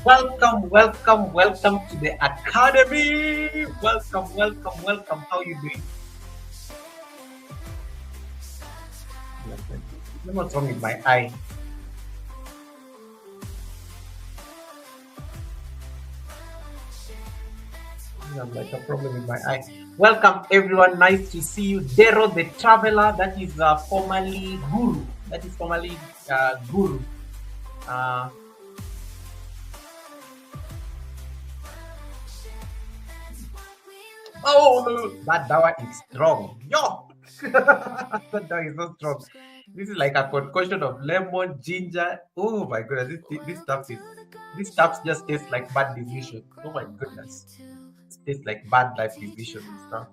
Welcome to the Academy. Welcome. How you doing? What's wrong with my eye? Like a problem with my eye. Welcome everyone. Nice to see you. Dero the Traveler. That is formerly Guru. Guru. Oh, that dawa is strong. Yo, that dawa is so strong. This is like a concoction of lemon, ginger. Oh my goodness, this stuff just tastes like bad decision. Oh my goodness, it tastes like bad life decision and stuff.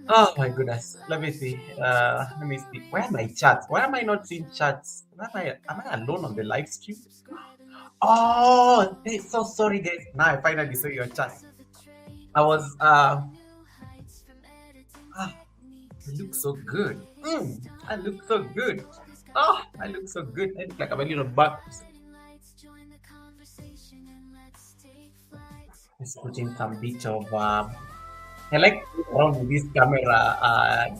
Oh my goodness. Let me see. Let me see. Where are my chats? Why am I not seeing chats? Am I alone on the live stream? Oh, so sorry guys. Now I finally saw your chat. I was I look so good. I look so good. Oh, I look so good. I look like I'm a little buck. Let's put in some bit of. I like playing around with this camera,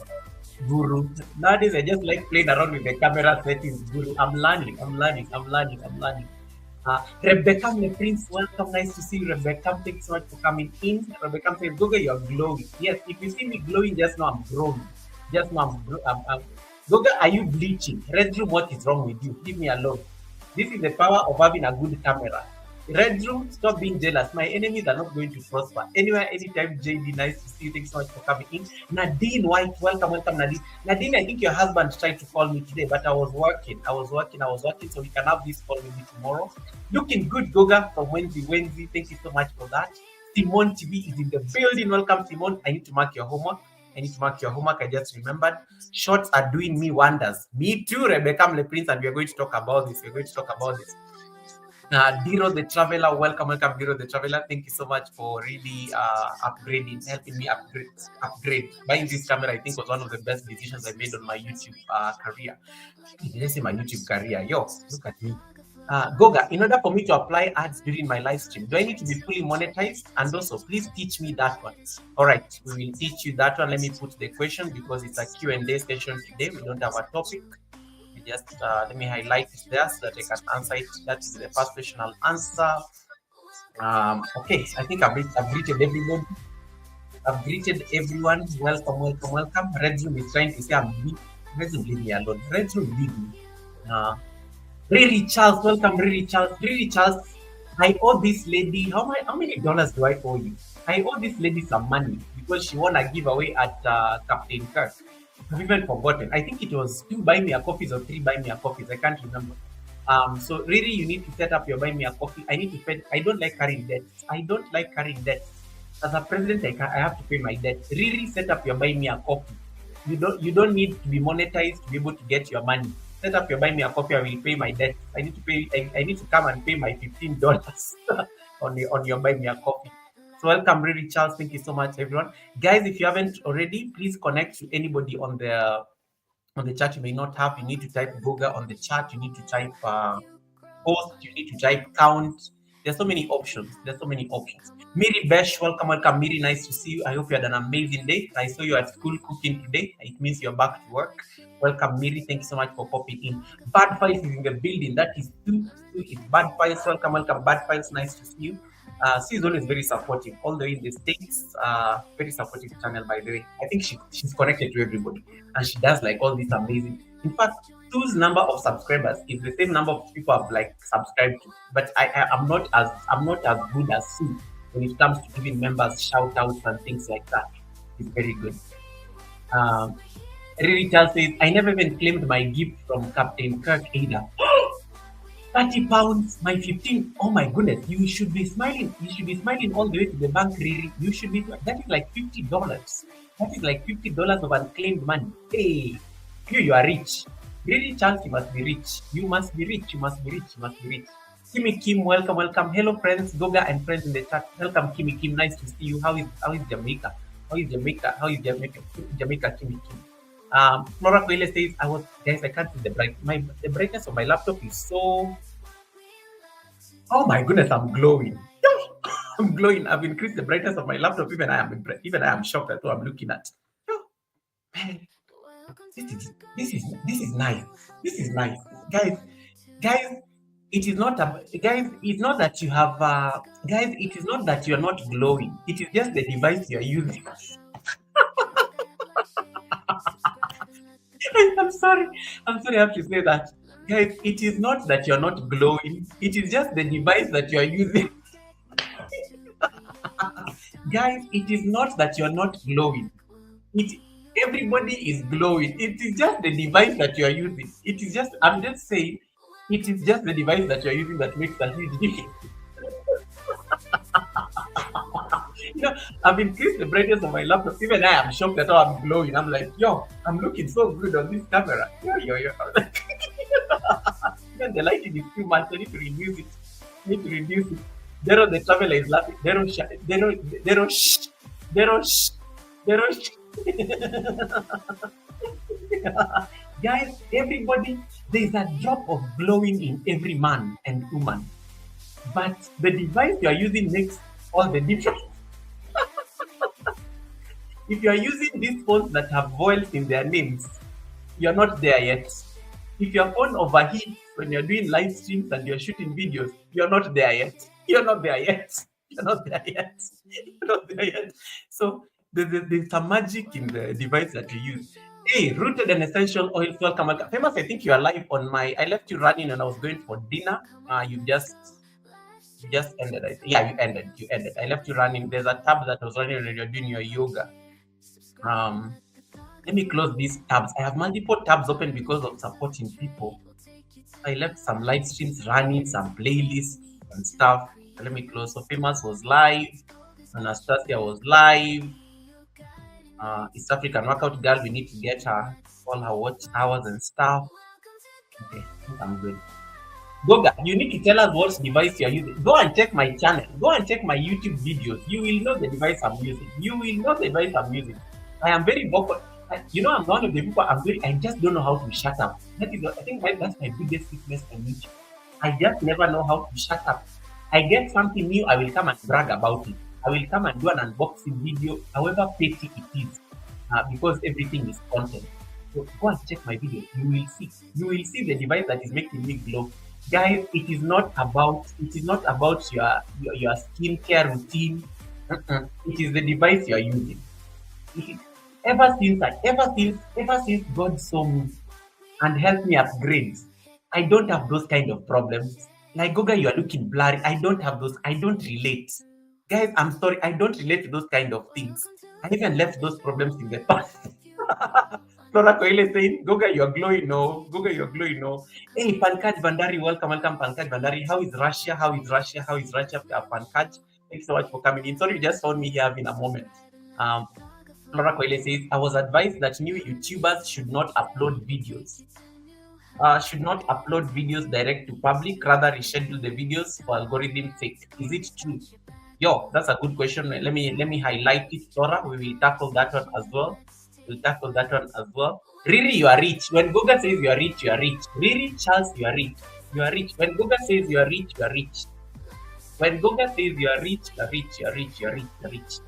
guru. Nowadays, I just like playing around with the camera settings, guru. I'm learning. I'm learning. I'm learning. I'm learning. Rebecca the Prince, welcome. Nice to see you, Rebecca. Thanks so much for coming in. Rebecca says, Goga, you're glowing. Yes, if you see me glowing, just know I'm glowing. Just know I'm Goga, are you bleaching? Red Room, what is wrong with you? Leave me alone. This is the power of having a good camera. Red Room, stop being jealous. My enemies are not going to prosper. Anywhere, anytime, JD, nice to see you. Thanks so much for coming in. Nadine White, welcome, welcome, Nadine. Nadine, I think your husband tried to call me today, but I was working. So we can have this call with me tomorrow. Looking good, Goga, from Wednesday, Wednesday. Thank you so much for that. Simone TV is in the building. Welcome, Simone. I need to mark your homework. I just remembered. Shorts are doing me wonders. Me too, Rebecca Le Prince, and we're going to talk about this. Diro the Traveler, welcome, Diro the Traveler. Thank you so much for really helping me upgrade. Buying this camera, I think, was one of the best decisions I made on my YouTube career. Did I say my YouTube career? Yo, look at me. Goga, in order for me to apply ads during my live stream, do I need to be fully monetized? And also, please teach me that one. All right, we will teach you that one. Let me put the question because it's a Q&A session today. We don't have a topic. Just let me highlight it there so that I can answer it. That is the first question I'll answer. Okay, I think I've greeted everyone. I've greeted everyone. Welcome, welcome, welcome. Red Room is trying to say I'm big. Red Room, leave me alone. Red Room, leave me. Riri Charles, welcome, Riri Charles. Riri Charles, I owe this lady, how many dollars do I owe you? I owe this lady some money because she won a giveaway at Captain Kirk. I've even forgotten. I think it was 2 buy me a coffees or 3 buy me a coffees. I can't remember. So really, you need to set up your buy me a coffee. I need to pay. I don't like carrying debt. As a president, I have to pay my debt. Really, set up your buy me a coffee. You don't need to be monetized to be able to get your money. Set up your buy me a coffee. I will pay my debt. I need to pay. I need to come and pay my $15 on your buy me a coffee. So welcome, really, Charles. Thank you so much, everyone. Guys, if you haven't already, please connect to anybody on the chat you may not have. You need to type Google on the chat. You need to type post. You need to type count. There's so many options. Miri Besh, welcome, welcome. Miri, nice to see you. I hope you had an amazing day. I saw you at school cooking today. It means you're back to work. Welcome, Miri. Thank you so much for popping in. Bad Files is in the building. That is Stu. It's Bad Files. Welcome, welcome. Bad Files, nice to see you. She is always very supportive, all the way in the States. Very supportive channel, by the way. I think she's connected to everybody, and she does like all this amazing. In fact, Stu's number of subscribers is the same number of people I've like subscribed to. But I'm not as good as Stu when it comes to giving members shout outs and things like that. It's very good. Really Charles says, I never even claimed my gift from Captain Kirk either. 30 pounds, my 15. Oh my goodness, you should be smiling. You should be smiling all the way to the bank, Riri. You should be, that is like $50. That is like $50 of unclaimed money. Hey, you are rich. Really, Charles, you must be rich. You must be rich. Kimmy Kim, welcome, welcome. Hello, friends, Goga and friends in the chat. Welcome, Kimmy Kim. Nice to see you. How is Jamaica? Jamaica, Kimmy Kim? Flora Coelho says, guys, I can't see the brightness of my laptop is so. Oh my goodness, I'm glowing. I'm glowing. I've increased the brightness of my laptop. Even I am shocked at what I'm looking at. Man, this is nice. This is nice, guys. It is not It's not that you have guys. It is not that you are not glowing. It is just the device you are using. I'm sorry. I have to say that. Guys, it is not that you're not glowing. It is just the device that you're using. Guys, it is not that you're not glowing. Everybody is glowing. It is just the device that you're using. I'm just saying, it is just the device that you're using that makes a huge difference. I've increased the brightness of my laptop. Even I am shocked at how I'm glowing. I'm like, yo, I'm looking so good on this camera. Yo. Even the lighting is too much. I need to reduce it. Dero the traveler is laughing. Dero shh. Guys, everybody, there's a drop of glowing in every man and woman. But the device you are using makes all the different. If you are using these phones that have vowels in their names, you're not there yet. If your phone overheats when you're doing live streams and you're shooting videos, you're not there yet. You're not there yet. You're not there yet. You're not there yet. So there's some magic in the device that you use. Hey, rooted and essential oils. Welcome, welcome. Famous, I think you are live on my. I left you running and I was going for dinner. You just ended. Yeah, you ended. You ended. I left you running. There's a tab that was running when you're doing your yoga. Um, Let me close these tabs. I have multiple tabs open because of supporting people. I left some live streams running, some playlists and stuff. Let me close. So Famous was live. Anastasia was live. East African Workout Girl, we need to get her all her watch hours and stuff. Okay, I think I'm good. Goga, you need to tell us what device you're using. Go and check my channel. Go and check my YouTube videos. You will know the device I'm using. You will know the device I'm using. I am very vocal. I'm one of the people I just don't know how to shut up. I think that's my biggest weakness on YouTube. I just never know how to shut up. I get something new, I will come and brag about it. I will come and do an unboxing video, however petty it is, because everything is content. So go and check my video. You will see. You will see the device that is making me glow. Guys, it is not about your skincare routine. It is the device you are using. It- ever since God saw me and helped me upgrade, I don't have those kind of problems. Like Goga, you are looking blurry. I don't have those. I don't relate. Guys, I'm sorry. I don't relate to those kind of things. I even left those problems in the past. Flora Koile saying, Goga, you're glowing, no. Goga, you're glowing, no. Hey, Pankaj Bandari, welcome, welcome, Pankaj Bandari. How is Russia? How is Russia? How is Russia? Pankaj, thanks so much for coming in. Sorry, you just found me here having a moment. Um, Flora Koile says, I was advised that new YouTubers should not upload videos direct to public, rather reschedule the videos for algorithm sake. Is it true? Yo, that's a good question. Let me highlight it, Flora. We will tackle that one as well. We'll tackle that one as well. Riri, you are rich. When Goga says you are rich, you are rich. Riri, Charles, you are rich. You are rich. When Goga says you are rich, you are rich. When Goga says you are rich, you are rich, you are rich, you are rich, you are rich.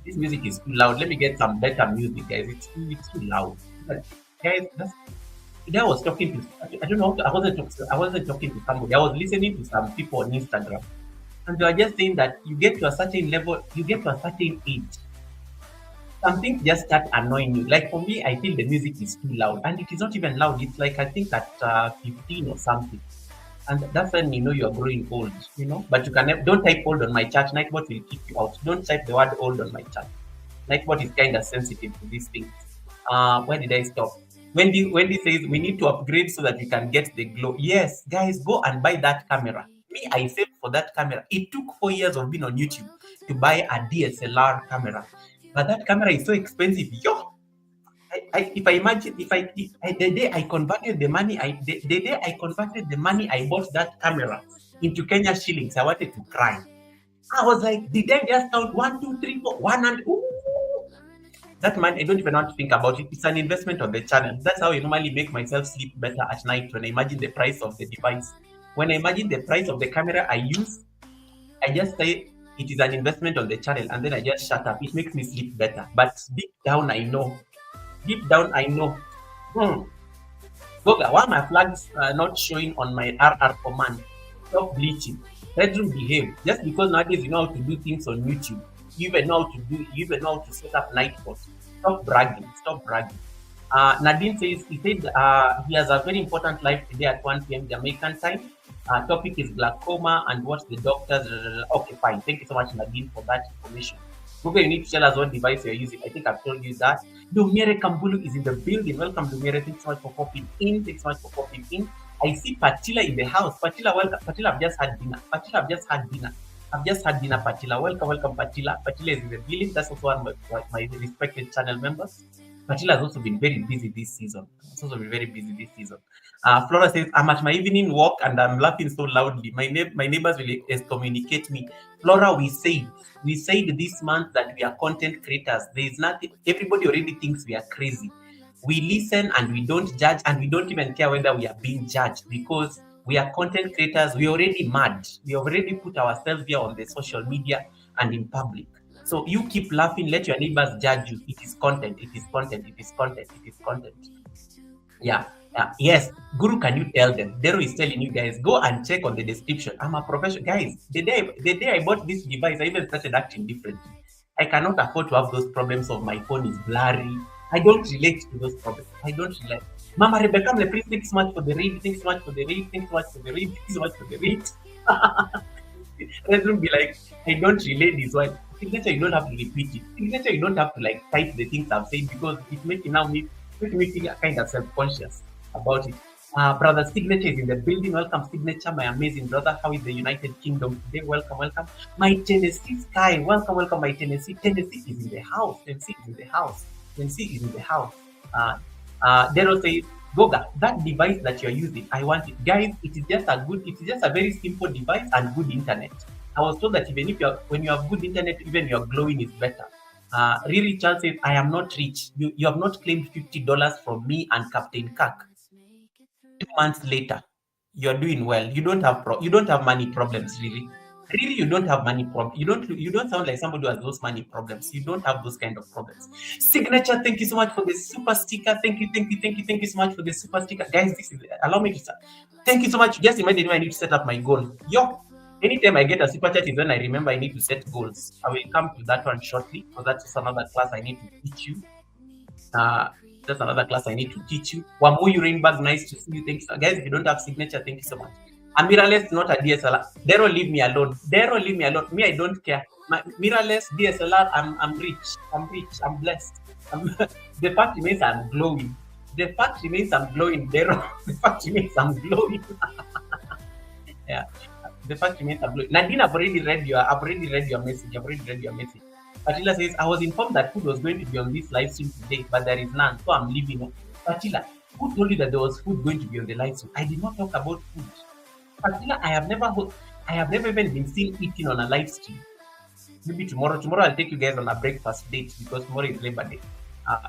This music is too loud. Let me get some better music, guys. It's too loud. Guys, today I was talking to I don't know, I wasn't talking to somebody. I was listening to some people on Instagram. And they were just saying that you get to a certain level, you get to a certain age, something just start annoying you. Like for me, I feel the music is too loud, and it is not even loud. It's like I think at 15 or something, and that's when you know you are growing old. But you can don't type old on my chat. Nightbot will kick you out. Don't type the word old on my chat. Nightbot is kind of sensitive to these things. Where did I stop? Wendy says we need to upgrade so that we can get the glow. Yes, guys, go and buy that camera. Me, I saved for that camera. It took 4 years of being on YouTube to buy a DSLR camera, but that camera is so expensive. Yo, if I imagine if the day I converted the money, the day I converted the money I bought that camera into Kenya shillings, I wanted to cry. I was like, did I just count 1, 2, 3, 4, 100? Ooh. That money, I don't even want to think about it. It's an investment on the channel. That's how I normally make myself sleep better at night when I imagine the price of the device. When I imagine the price of the camera I use, I just say it is an investment on the channel and then I just shut up. It makes me sleep better. But deep down, I know. Hmm. Goga, why are my flags not showing on my RR command? Stop bleaching. Bedroom behave. Just because nowadays you know how to do things on YouTube, you even know how to set up night bots. Stop bragging. Stop bragging. Nadine says he has a very important live today at 1 p.m. Jamaican time. Topic is glaucoma and what the doctors. Okay, fine. Thank you so much, Nadine, for that information. Google, you need to tell us what device you're using. I think I've told you that. Dumire Kambulu is in the building. Welcome, Dumire. Thanks so much for popping in. Thanks so much for popping in. I see Patila in the house. Patila, welcome. Patila, I've just had dinner. Patila, I've just had dinner. I've just had dinner, Patila. Welcome, welcome, Patila. Patila is in the building. That's also one of my respected channel members. Patila has also been very busy this season. It's also been very busy this season. Flora says, I'm at my evening walk and I'm laughing so loudly. My neighbors will excommunicate me. Flora, we said this month that we are content creators. There is nothing, everybody already thinks we are crazy. We listen and we don't judge and we don't even care whether we are being judged because We are content creators. We already mad. We already put ourselves here on the social media and in public. So you keep laughing, let your neighbors judge you. It is content. It is content. It is content. It is content. Yeah. Yes, Guru, can you tell them? Dero is telling you guys, go and check on the description. I'm a professional. Guys, the day I bought this device, I even started acting differently. I cannot afford to have those problems of my phone is blurry. I don't relate to those problems. I don't relate. Mama Rebecca, please, thanks so much for the read. Thanks so much for the read. Thanks so much for the read. Thanks so much for the read. Let them be like, I don't relate this one. Signature, you don't have to repeat it. Signature, you don't have to like type the things I've said because it's making now make me feel kind of self-conscious about it. Brother Signature is in the building. Welcome, Signature, my amazing brother. How is the United Kingdom today? Welcome, welcome. My Tennessee Sky, welcome, welcome, my Tennessee. Tennessee is in the house. Tennessee is in the house. Tennessee is in the house. Dero says, Goga, that device that you're using, I want it. Guys, it is just a very simple device and good internet. I was told that even if when you have good internet, even your glowing is better. Really, Charles says, I am not rich. You have not claimed $50 from me and Captain Kirk. 2 months later, you're doing well. You don't have money problems, really. Really, you don't have money problems. You don't sound like somebody who has those money problems. You don't have those kind of problems. Signature, thank you so much for the super sticker. Thank you, thank you, thank you, thank you so much for the super sticker. Guys, this is allow me to start. Thank you so much. Just imagine when I need to set up my goal. Yo, anytime I get a super chat is when I remember I need to set goals. I will come to that one shortly because that's another class I need to teach you. Uh, that's another class I need to teach you. Wamuyu Rainbag, nice to see you. Thanks, guys. If you don't have signature, thank you so much. Miraless, not a DSLR. Dero, leave me alone. Dero, leave me alone. Me, I don't care. Miraless, DSLR, I'm rich. I'm rich. I'm blessed. The fact remains I'm glowing. The fact remains I'm glowing. Dero, the fact remains I'm glowing. Yeah. The fact remains I'm glowing. Nadine, I've already read your message. I've already read your message. Patila says, I was informed that food was going to be on this live stream today, but there is none, so I'm leaving. Patila, who told you that there was food going to be on the live stream? I did not talk about food. Patila, I have never even been seen eating on a live stream. Maybe tomorrow. Tomorrow I'll take you guys on a breakfast date because tomorrow is Labor Day.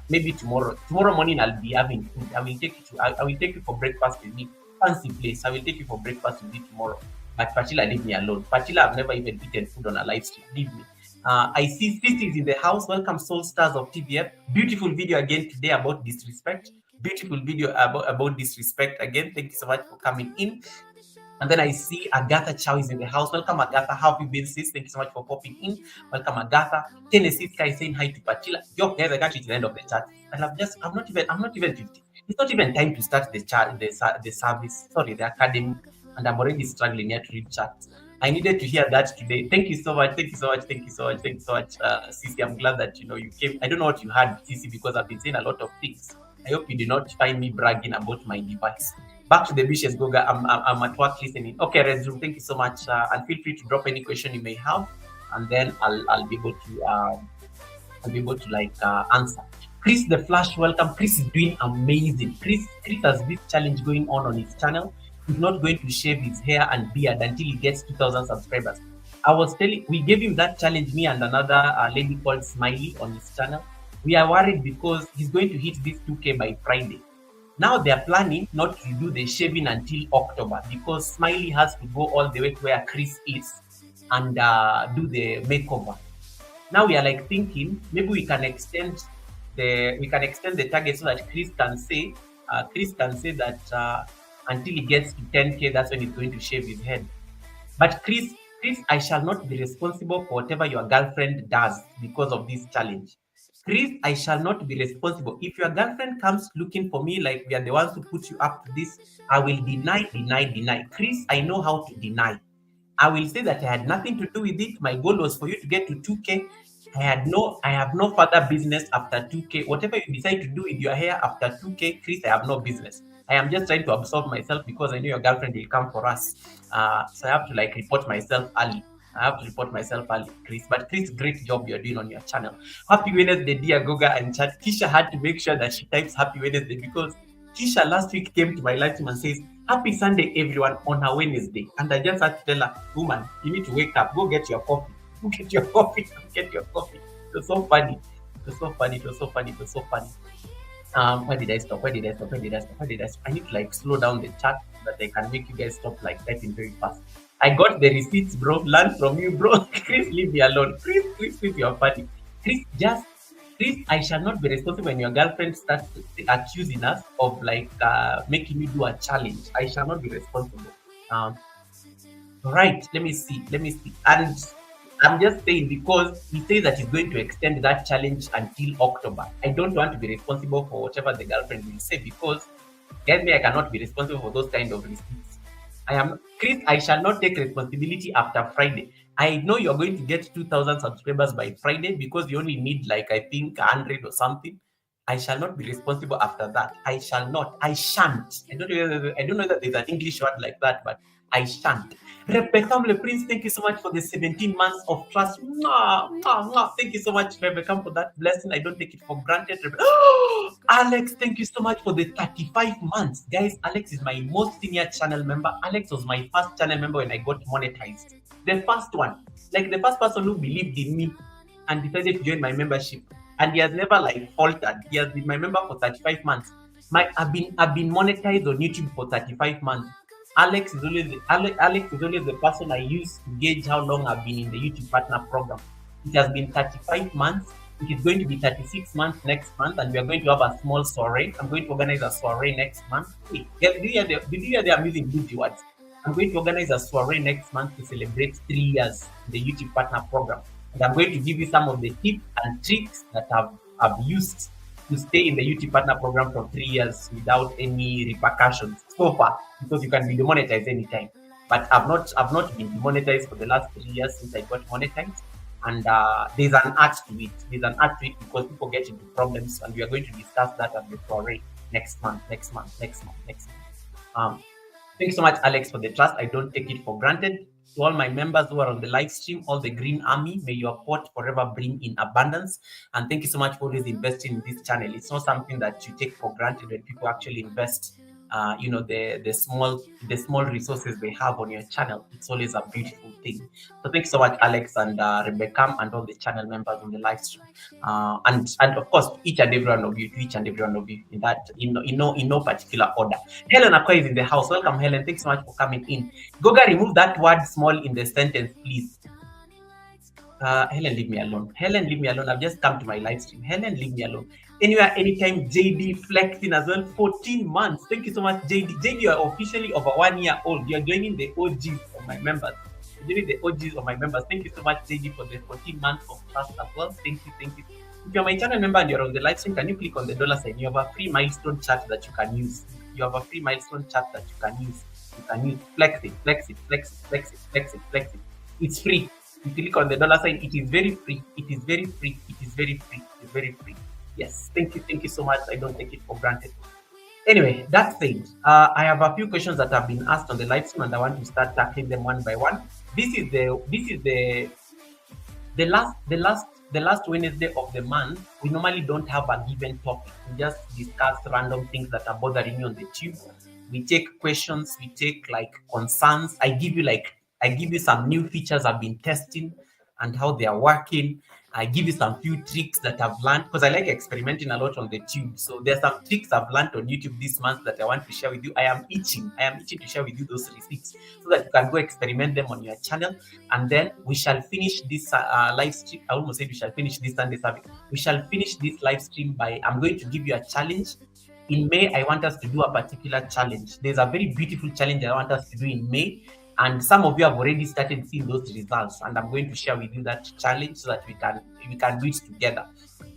Maybe tomorrow. Tomorrow morning I'll be having food. I will take you for breakfast with me. Fancy place. I will take you for breakfast with me tomorrow. But Patila, leave me alone. Patila, I've never even eaten food on a live stream. Leave me. I see Sissy is in the house. Welcome, Soul Stars of TVF. Beautiful video again today about disrespect. Beautiful video about disrespect again. Thank you so much for coming in. And then I see Agatha Chow is in the house. Welcome, Agatha. How have you been, sis? Thank you so much for popping in. Welcome, Agatha. Tennessee Sky saying hi to Patila. Yo, guys, I got you to the end of the chat. And I'm not even 50. It's not even time to start the service. Sorry, the academy. And I'm already struggling here to read chat. I needed to hear that today. Thank you so much. Thank you so much. Thank you so much. Thank you so much, Sisi. I'm glad that you came. I don't know what you had, Sisi, because I've been saying a lot of things. I hope you did not find me bragging about my device. Back to the Bishes Goga. I'm at work listening. Okay, Red Room, thank you so much. And feel free to drop any question you may have, and then I'll be able to answer. Chris the Flash, welcome. Chris is doing amazing. Chris has this challenge going on his channel. He's not going to shave his hair and beard until he gets 2,000 subscribers. We gave him that challenge, me and another lady called Smiley on his channel. We are worried because he's going to hit this 2K by Friday. Now they are planning not to do the shaving until October because Smiley has to go all the way to where Chris is and do the makeover. Now we are like thinking maybe we can extend the target so that Chris can say that until he gets to 10K, that's when he's going to shave his head. But Chris, I shall not be responsible for whatever your girlfriend does because of this challenge. Chris, I shall not be responsible. If your girlfriend comes looking for me like we are the ones who put you up to this, I will deny. Chris, I know how to deny. I will say that I had nothing to do with it. My goal was for you to get to 2K. I have no further business after 2K. Whatever you decide to do with your hair after 2K, Chris, I have no business. I am just trying to absolve myself because I know your girlfriend will come for us. So I have to report myself early. Chris. But Chris, great job you're doing on your channel. Happy Wednesday, dear Goga and chat. Kisha had to make sure that she types Happy Wednesday because Kisha last week came to my live stream and says, Happy Sunday, everyone, on her Wednesday. And I just had to tell her, woman, you need to wake up. Go get your coffee. Get your coffee. It was so funny. Where did I stop? I need to slow down the chat so that I can make you guys stop like typing very fast. I got the receipts, bro. Learn from you, bro. Chris, leave me alone. Chris, you're funny. Chris, I shall not be responsible when your girlfriend starts accusing us of like making you do a challenge. I shall not be responsible. Um, right. Let me see. Let me see. And I'm just saying because he says that he's going to extend that challenge until October. I don't want to be responsible for whatever the girlfriend will say because get me, I cannot be responsible for those kind of receipts. I am Chris. I shall not take responsibility after Friday. I know you're going to get 2,000 subscribers by Friday because you only need like I think 100 or something. I shall not be responsible after that. I shall not. I shan't. I don't know that there's an English word like that, but I shan't. Rebecca Prince, thank you so much for the 17 months of trust. Mwah, mwah, mwah. Thank you so much, Rebecca, for that blessing. I don't take it for granted. Alex, thank you so much for the 35 months. Guys, Alex is my most senior channel member. Alex was my first channel member when I got monetized. The first one. Like the first person who believed in me and decided to join my membership. And he has never like faltered. He has been my member for 35 months. I've been monetized on YouTube for 35 months. Alex is always the person I use to gauge how long I've been in the YouTube partner program. It has been 35 months. It is going to be 36 months next month, and we are going to have a small soiree. I'm going to organize a soiree next month. Wait, did you hear the amazing beauty words? I'm going to organize a soiree next month to celebrate 3 years in the YouTube partner program. And I'm going to give you some of the tips and tricks that I've used to stay in the YouTube partner program for 3 years without any repercussions so far, because you can be demonetized anytime. But I've not been demonetized for the last 3 years since I got monetized. And there's an art to it. There's an art to it because people get into problems, and we are going to discuss that at the soiree next month. Thank you so much, Alex, for the trust. I don't take it for granted. To all my members who are on the live stream, all the Green Army, may your pot forever bring in abundance. And thank you so much for always investing in this channel. It's not something that you take for granted when people actually invest. The small resources they have on your channel. It's always a beautiful thing. So thanks so much, Alex and Rebecca and all the channel members on the live stream. And of course, each and every one of you, in no particular order. Helen Akwa is in the house. Welcome, Helen. Thanks so much for coming in. Goga, remove that word small in the sentence, please. Helen, leave me alone. Helen, leave me alone. I've just come to my live stream. Helen, leave me alone. Anywhere, anytime, JD flexing as well. 14 months. Thank you so much, JD. JD, you are officially over 1 year old. You are joining the OGs of my members. You're joining the OGs of my members. Thank you so much, JD, for the 14 months of trust as well. Thank you. If you're my channel member and you're on the live stream, can you click on the $sign? You have a free milestone chart that you can use. You can use flex it. It's free. You click on the $sign. It is very free. Yes, thank you so much. I don't take it for granted. Anyway, that said, I have a few questions that have been asked on the live stream, and I want to start tackling them one by one. This is the last Wednesday of the month. We normally don't have a given topic. We just discuss random things that are bothering you on the tube. We take questions. We take like concerns. I give you some new features I've been testing and how they are working. I give you some few tricks that I've learned because I like experimenting a lot on the tube. So there's some tricks I've learned on YouTube this month that I want to share with you. I am itching to share with you those receipts so that you can go experiment them on your channel. And then we shall finish this live stream. I almost said we shall finish this Sunday service. We shall finish this live stream I'm going to give you a challenge. In May, I want us to do a particular challenge. There's a very beautiful challenge I want us to do in May. And some of you have already started seeing those results, and I'm going to share with you that challenge so that we can do it together.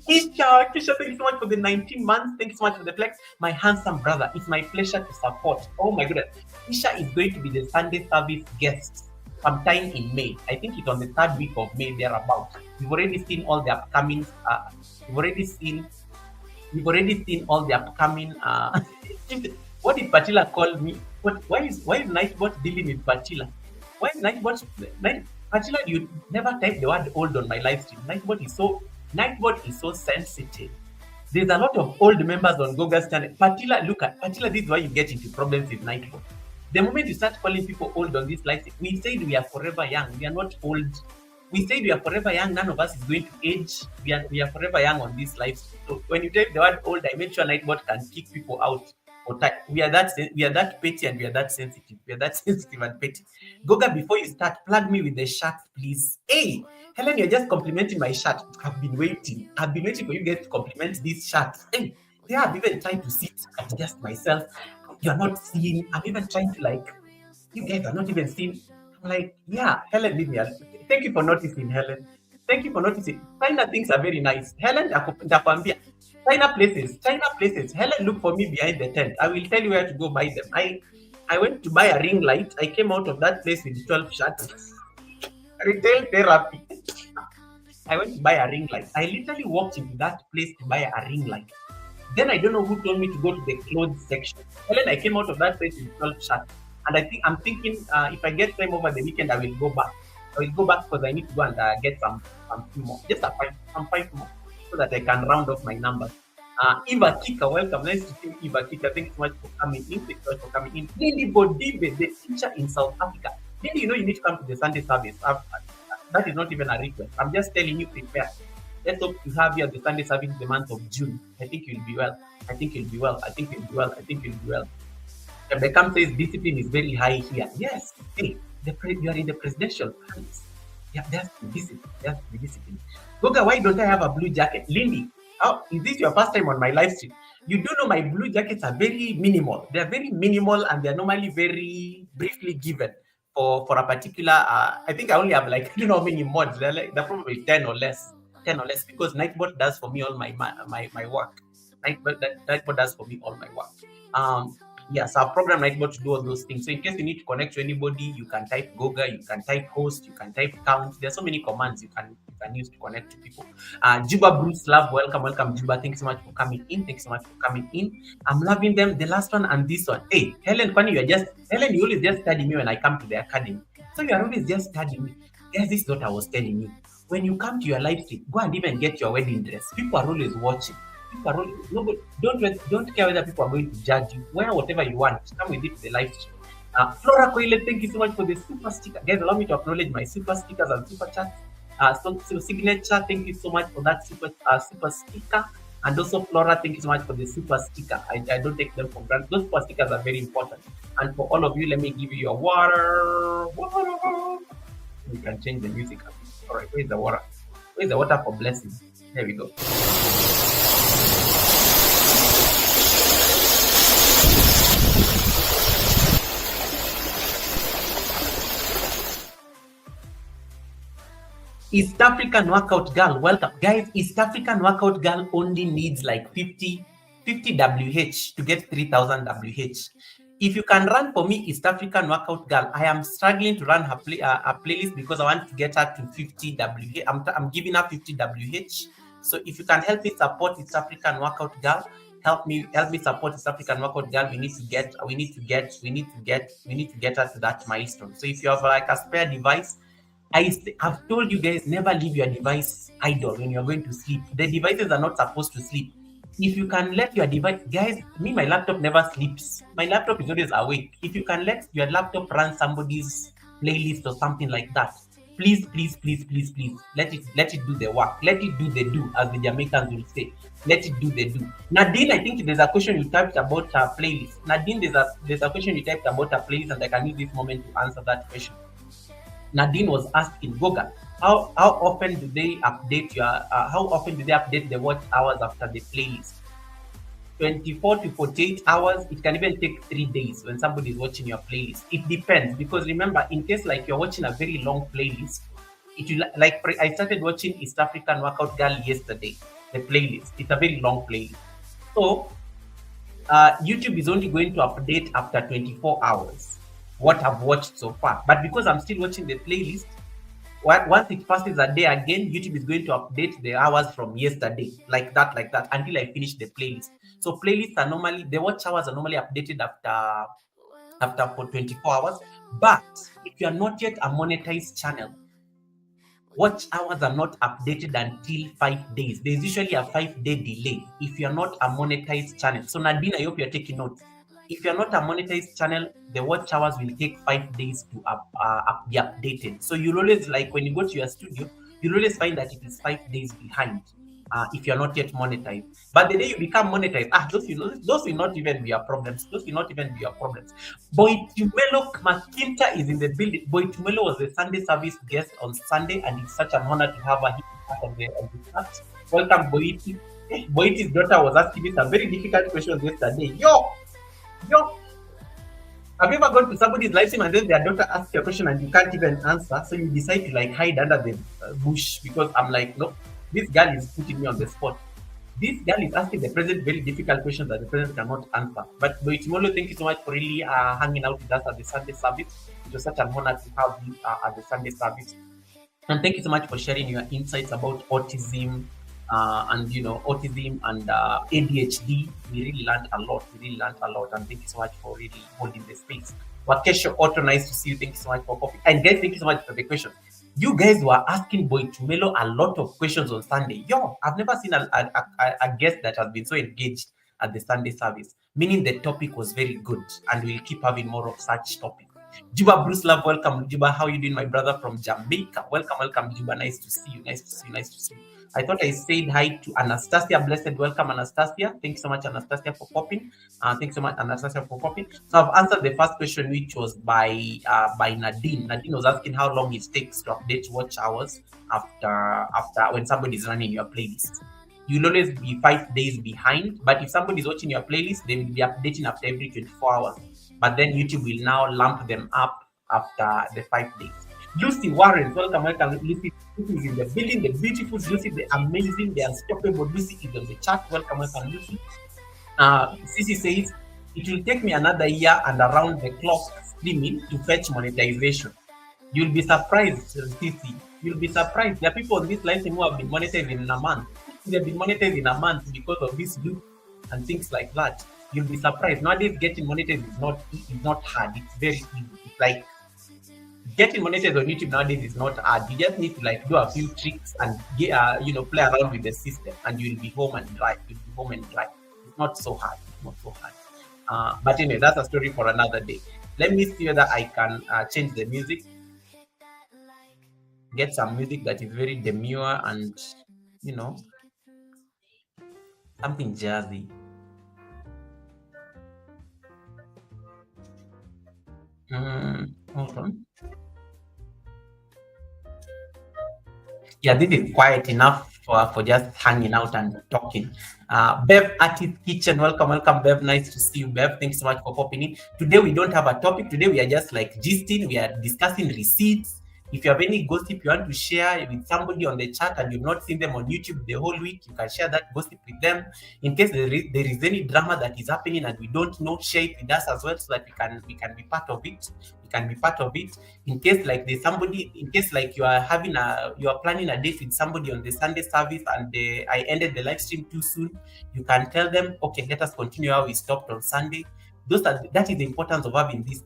Isha, thank you so much for the 19 months. Thank you so much for the flex. My handsome brother, it's my pleasure to support. Oh my goodness. Isha is going to be the Sunday service guest sometime in May. I think it's on the 3rd week of May, thereabout. We've already seen all the upcoming, we've already seen all the upcoming, what did Patila call me? Why is Nightbot dealing with Patila? Why is Patila, you never type the word old on my live stream. Nightbot is so sensitive. There's a lot of old members on Goga's channel. Patila, this is why you get into problems with Nightbot. The moment you start calling people old on this live stream, we said we are forever young. We are not old. We said we are forever young. None of us is going to age. We are forever young on this live stream. So when you type the word old, I make sure Nightbot can kick people out or type. We are that petty and we are that sensitive. We are that sensitive and petty. Goga, before you start, plug me with the shirt, please. Hey, Helen, you're just complimenting my shirt. I've been waiting. I've been waiting for you guys to compliment this shirt. Hey, yeah, I've even tried to sit and adjust myself. You're not seeing. I'm even trying to like. You guys are not even seeing. I'm like, yeah, Helen, leave me alone. Thank you for noticing, Helen. Thank you for noticing. China things are very nice. Helen, ndakwambia. China places. Helen, look for me behind the tent. I will tell you where to go buy them. I went to buy a ring light. I came out of that place with 12 shirts. Retail therapy. I went to buy a ring light. I literally walked into that place to buy a ring light. Then I don't know who told me to go to the clothes section. Helen, I came out of that place with 12 shirts. And I'm thinking if I get time over the weekend, I will go back. I will go back because I need to go and get some few more. Just some five more so that I can round off my numbers. Eva Kika, welcome. Nice to see you, Eva Kika. Thanks so much for coming in. Thanks so much for coming in. Lily Bodibe, the teacher in South Africa. Lily, you know you need to come to the Sunday service. That is not even a request. I'm just telling you, prepare. Let's hope to have you at the Sunday service in the month of June. I think you'll be well. I think you'll be well. I think you'll be well. I think you'll be well. Beckham says discipline is very high here. Yes. Hey, you are in the presidential palace. Yeah, that's the discipline. That's the discipline. Goga, why don't I have a blue jacket? Lindy, how is this your first time on my live stream? You do know my blue jackets are very minimal. They're very minimal and they're normally very briefly given for a particular. I think I only have like I don't know how many mods. They're probably 10 or less. 10 or less because Nightbot does for me all my work. Nightbot does for me all my work. Yes, our program Nightbot to do all those things. So in case you need to connect to anybody, you can type Goga, you can type host, you can type count. There's so many commands you can use to connect to people. Juba Bruce Love, welcome Juba. Thanks so much for coming in. Thanks so much for coming in. I'm loving them. The last one and this one. Hey, Helen, funny, you always just study me when I come to the academy. So you are always just studying me. Guys, this is what I was telling you. When you come to your live stream, go and even get your wedding dress. People are always watching. Don't care whether people are going to judge you. Wear whatever you want. Come with it to the live stream. Flora Coyle, thank you so much for the super sticker. Guys, allow me to acknowledge my super stickers and super chats. So signature, thank you so much for that super sticker. And also Flora, thank you so much for the super sticker. I don't take them for granted. Those super stickers are very important. And for all of you, let me give you your water. We can change the music. All right, where's the water? Where's the water for blessing? There we go. East African Workout Girl, welcome. Guys, East African Workout Girl only needs like 50 WH to get 3,000 WH. If you can run for me, East African Workout Girl, I am struggling to run her playlist because I want to get her to 50 WH. I'm giving her 50 WH. So if you can help me support East African Workout Girl, help me support East African Workout Girl. We need to get her to that milestone. So if you have like a spare device, I've told you guys, never leave your device idle when you're going to sleep. The devices are not supposed to sleep. If you can let your device, guys, my laptop never sleeps. My laptop is always awake. If you can let your laptop run somebody's playlist or something like that, please, let it do the work. Let it do the do, as the Jamaicans will say. Let it do the do. Nadine, I think there's a question you typed about her playlist. Nadine, there's a question you typed about her playlist, and I can use this moment to answer that question. Nadine was asking Goga, how often do they update the watch hours after the playlist? 24 to 48 hours. It can even take 3 days when somebody is watching your playlist. It depends, because remember, in case like you're watching a very long playlist, I started watching East African Workout Girl yesterday. The playlist, it's a very long playlist, so YouTube is only going to update after 24 hours what I've watched so far. But because I'm still watching the playlist, once it passes a day again, YouTube is going to update the hours from yesterday, like that, until I finish the playlist. So playlists are normally, the watch hours are normally updated after for 24 hours. But if you are not yet a monetized channel, watch hours are not updated until 5 days. There's usually a 5-day delay if you're not a monetized channel. So Nadine, I hope you're taking notes. If you're not a monetized channel, the watch hours will take 5 days to be updated. So you'll always, like when you go to your studio, you'll always find that it is 5 days behind. if you're not yet monetized. But the day you become monetized, those will not even be your problems. Those will not even be your problems. Boy Tumelo Makinta is in the building. Boy Tumelo was the Sunday service guest on Sunday, and it's such an honor to have her here on the chat. Welcome, Boiti. Boiti's daughter was asking me some very difficult questions yesterday. Yo, have you ever gone to somebody's live stream and then their daughter asks you a question and you can't even answer? So you decide to like hide under the bush because I'm like, no, this girl is putting me on the spot. This girl is asking the president very difficult questions that the president cannot answer. But Boitimolo, thank you so much for really hanging out with us at the Sunday service. It was such an honor to have you at the Sunday service. And thank you so much for sharing your insights about autism and autism and ADHD. We really learned a lot. We really learned a lot. And thank you so much for really holding the space. Wakesho Otto, nice to see you. Thank you so much for coffee. And guys, thank you so much for the question. You guys were asking Boy Tumelo a lot of questions on Sunday. I've never seen a guest that has been so engaged at the Sunday service, meaning the topic was very good, and we'll keep having more of such topics. Juba Bruce Love, welcome. Juba, how you doing, my brother from Jamaica? Welcome, Juba. Nice to see you. Nice to see you. Nice to see you. I thought I said hi to Anastasia. Blessed, welcome, Anastasia. Thank you so much, Anastasia, for popping. Thanks so much, Anastasia, for popping. So I've answered the first question, which was by Nadine. Nadine was asking how long it takes to update watch hours after when somebody is running your playlist. You'll always be 5 days behind, but if somebody is watching your playlist, they will be updating after every 24 hours. But then YouTube will now lump them up after the 5 days. Lucy Warren, welcome. Lucy is in the building, the beautiful Lucy, the amazing, the unstoppable Lucy is on the chat. Welcome, Lucy. Sissy says, it will take me another year and around the clock streaming to fetch monetization. You'll be surprised, Sissy. You'll be surprised. There are people on this live stream who have been monetized in a month. They've been monetized in a month because of this loop and things like that. You'll be surprised. Nowadays, getting monetized is not hard. It's very easy. It's like getting monetized on YouTube nowadays is not hard. You just need to like do a few tricks and play around with the system, and you'll be home and dry. You'll be home and dry. It's not so hard. It's not so hard. But anyway, that's a story for another day. Let me see whether I can change the music. Get some music that is very demure and something jazzy. Hold on. Yeah, this is quiet enough for just hanging out and talking. Bev Artist Kitchen, welcome, Bev. Nice to see you, Bev. Thanks so much for popping in. Today we don't have a topic. Today we are just like gisting. We are discussing receipts. If you have any gossip you want to share with somebody on the chat and you've not seen them on YouTube the whole week, you can share that gossip with them. In case there is any drama that is happening and we don't know, share it with us as well so that we can be part of it. We can be part of it. In case like there's somebody, in case like you are planning a date with somebody on the Sunday service and I ended the live stream too soon, you can tell them, okay, let us continue how we stopped on Sunday. That is the importance of having this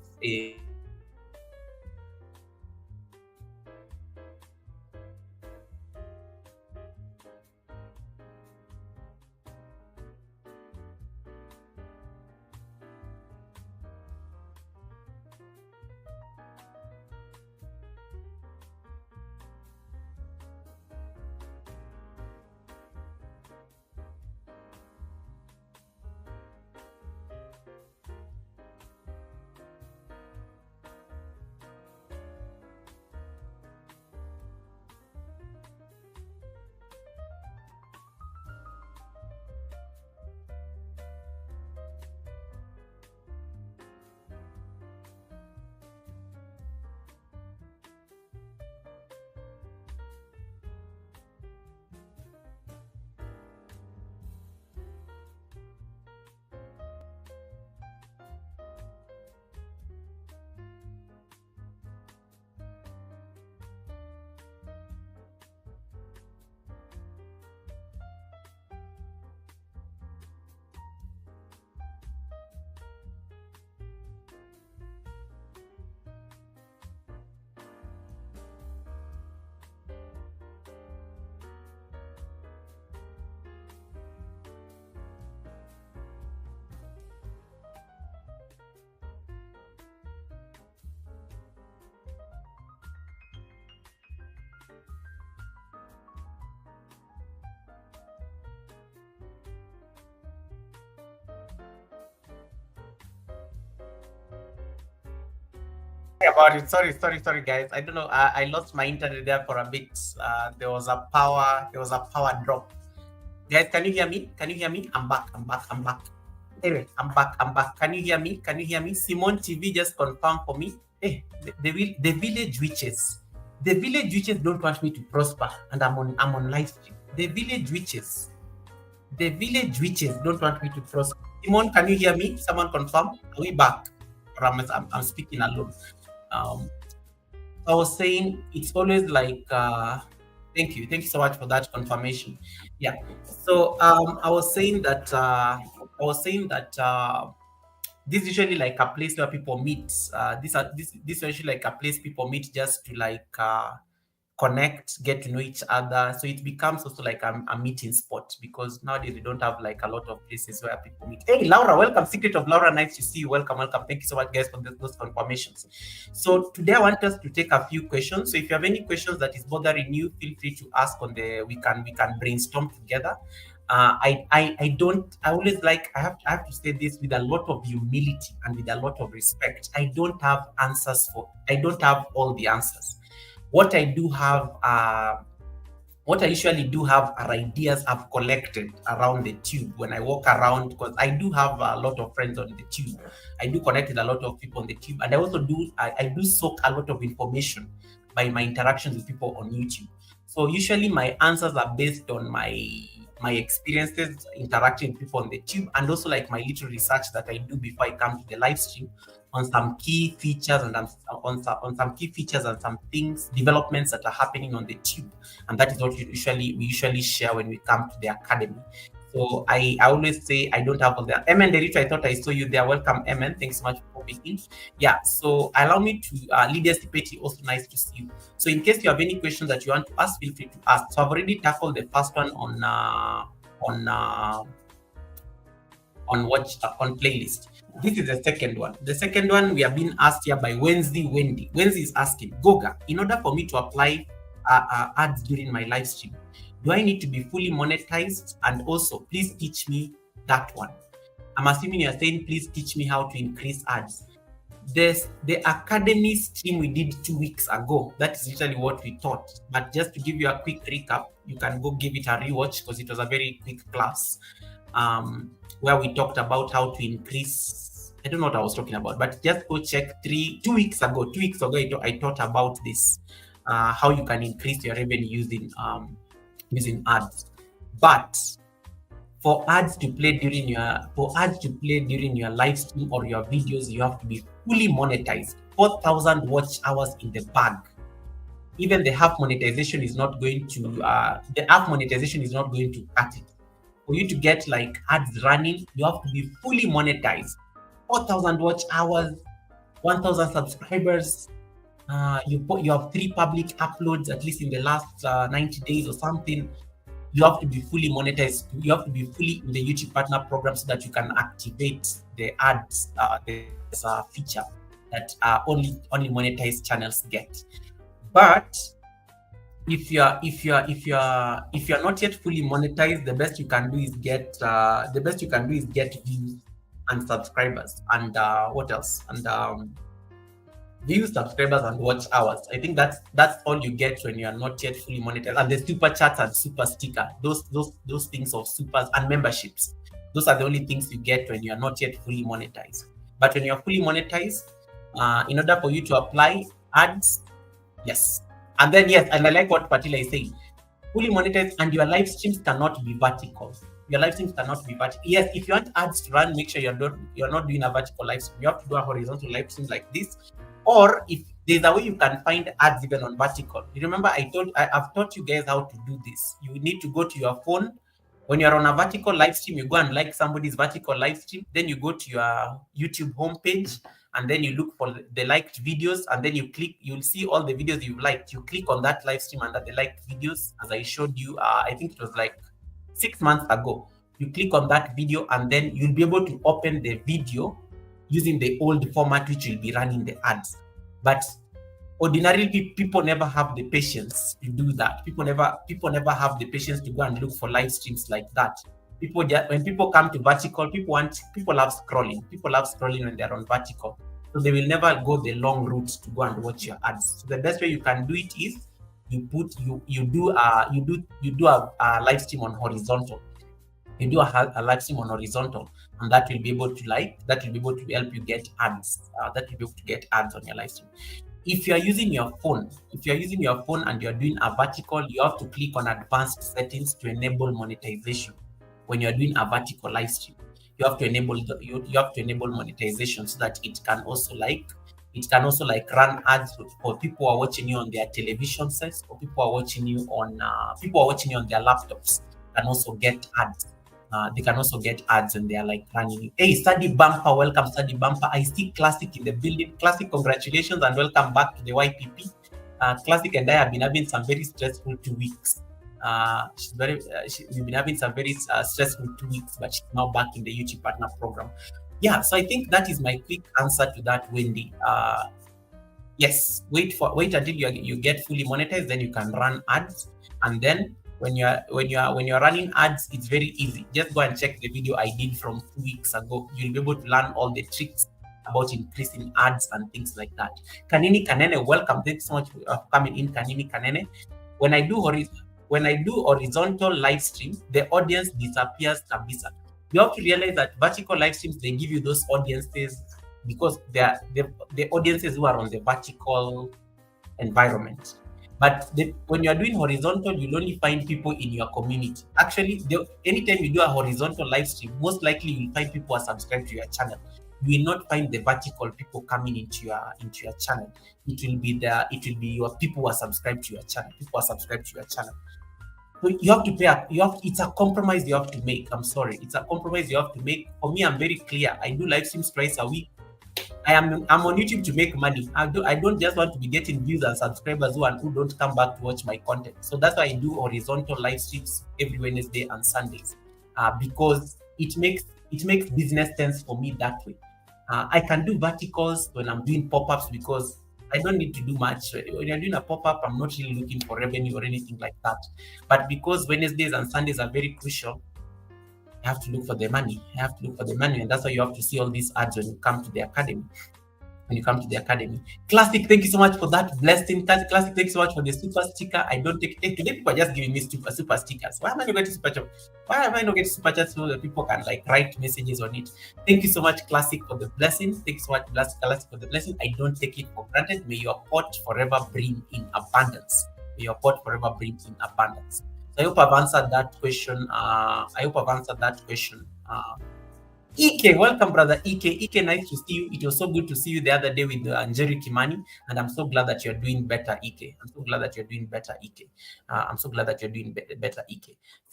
About it. Sorry, guys. I don't know. I lost my internet there for a bit. There was a power drop. Guys, can you hear me? Can you hear me? I'm back. Anyway, I'm back. Can you hear me? Can you hear me? Simone TV just confirmed for me. Hey, the village witches. The village witches don't want me to prosper, and I'm on live stream. The village witches. The village witches don't want me to prosper. Simone, can you hear me? Someone confirm. Are we back? Or I'm speaking alone. Um, I was saying it's always like thank you so much for that confirmation. Yeah. So I was saying that this is usually like a place where people meet. This is usually like a place people meet just to like connect, get to know each other. So it becomes also like a meeting spot because nowadays we don't have like a lot of places where people meet. Hey, Laura, welcome. Secret of Laura, nice to see you. Welcome. Thank you so much, guys, for those confirmations. So today I want us to take a few questions. So if you have any questions that is bothering you, feel free to ask on the. We can brainstorm together. I always like I have to say this with a lot of humility and with a lot of respect. I don't have all the answers. What I do have what I usually do have are ideas I've collected around the tube when I walk around because I do have a lot of friends on the tube. I do connect with a lot of people on the tube, and I also I do soak a lot of information by my interactions with people on YouTube. So usually my answers are based on my experiences interacting with people on the tube and also like my little research that I do before I come to the live stream on some key features and on some key features and some things developments that are happening on the tube, and that is what we usually share when we come to the academy. So I always say I don't have all that. Emen Derito, I thought I saw you there. Welcome, Emen. Thanks so much for popping in. Yeah, so allow me to Lydia Stipeti, also nice to see you. So in case you have any questions that you want to ask, feel free to ask. So I've already tackled the first one on playlist. This is the second one. The second one we have been asked here by Wendy. Wendy is asking, Goga, in order for me to apply ads during my live stream, do I need to be fully monetized? And also, please teach me that one. I'm assuming you're saying, please teach me how to increase ads. The academy stream we did 2 weeks ago, that is literally what we taught. But just to give you a quick recap, you can go give it a rewatch because it was a very quick class where we talked about how to increase. I don't know what I was talking about, but just go check 2 weeks ago. 2 weeks ago, I taught about this, how you can increase your revenue using ads. But for ads to play during your live stream or your videos, you have to be fully monetized. 4,000 watch hours in the bag. Even the half monetization is not going to cut it. For you to get like ads running, you have to be fully monetized. 4,000 watch hours, 1,000 subscribers. You have 3 public uploads at least in the last 90 days or something. You have to be fully monetized. You have to be fully in the YouTube partner program so that you can activate the ads. There's a feature that only monetized channels get. But if you're not yet fully monetized, the best you can do is get views and subscribers and what else? And views, subscribers, and watch hours. I think that's all you get when you are not yet fully monetized. And the super chats and super sticker, those things of supers and memberships, those are the only things you get when you are not yet fully monetized. But when you are fully monetized, in order for you to apply ads, yes. And then yes, and I like what Patila is saying. Fully monetized, and your live streams cannot be vertical. Your live streams cannot be vertical. Yes, if you want ads to run, make sure you're not doing a vertical live stream. You have to do a horizontal live stream like this. Or if there's a way you can find ads even on vertical. You remember I've taught you guys how to do this. You need to go to your phone. When you're on a vertical live stream, you go and like somebody's vertical live stream. Then you go to your YouTube homepage and then you look for the liked videos, and then you'll see all the videos you've liked. You click on that live stream under the liked videos, as I showed you, I think it was like 6 months ago. You click on that video and then you'll be able to open the video using the old format which will be running the ads. But ordinarily, people never have the patience to do that. People never have the patience to go and look for live streams like that. When people come to vertical, people love scrolling. People love scrolling when they're on vertical. So they will never go the long route to go and watch your ads. So the best way you can do it is you do a live stream on horizontal. You do a live stream on horizontal, and that will be able to help you get ads. That will be able to get ads on your live stream. If you are using your phone, and you're doing a vertical, you have to click on advanced settings to enable monetization. When you're doing a vertical live stream, you have to enable monetization so that it can also like run ads for people who are watching you on their television sets, or people who are watching you on their laptops can also get ads. They can also get ads and they're like running. Hey, Study Bumper, welcome, Study Bumper. I see Classic in the building. Classic, congratulations and welcome back to the YPP. Classic and I have been having some very stressful 2 weeks. We've been having some very stressful 2 weeks, but she's now back in the YouTube Partner Program. Yeah, so I think that is my quick answer to that, Wendy. Yes, wait until you get fully monetized, then you can run ads, and then when you're running ads, it's very easy. Just go and check the video I did from 2 weeks ago. You'll be able to learn all the tricks about increasing ads and things like that. Kanini Kanene, welcome. Thanks so much for coming in, Kanini Kanene. When I do horizontal live stream, the audience disappears kabisa. You have to realize that vertical live streams, they give you those audiences because they are the audiences who are on the vertical environment. But when you're doing horizontal, you'll only find people in your community. Actually, anytime you do a horizontal live stream, most likely you'll find people who are subscribed to your channel. You will not find the vertical people coming into your channel. It will be your people who are subscribed to your channel. So you have to it's a compromise you have to make. I'm sorry. It's a compromise you have to make. For me, I'm very clear. I do live streams twice a week. I'm on YouTube to make money. I don't just want to be getting views and subscribers who don't come back to watch my content. So that's why I do horizontal live streams every Wednesday and Sundays, because it makes business sense for me that way. I can do verticals when I'm doing pop-ups because I don't need to do much. When you're doing a pop-up, I'm not really looking for revenue or anything like that. But because Wednesdays and Sundays are very crucial, I have to look for the money. And that's why you have to see all these ads when you come to the academy. Classic, thank you so much for that blessing. Classic, thank you so much for the super sticker. I don't take it. Today people are just giving me super stickers. Why am I not getting super chat? Why am I not getting super chat so that people can like write messages on it? Thank you so much, Classic, for the blessing. Thank you so much, Classic, for the blessing. I don't take it for granted. May your pot forever bring in abundance. So I hope I've answered that question. Ike, welcome, brother Ike, nice to see you. It was so good to see you the other day with Njeri Kimani, and I'm so glad that you're doing better, Ike.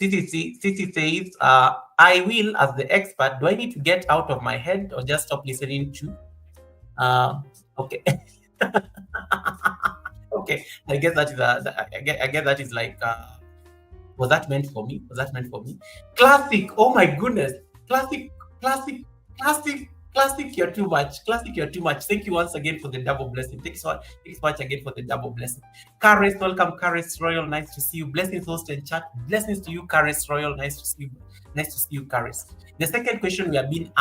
Cici says, I will, as the expert, do I need to get out of my head or just stop listening to? Okay. Okay, I guess that is like, was that meant for me? Classic, oh my goodness. Classic, you're too much. Thank you once again for the double blessing. Thanks so much again for the double blessing. Karis, welcome, Karis Royal. Nice to see you. Blessings, host and chat. Blessings to you, Karis Royal. Nice to see you, Karis. The second question I'm being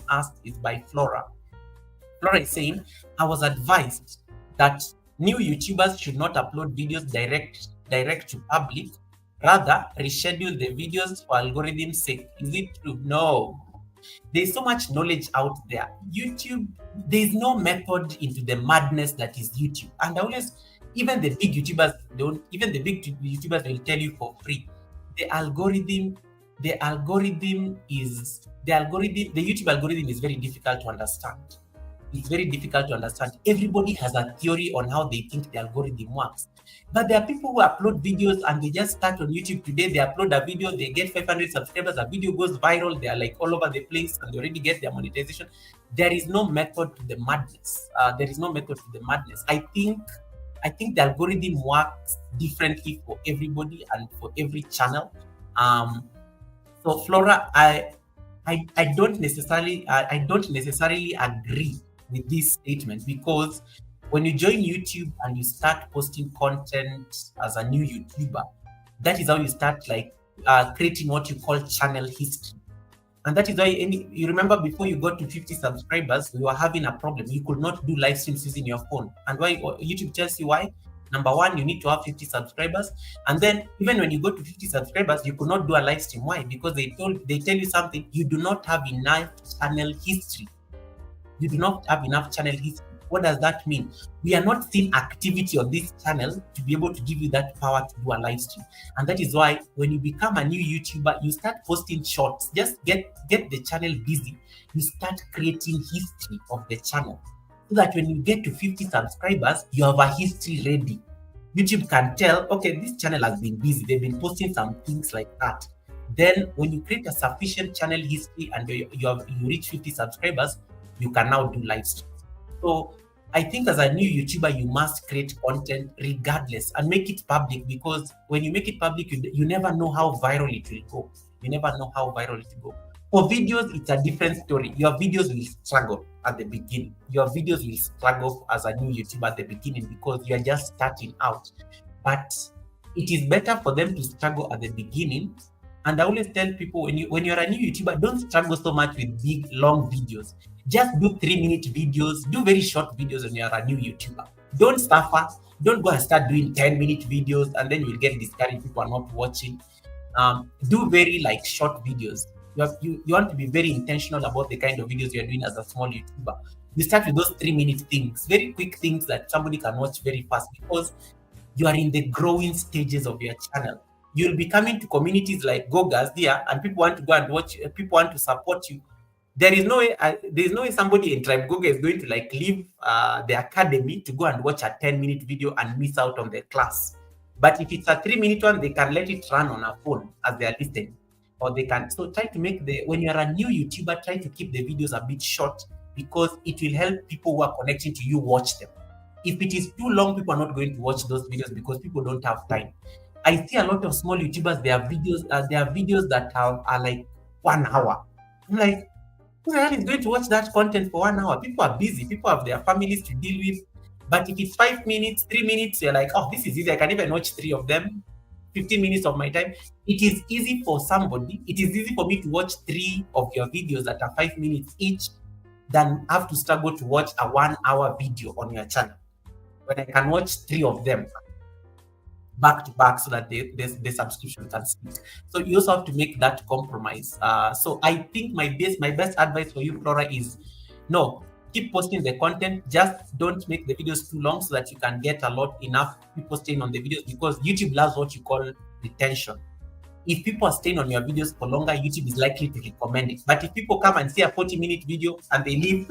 asked is by Flora. Flora is saying, I was advised that new YouTubers should not upload videos direct to public. Rather, reschedule the videos for algorithm's sake. Is it true? No. There's so much knowledge out there. YouTube, there's no method into the madness that is YouTube. And even the big YouTubers will tell you for free. The YouTube algorithm is very difficult to understand. Everybody has a theory on how they think the algorithm works. But there are people who upload videos and they just start on YouTube today. They upload a video, they get 500 subscribers, a video goes viral, they are like all over the place and they already get their monetization. There is no method to the madness. I think the algorithm works differently for everybody and for every channel. So Flora, I don't necessarily agree with this statement, because when you join YouTube and you start posting content as a new YouTuber, that is how you start like creating what you call channel history. And that is why you remember before you got to 50 subscribers, we were having a problem. You could not do live streams using your phone. And why YouTube tells you why? Number one, you need to have 50 subscribers. And then even when you go to 50 subscribers, you could not do a live stream. Why? Because they tell you something, you do not have enough channel history. You do not have enough channel history. What does that mean? We are not seeing activity on this channel to be able to give you that power to do a live stream. And that is why when you become a new YouTuber, you start posting shorts. Just get the channel busy. You start creating history of the channel so that when you get to 50 subscribers, you have a history ready. YouTube can tell, okay, this channel has been busy. They've been posting some things like that. Then when you create a sufficient channel history and you reach 50 subscribers, you can now do live streams. So I think as a new YouTuber, you must create content regardless and make it public, because when you make it public, you never know how viral it will go. You never know how viral it will go. For videos, it's a different story. Your videos will struggle at the beginning. Your videos will struggle as a new YouTuber at the beginning because you're just starting out. But it is better for them to struggle at the beginning. And I always tell people, when you're a new YouTuber, don't struggle so much with big, long videos. Just do 3-minute videos, do very short videos when you're a new YouTuber. Don't suffer. Don't go and start doing 10-minute videos and then you'll get discouraged. People are not watching. Do very short videos. You want to be very intentional about the kind of videos you're doing as a small YouTuber. You start with those 3-minute things, very quick things that somebody can watch very fast, because you are in the growing stages of your channel. You'll be coming to communities like Gogas there, and people want to go and watch. People want to support you. There is no way somebody in Tribe Goga is going to leave the academy to go and watch a 10-minute video and miss out on the class. But if it's a 3-minute one, they can let it run on a phone as they are listening, or they can. So try to make when you are a new YouTuber, try to keep the videos a bit short, because it will help people who are connecting to you watch them. If it is too long, people are not going to watch those videos because people don't have time. I see a lot of small YouTubers, their videos that are like 1 hour. I'm like, who the hell is going to watch that content for 1 hour? People are busy. People have their families to deal with. But if it's 5 minutes, 3 minutes, you're like, oh, this is easy. I can even watch 3 of them. 15 minutes of my time. It is easy for somebody. It is easy for me to watch 3 of your videos that are 5 minutes each than have to struggle to watch a 1 hour video on your channel, when I can watch 3 of them back to back so that the subscription can speak. So you also have to make that compromise. So I think my best advice for you, Flora, is no, keep posting the content. Just don't make the videos too long so that you can get enough people staying on the videos, because YouTube loves what you call retention. If people are staying on your videos for longer, YouTube is likely to recommend it. But if people come and see a 40-minute video and they leave,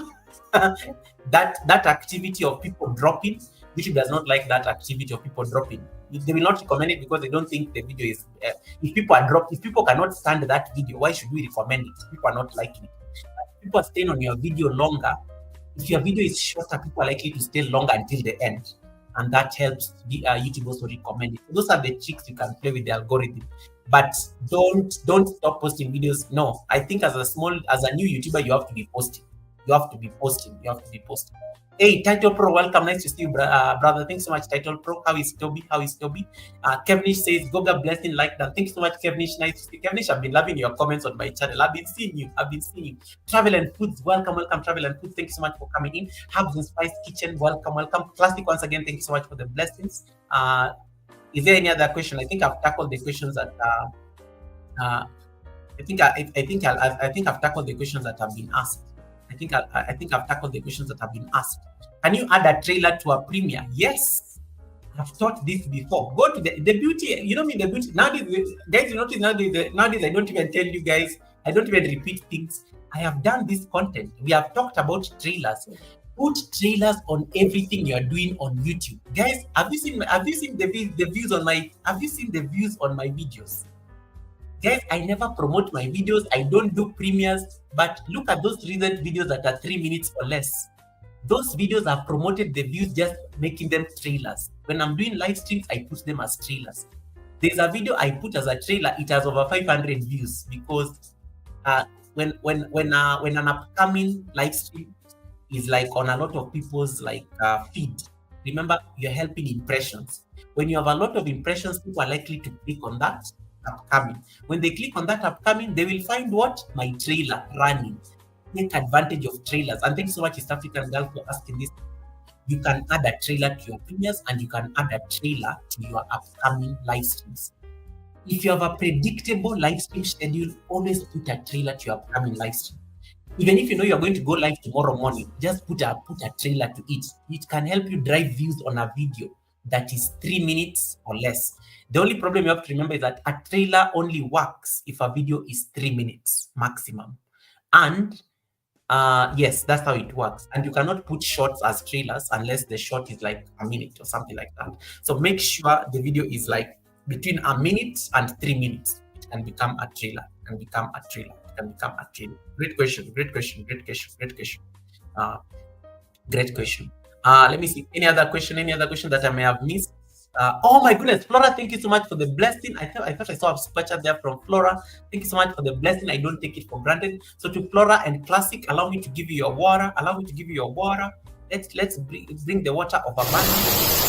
that activity of people dropping, YouTube does not like that activity of people dropping. They will not recommend it because they don't think the video is. If people cannot stand that video, why should we recommend it? People are not liking it. If people are staying on your video longer, if your video is shorter, people are likely to stay longer until the end, and that helps YouTube also recommend it. So those are the tricks you can play with the algorithm. But don't stop posting videos. No, I think as a new YouTuber, you have to be posting. You have to be posting. Hey, Title Pro, welcome. Nice to see you, brother. Thanks so much, Title Pro. How is Toby? Kevnish says, Goga blessing like that. Thanks so much, Kevnish. Nice to see you. Kevnish, I've been loving your comments on my channel. I've been seeing you. Travel and Foods, welcome. Travel and Foods, thank you so much for coming in. Herbs and Spice Kitchen, welcome. Classic, once again, thank you so much for the blessings. Is there any other question? I think I've tackled the questions that I think I've tackled the questions that have been asked. I think I've tackled the questions that have been asked. Can you add a trailer to a premiere? Yes, I've taught this before. Go to the beauty. You know me, the beauty. Nowadays, guys, you notice nowadays I don't even tell you guys. I don't even repeat things. I have done this content. We have talked about trailers. Put trailers on everything you are doing on YouTube, guys. Have you seen the views on my videos? Guys, I never promote my videos. I don't do premieres. But look at those recent videos that are 3 minutes or less. Those videos have promoted the views, just making them trailers. When I'm doing live streams, I put them as trailers. There's a video I put as a trailer. It has over 500 views because when an upcoming live stream is on a lot of people's feed. Remember, you're helping impressions. When you have a lot of impressions, people are likely to click on that. upcoming. When they click on that upcoming, they will find what? My trailer running. Take advantage of trailers. And thanks so much, East African girl, for asking this. You can add a trailer to your premieres and you can add a trailer to your upcoming live streams. If you have a predictable live stream schedule, always put a trailer to your upcoming live stream. Even if you know you're going to go live tomorrow morning, just put a trailer to it. It can help you drive views on a video that is 3 minutes or less. The only problem you have to remember is that a trailer only works if a video is 3 minutes maximum. And yes, that's how it works. And you cannot put shorts as trailers unless the short is like a minute or something like that. So make sure the video is like between a minute and 3 minutes. It can become a trailer. It can become a trailer. It can become a trailer. Great question. Great question. Great question. Great question. Great question. Let me see. Any other question? Any other question that I may have missed? Oh my goodness, Flora, thank you so much for the blessing. I thought I saw a super chat there from Flora. Thank you so much for the blessing. I don't take it for granted. So to Flora and Classic, allow me to give you your water. Allow me to give you your water. Let's bring the water of abundance.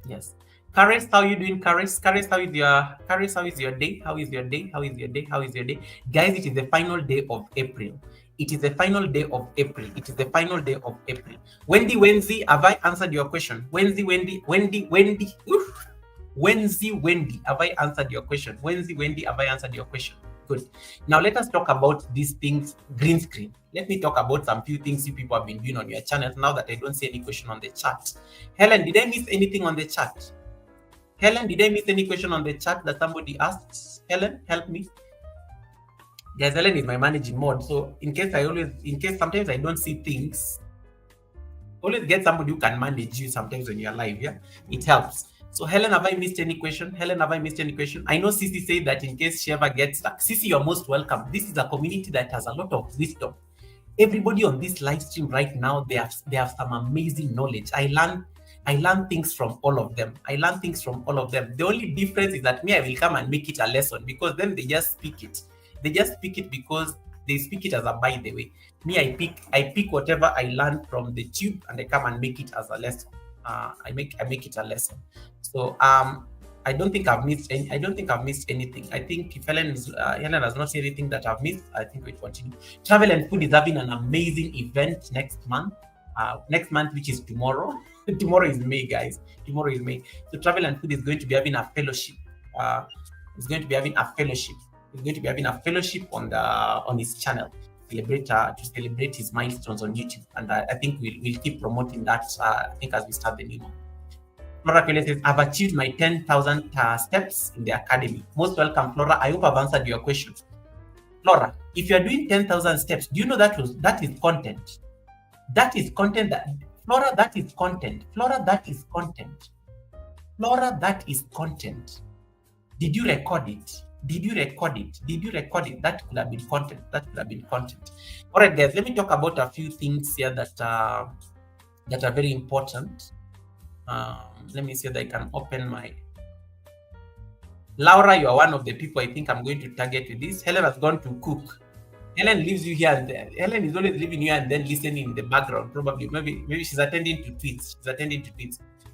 Yes. Karis, how are you doing, Karis? Karis, how is your day? How is your day? How is your day? How is your day? Guys, it is the final day of April. It is the final day of April. It is the final day of April. Wendy, have I answered your question? Wendy. Oof. Wendy, have I answered your question? Wendy, have I answered your question? Good. Now let us talk about these things, green screen. Let me talk about some few things you people have been doing on your channel now that I don't see any question on the chat. Helen, did I miss anything on the chat? Helen, did I miss any question on the chat that somebody asked? Helen, help me. Yes, Helen is my managing mode. So in case sometimes I don't see things, always get somebody who can manage you sometimes when you're live. Yeah, it helps. So Helen, have I missed any question? Helen, have I missed any question? I know Sisi said that in case she ever gets stuck. Sisi, you're most welcome. This is a community that has a lot of wisdom. Everybody on this live stream right now, they have some amazing knowledge. I learn things from all of them. The only difference is that me, I will come and make it a lesson because then they just speak it. They just speak it because they speak it as a by the way. Me, I pick whatever I learned from the tube and I come and make it as a lesson. I make it a lesson. So I don't think I've missed anything. I think if Helen has not seen anything that I've missed, I think we'll continue. Travel and Food is having an amazing event next month. Next month, which is tomorrow. Tomorrow is May, guys. Tomorrow is May. So Travel and Food is going to be having a fellowship. It's going to be having a fellowship on his channel to celebrate his milestones on YouTube. And I think we'll keep promoting that. I think as we start the new month. Flora Kwele says, I've achieved my 10,000 steps in the academy. Most welcome, Flora. I hope I've answered your question. Flora, if you're doing 10,000 steps, do you know that is content? That is content. Flora, that is content. Flora, that is content. Flora, that is content. Did you record it? That could have been content. All right, guys, let me talk about a few things here that are very important. Let me see that I can open my... Laura, you are one of the people I think I'm going to target with this. Helen has gone to cook. Helen leaves you here and there. Helen is always leaving you and then listening in the background. Probably, maybe she's attending to tweets.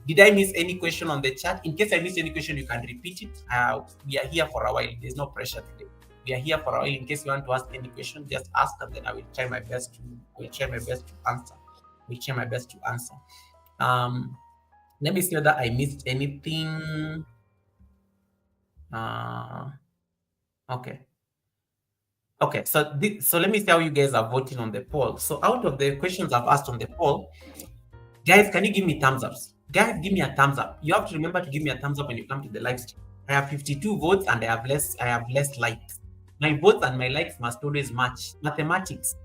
Did I miss any question on the chat? In case I missed any question, you can repeat it. We are here for a while. There's no pressure today. We are here for a while. In case you want to ask any question, just ask, and then I will try my best to answer. Let me see whether I missed anything. Okay. So let me see how you guys are voting on the poll. So out of the questions I've asked on the poll, guys, can you give me thumbs ups? Guys, give me a thumbs up. You have to remember to give me a thumbs up when you come to the live stream. I have 52 votes and I have less likes. My votes and my likes must always match. Mathematics,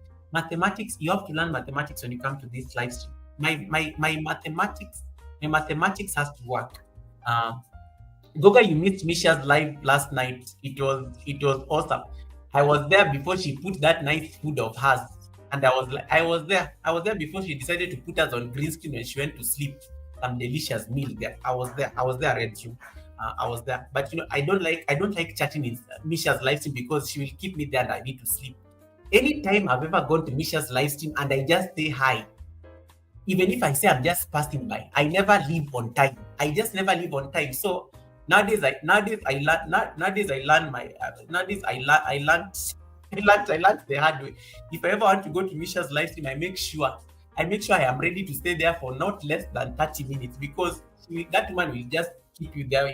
you have to learn mathematics when you come to this live stream. My mathematics has to work. Goga, you missed Misha's live last night. It was awesome. I was there before she put that nice food of hers, and I was there before she decided to put us on green screen when she went to sleep. Some delicious meal there. I was there, Red Room. I was there, but I don't like chatting in Misha's live stream because she will keep me there and I need to sleep. Anytime I've ever gone to Misha's live stream and I just say hi, even if I say I'm just passing by, I never leave on time. I just never leave on time. So nowadays I learn my nowadays I learned I learned the hard way. If I ever want to go to Misha's live stream, I make sure I am ready to stay there for not less than 30 minutes, because that woman will just keep you there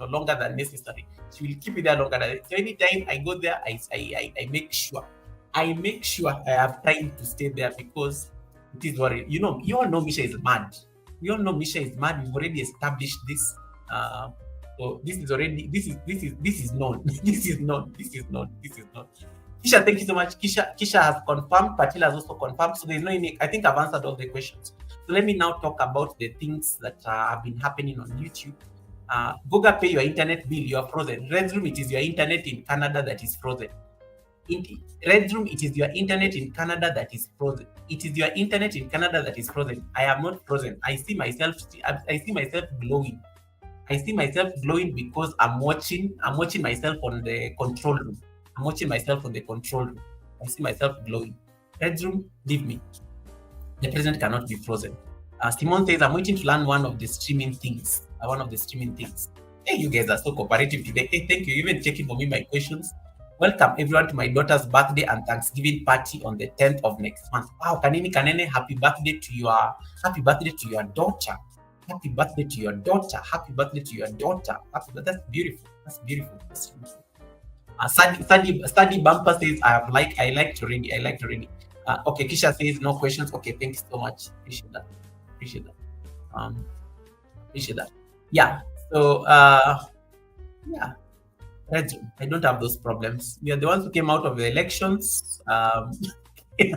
longer than necessary. She will keep you there longer than so anytime I go there, I make sure I have time to stay there, because it is what you all know Misha is mad. You all know Misha is mad. We've already established this. So this is already this is known. This is known. This is known. This is known. Kisha, thank you so much. Kisha has confirmed. Patila has also confirmed. So there's no any. I think I've answered all the questions. So let me now talk about the things that have been happening on YouTube. Goga, pay your internet bill. You are frozen. Red Room, it is your internet in Canada that is frozen. Red Room, it is your internet in Canada that is frozen. It is your internet in Canada that is frozen. I am not frozen. I see myself glowing. I see myself glowing because I'm watching myself on the control room. I'm watching myself on the control room. I see myself glowing. Red Room, leave me. The president cannot be frozen. Simon says, I'm waiting to learn one of the streaming things. Hey, you guys are so cooperative today. Hey, thank you. Even checking for me my questions. Welcome everyone to my daughter's birthday and Thanksgiving party on the 10th of next month. Wow, Kanene, happy birthday to your daughter. Happy birthday to your daughter. Happy birthday to your daughter. That's beautiful. That's beautiful. That's beautiful. Study Bumper says, I like to read. Okay, Kisha says no questions. Okay, thank you so much. Appreciate that. Appreciate that. Yeah. So yeah. I don't have those problems. We are the ones who came out of the elections. These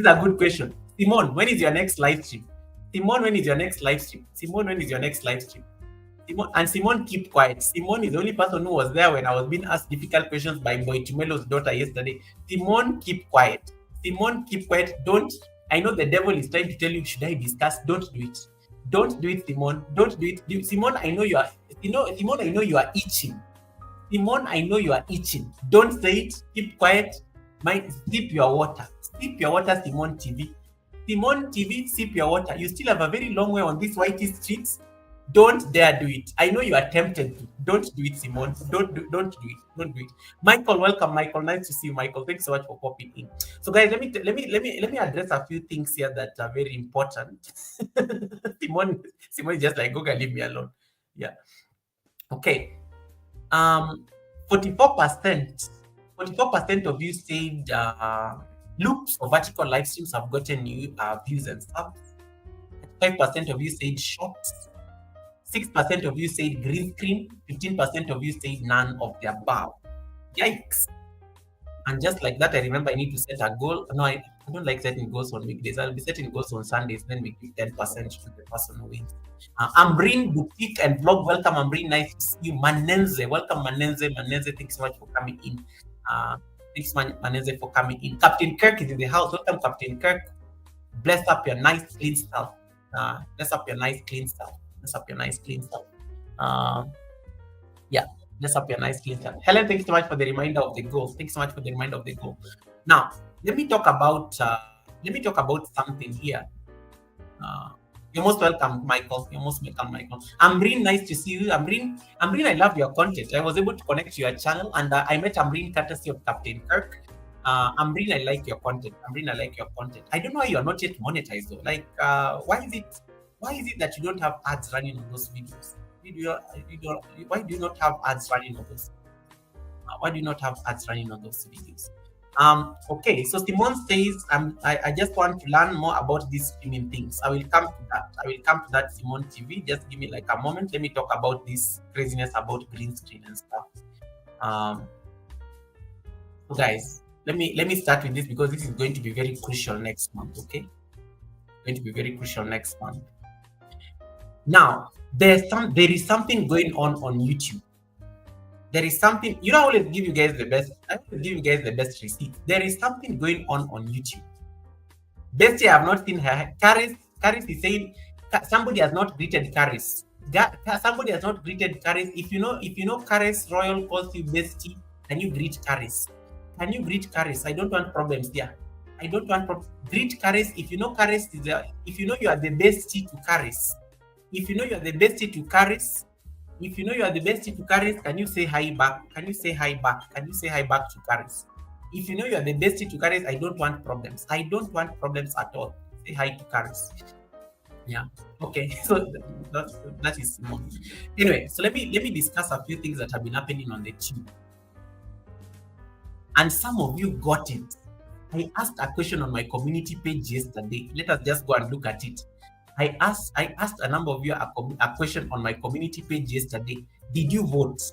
are good questions. Simone, when is your next live stream? Simone, and Simone, keep quiet. Simone is the only person who was there when I was being asked difficult questions by Boitumelo's daughter yesterday. Simone, keep quiet. Don't. I know the devil is trying to tell you, should I discuss? Don't do it. Don't do it, Simone. Don't do it. Simone, I know you are. Simone, I know you are itching. Simone, I know you are itching. Don't say it. Keep quiet. Sip your water. Simone TV. Simone TV, sip your water. You still have a very long way on these whitey streets. Don't dare do it. I know you are tempted to. Don't do it, Simone. Don't do it. Michael, welcome, Michael. Nice to see you, Michael. Thanks so much for popping in. So, guys, let me address a few things here that are very important. Simone is just like, go leave me alone. Yeah. Okay. 44% of you said loops or vertical live streams have gotten new views and stuff. 5% of you said shorts. 6% of you said green screen. 15% of you said none of the above. Yikes. And just like that, I remember I need to set a goal. No, I don't like setting goals on weekdays. I'll be setting goals on Sundays. Then we give 10% to the person who wins. Ambreen Boutique and Vlog, welcome. Ambreen, nice to see you. Manenze, welcome. Manenze, thanks so much for coming in. Thanks, Manenze, for coming in. Captain Kirk is in the house. Welcome, Captain Kirk. Bless up your nice, clean stuff. Bless up your nice, clean stuff. Yeah. Let's up your nice clean stuff. Helen, thank you so much for the reminder of the goal. Now, let me talk about something here. You're most welcome, Michael. Ambreen, nice to see you. Ambreen, I love your content. I was able to connect to your channel, and I met Ambreen courtesy of Captain Kirk. Ambreen, I like your content. I don't know why you're not yet monetized though. Like, why is it that you don't have ads running on those videos? Why do you not have ads running on those? Videos? Okay, so Simone says, I just want to learn more about these streaming things. I will come to that, Simone TV. Just give me like a moment. Let me talk about this craziness about green screen and stuff. So guys, let me start with this because this is going to be very crucial next month. Okay, going to be very crucial next month. Now, there is something going on YouTube. There is something, I always give you guys the best. I always give you guys the best receipt. There is something going on YouTube. Bestie, I have not seen her. Caris is saying somebody has not greeted Caris. Somebody has not greeted Caris. If you know Caris Royal calls you Bestie, can you greet Caris? Can you greet Caris? I don't want problems there. I don't want greet Caris. If you know Caris is there, if you know you are the bestie to Caris, if you know you are the bestie to Caris, if you know you are the bestie to Caris, can you say hi back? Can you say hi back? Can you say hi back to Caris? If you know you are the bestie to Caris, I don't want problems. I don't want problems at all. Say hi to Caris. Yeah. Okay. So that is more. Anyway, so let me discuss a few things that have been happening on the tube. And some of you got it. I asked a question on my community page yesterday. Let us just go and look at it. I asked a number of you a question on my community page yesterday. Did you vote?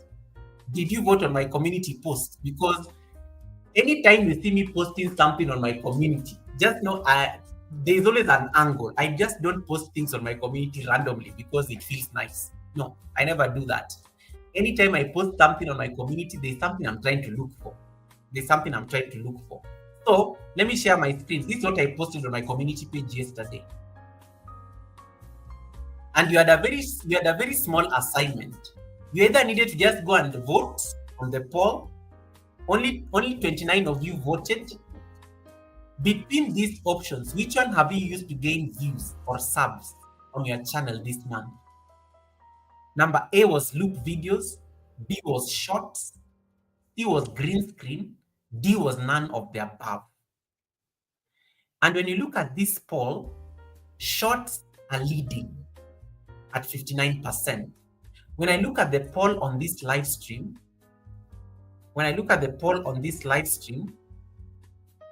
Did you vote on my community post? Because anytime you see me posting something on my community, just know there's always an angle. I just don't post things on my community randomly because it feels nice. No, I never do that. Anytime I post something on my community, there's something I'm trying to look for. There's something I'm trying to look for. So let me share my screen. This is what I posted on my community page yesterday. And you had a very small assignment. You either needed to just go and vote on the poll. Only 29 of you voted. Between these options, which one have you used to gain views or subs on your channel this month? Number A was loop videos, B was shorts, C was green screen, D was none of the above. And when you look at this poll, shorts are leading at 59%. When I look at the poll on this live stream,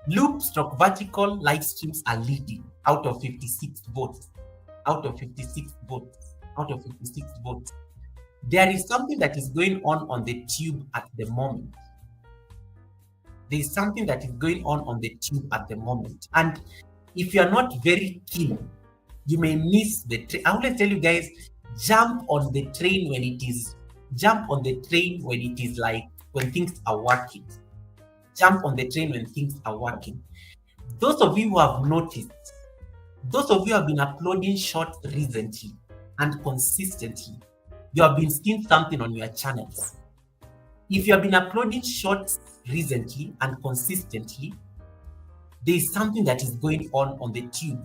loop stroke vertical live streams are leading out of 56 votes. There is something that is going on the tube at the moment. And if you are not very keen, you may miss the train. I always tell you guys, jump on the train when it is like when things are working. Jump on the train when things are working. Those of you who have noticed, those of you who have been uploading shorts recently and consistently, you have been seeing something on your channels. If you have been uploading shorts recently and consistently, there is something that is going on the tube.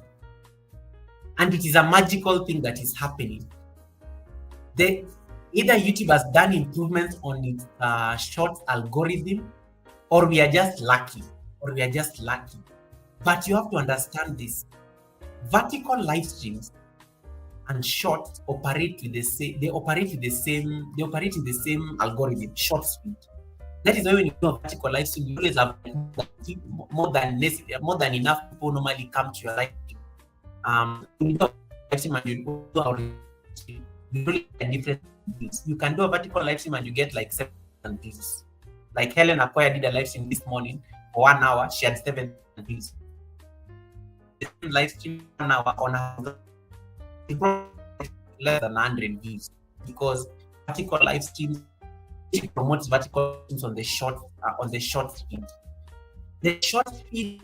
And it is a magical thing that is happening. Either YouTube has done improvements on its shorts algorithm, or we are just lucky. But you have to understand this. Vertical live streams and shorts operate with the same algorithm, short speed. That is why when you do a vertical live stream, you always have more than enough people normally come to your live stream. You do a live stream and you do different views. You can do a vertical live stream and you get like 7 views. Like Helen Acquire did a live stream this morning for 1 hour. She had 7 views. The same live stream 1 hour on her less than 100 views, because vertical live streams promotes vertical streams on the short speed. The short speed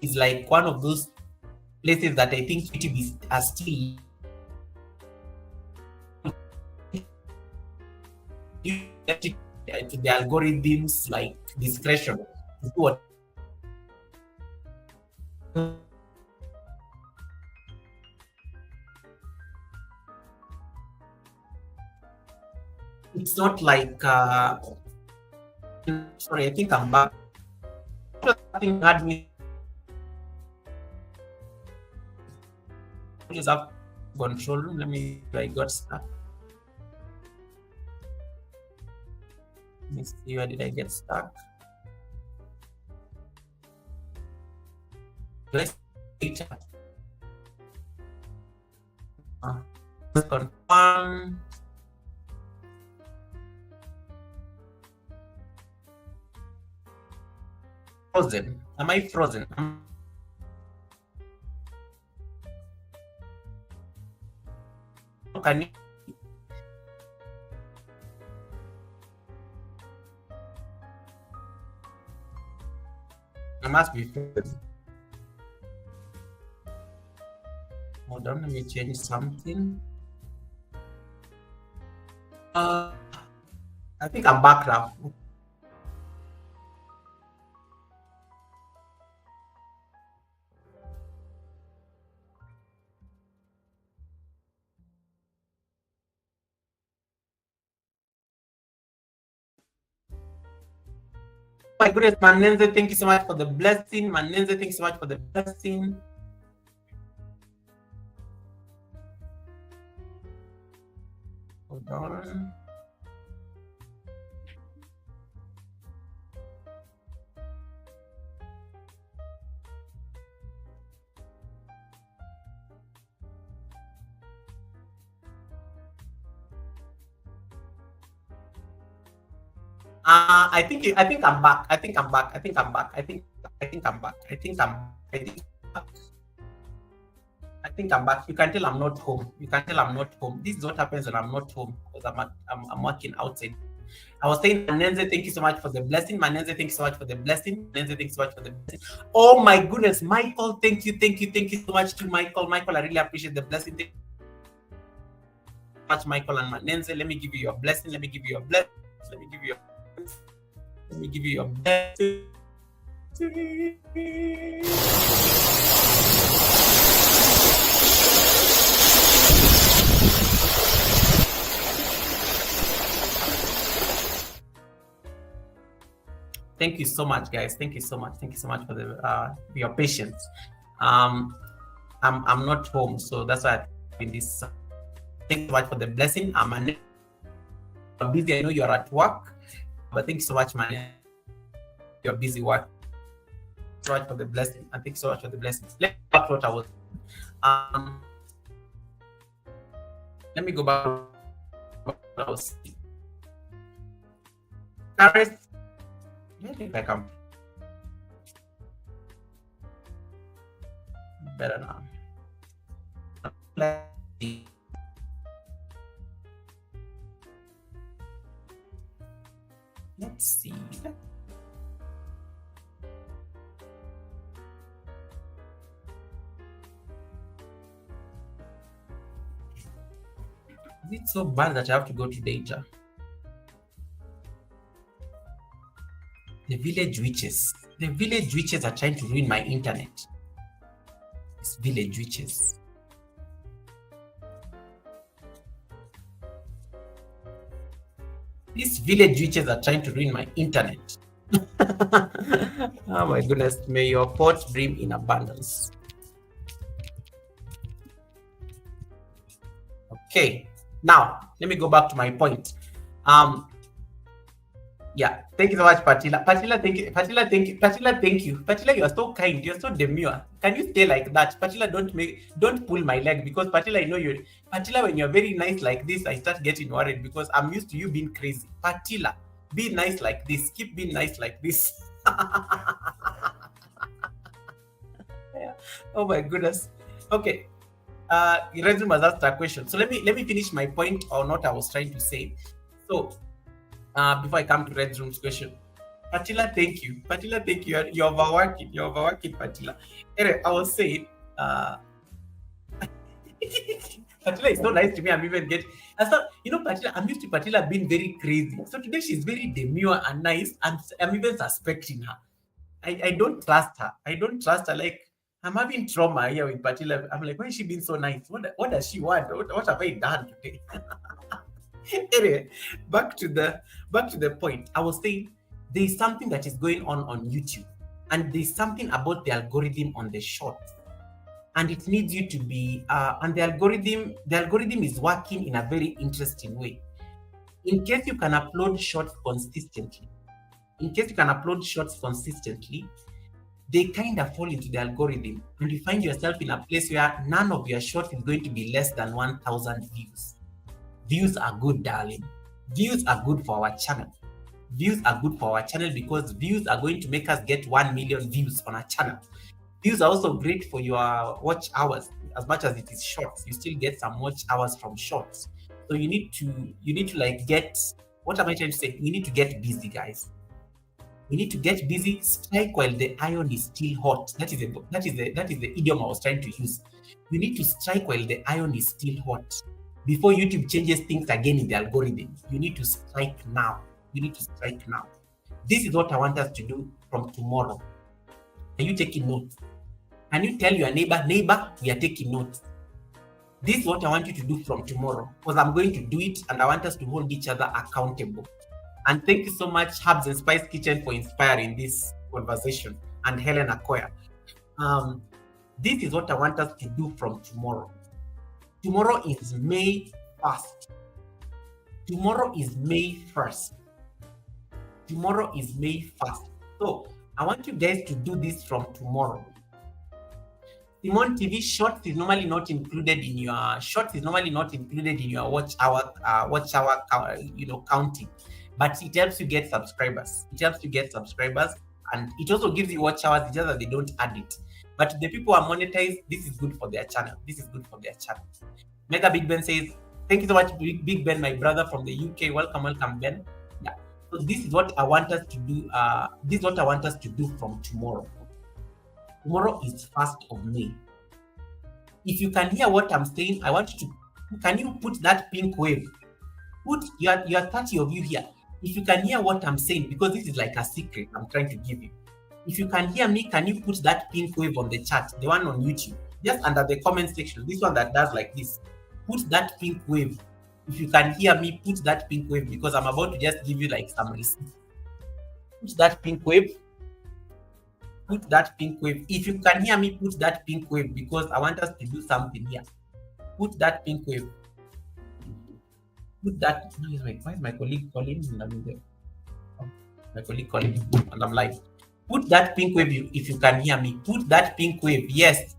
is like one of those places that I think YouTube are still to the algorithms like discretion to do what. It's not like sorry, I think I'm back. Something had me just have control room. Let me try. I got stuck. Let me see, where did I get stuck? Let's confirm. Frozen. Am I frozen? Can you? I must be frozen. Hold on, let me change something. I think I'm back now. my goodness, Manenze, thank you so much for the blessing. Manenze, thank you so much for the blessing. Hold on. I think I'm back. I think I'm back. I think I'm back. I think I'm back. I think I'm back. You can tell I'm not home. You can tell I'm not home. This is what happens when I'm not home because I'm working outside. I was saying, Manenze, thank you so much for the blessing. Manenze, thank you so much for the blessing. Manenze, thank you so much for the blessing. Oh my goodness, Michael, thank you so much to Michael. Michael, I really appreciate the blessing. Thank you so much, Michael and Manenze. Let me give you your blessing. Let me give you your blessing. Let me give you your blessing. Let me give you your blessing. Thank you so much, guys. Thank you so much. Thank you so much for the your patience. I'm not home, so that's why I'm in this. Thank you so much for the blessing. I'm busy. I know you're at work, but thank you so much, man. You're busy work. Thank you so much for the blessing, and thank you so much for the blessings. Let me go back to what I was. Let me go back to what I was saying. I think I can better now. Let's see. Is it so bad that I have to go to danger? The village witches. The village witches are trying to ruin my internet. These village witches. These village witches are trying to ruin my internet. Oh my goodness. May your pot brim in abundance. Okay. Now, let me go back to my point. Yeah, thank you so much, Patila. Patila, thank you. Patila, thank you. Patila, thank you. Patila, you are so kind. You're so demure. Can you stay like that? Patila, don't pull my leg because Patila, I know you. Patila, when you're very nice like this, I start getting worried because I'm used to you being crazy. Patila, be nice like this. Keep being nice like this. Yeah. Oh my goodness. Okay. Resume has asked a question. So let me finish my point on what I was trying to say. So before I come to Red Room's question, Patila, thank you. Patila, thank you. You're overworking. You're overworking, Patila. Anyway, I was saying, Patila is so nice to me. I'm even getting. I thought, Patila, I'm used to Patila being very crazy. So today she's very demure and nice, and I'm even suspecting her. I don't trust her. I don't trust her. Like, I'm having trauma here with Patila. I'm like, why is she being so nice? What does she want? What have I done today? Anyway, back to the point. I was saying there's something that is going on YouTube, and there's something about the algorithm on the shorts, and it needs you to be and the algorithm is working in a very interesting way. In case you can upload shorts consistently, they kind of fall into the algorithm, and you find yourself in a place where none of your shorts is going to be less than 1,000 views. Views are good, darling. Views are good for our channel. Views are good for our channel because views are going to make us get 1 million views on our channel. Views are also great for your watch hours. As much as it is shorts, you still get some watch hours from shorts. So you need to like get, what am I trying to say? We need to get busy, guys. We need to get busy, strike while the iron is still hot. That is the idiom I was trying to use. You need to strike while the iron is still hot. Before YouTube changes things again in the algorithm, you need to strike now. This is what I want us to do from tomorrow. Are you taking notes? Can you tell your neighbor, we are taking notes? This is what I want you to do from tomorrow, because I'm going to do it, and I want us to hold each other accountable. And thank you so much, Hubs and Spice Kitchen, for inspiring this conversation, and Helen Akoya. This is what I want us to do from tomorrow. Tomorrow is May 1st. Tomorrow is May 1st. Tomorrow is May 1st. So I want you guys to do this from tomorrow. Simon TV shorts is normally not included in your watch hour counting, but it helps you get subscribers. And it also gives you watch hours. It's just that they don't add it. But the people who are monetized, this is good for their channel. Mega Big Ben says, thank you so much, Big Ben, my brother from the UK. Welcome, Ben. Yeah. So this is what I want us to do. This is what I want us to do from tomorrow. Tomorrow is 1st of May. If you can hear what I'm saying, I want you to, can you put that pink wave? Put your 30 of you here. If you can hear what I'm saying, because this is like a secret I'm trying to give you. If you can hear me, can you put that pink wave on the chat, the one on YouTube, just under the comment section, this one that does like this. Put that pink wave. If you can hear me, put that pink wave, because I'm about to just give you like some receipts. Put that pink wave. Put that pink wave. If you can hear me, put that pink wave, because I want us to do something here. Put that pink wave. Put that. Why is my colleague calling? My colleague calling, and I'm live. Put that pink wave if you can hear me. Put that pink wave. Yes,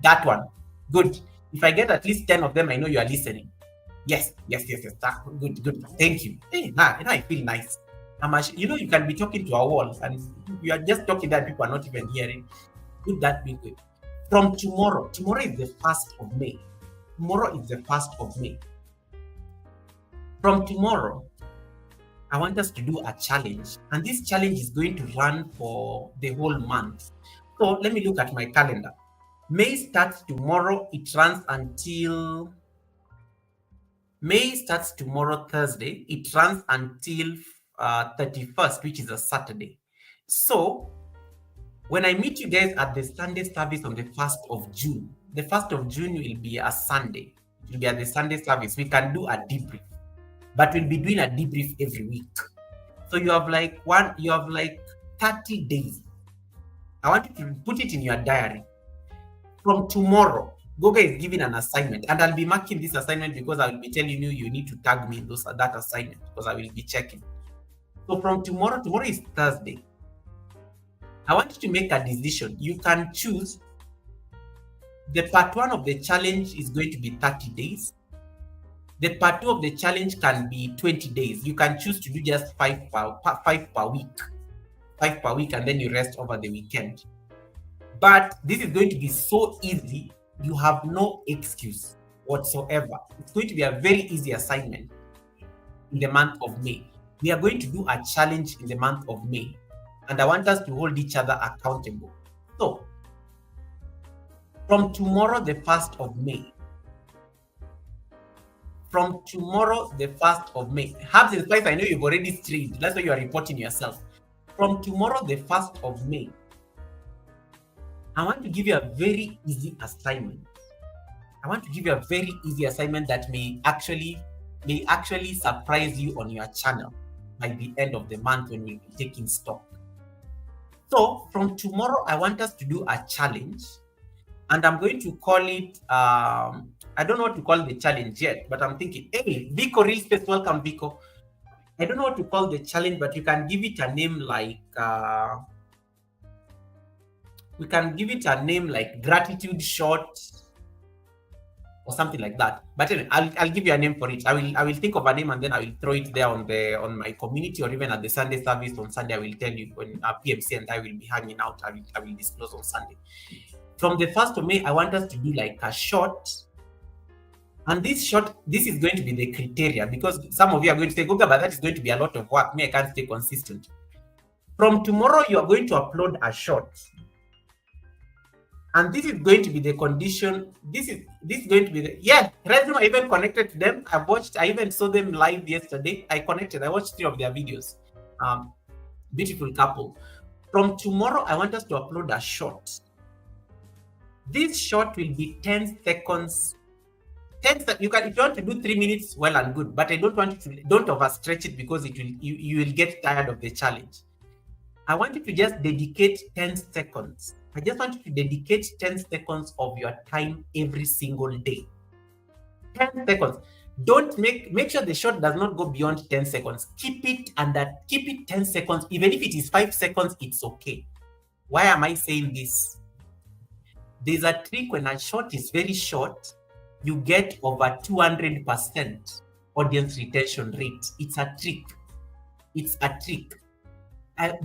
that one. Good. If I get at least 10 of them, I know you are listening. Yes. Good. Thank you. Hey, now I feel nice. You can be talking to a wall and you are just talking that people are not even hearing. Put that pink wave. From tomorrow is the 1st of May. Tomorrow is the 1st of May. From tomorrow, I want us to do a challenge, and this challenge is going to run for the whole month. So let me look at my calendar. May starts tomorrow. It runs until May starts tomorrow, Thursday. It runs until 31st, which is a Saturday. So when I meet you guys at the Sunday service on the 1st of June, the 1st of June will be a Sunday. It will be at the Sunday service. We can do a debrief, but we'll be doing a debrief every week. So you have like 30 days. I want you to put it in your diary. From tomorrow, Goga is giving an assignment, and I'll be marking this assignment because I will be telling you need to tag me in that assignment, because I will be checking. So from tomorrow is Thursday. I want you to make a decision. You can choose. The part 1 of the challenge is going to be 30 days. The part 2 of the challenge can be 20 days. You can choose to do just 5 per week. 5 per week, and then you rest over the weekend. But this is going to be so easy, you have no excuse whatsoever. It's going to be a very easy assignment in the month of May. We are going to do a challenge in the month of May, and I want us to hold each other accountable. So, from tomorrow, the 1st of May, Herbs and Spice, I know you've already streamed. That's why you are reporting yourself. From tomorrow, the 1st of May, I want to give you a very easy assignment. That may actually surprise you on your channel by the end of the month when we'll be taking stock. So from tomorrow, I want us to do a challenge, and I'm going to call it, I don't know what to call the challenge yet, but I'm thinking, hey, Vico Real Space, welcome, Vico. I don't know what to call the challenge, but you can give it a name like, we can give it a name like Gratitude Short or something like that. But anyway, I'll give you a name for it. I will think of a name, and then I will throw it there on my community, or even at the Sunday service on Sunday. I will tell you when PMC and I will be hanging out. I will disclose on Sunday. From the 1st of May, I want us to do like a short. And this is going to be the criteria, because some of you are going to say, Goga, but that is going to be a lot of work. Me, I can't stay consistent. From tomorrow, you are going to upload a short. And this is going to be the condition. This is going to be the, Resume, I even connected to them. I even saw them live yesterday. I watched 3 of their videos. Beautiful couple. From tomorrow, I want us to upload a short. This short will be 10 seconds You can, if you want to do 3 minutes, well and good. But I don't want you to, don't overstretch it because it will, you will get tired of the challenge. I want you to just dedicate 10 seconds. I just want you to dedicate 10 seconds of your time every single day. 10 seconds. Don't make sure the shot does not go beyond 10 seconds. Keep it 10 seconds. Even if it is 5 seconds, it's okay. Why am I saying this? There's a trick when a shot is very short, you get over 200% audience retention rate. It's a trick. It's a trick.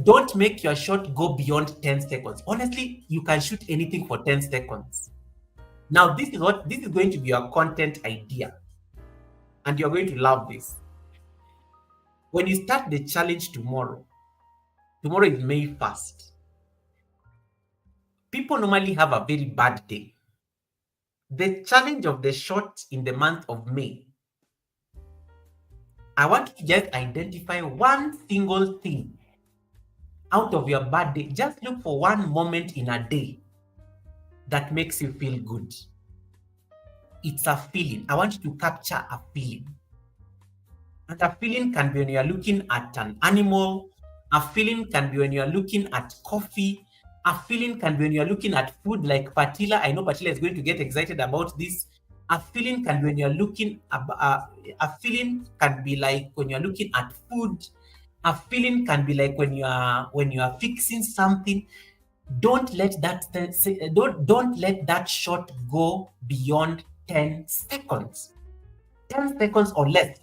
Don't make your shot go beyond 10 seconds. Honestly, you can shoot anything for 10 seconds. Now, this is going to be your content idea. And you're going to love this. When you start the challenge tomorrow is May 1st. People normally have a very bad day. The challenge of the shot in the month of May, I want you to just identify one single thing out of your bad day. Just look for one moment in a day that makes you feel good. It's a feeling. I want you to capture a feeling. And a feeling can be when you're looking at an animal. A feeling can be when you're looking at coffee. A feeling can be when you're looking at food like Patila. I know Patila is going to get excited about this. A feeling can be when you're looking a feeling can be like when you're looking at food. A feeling can be like when you are fixing something. Don't let that shot go beyond 10 seconds. 10 seconds or less.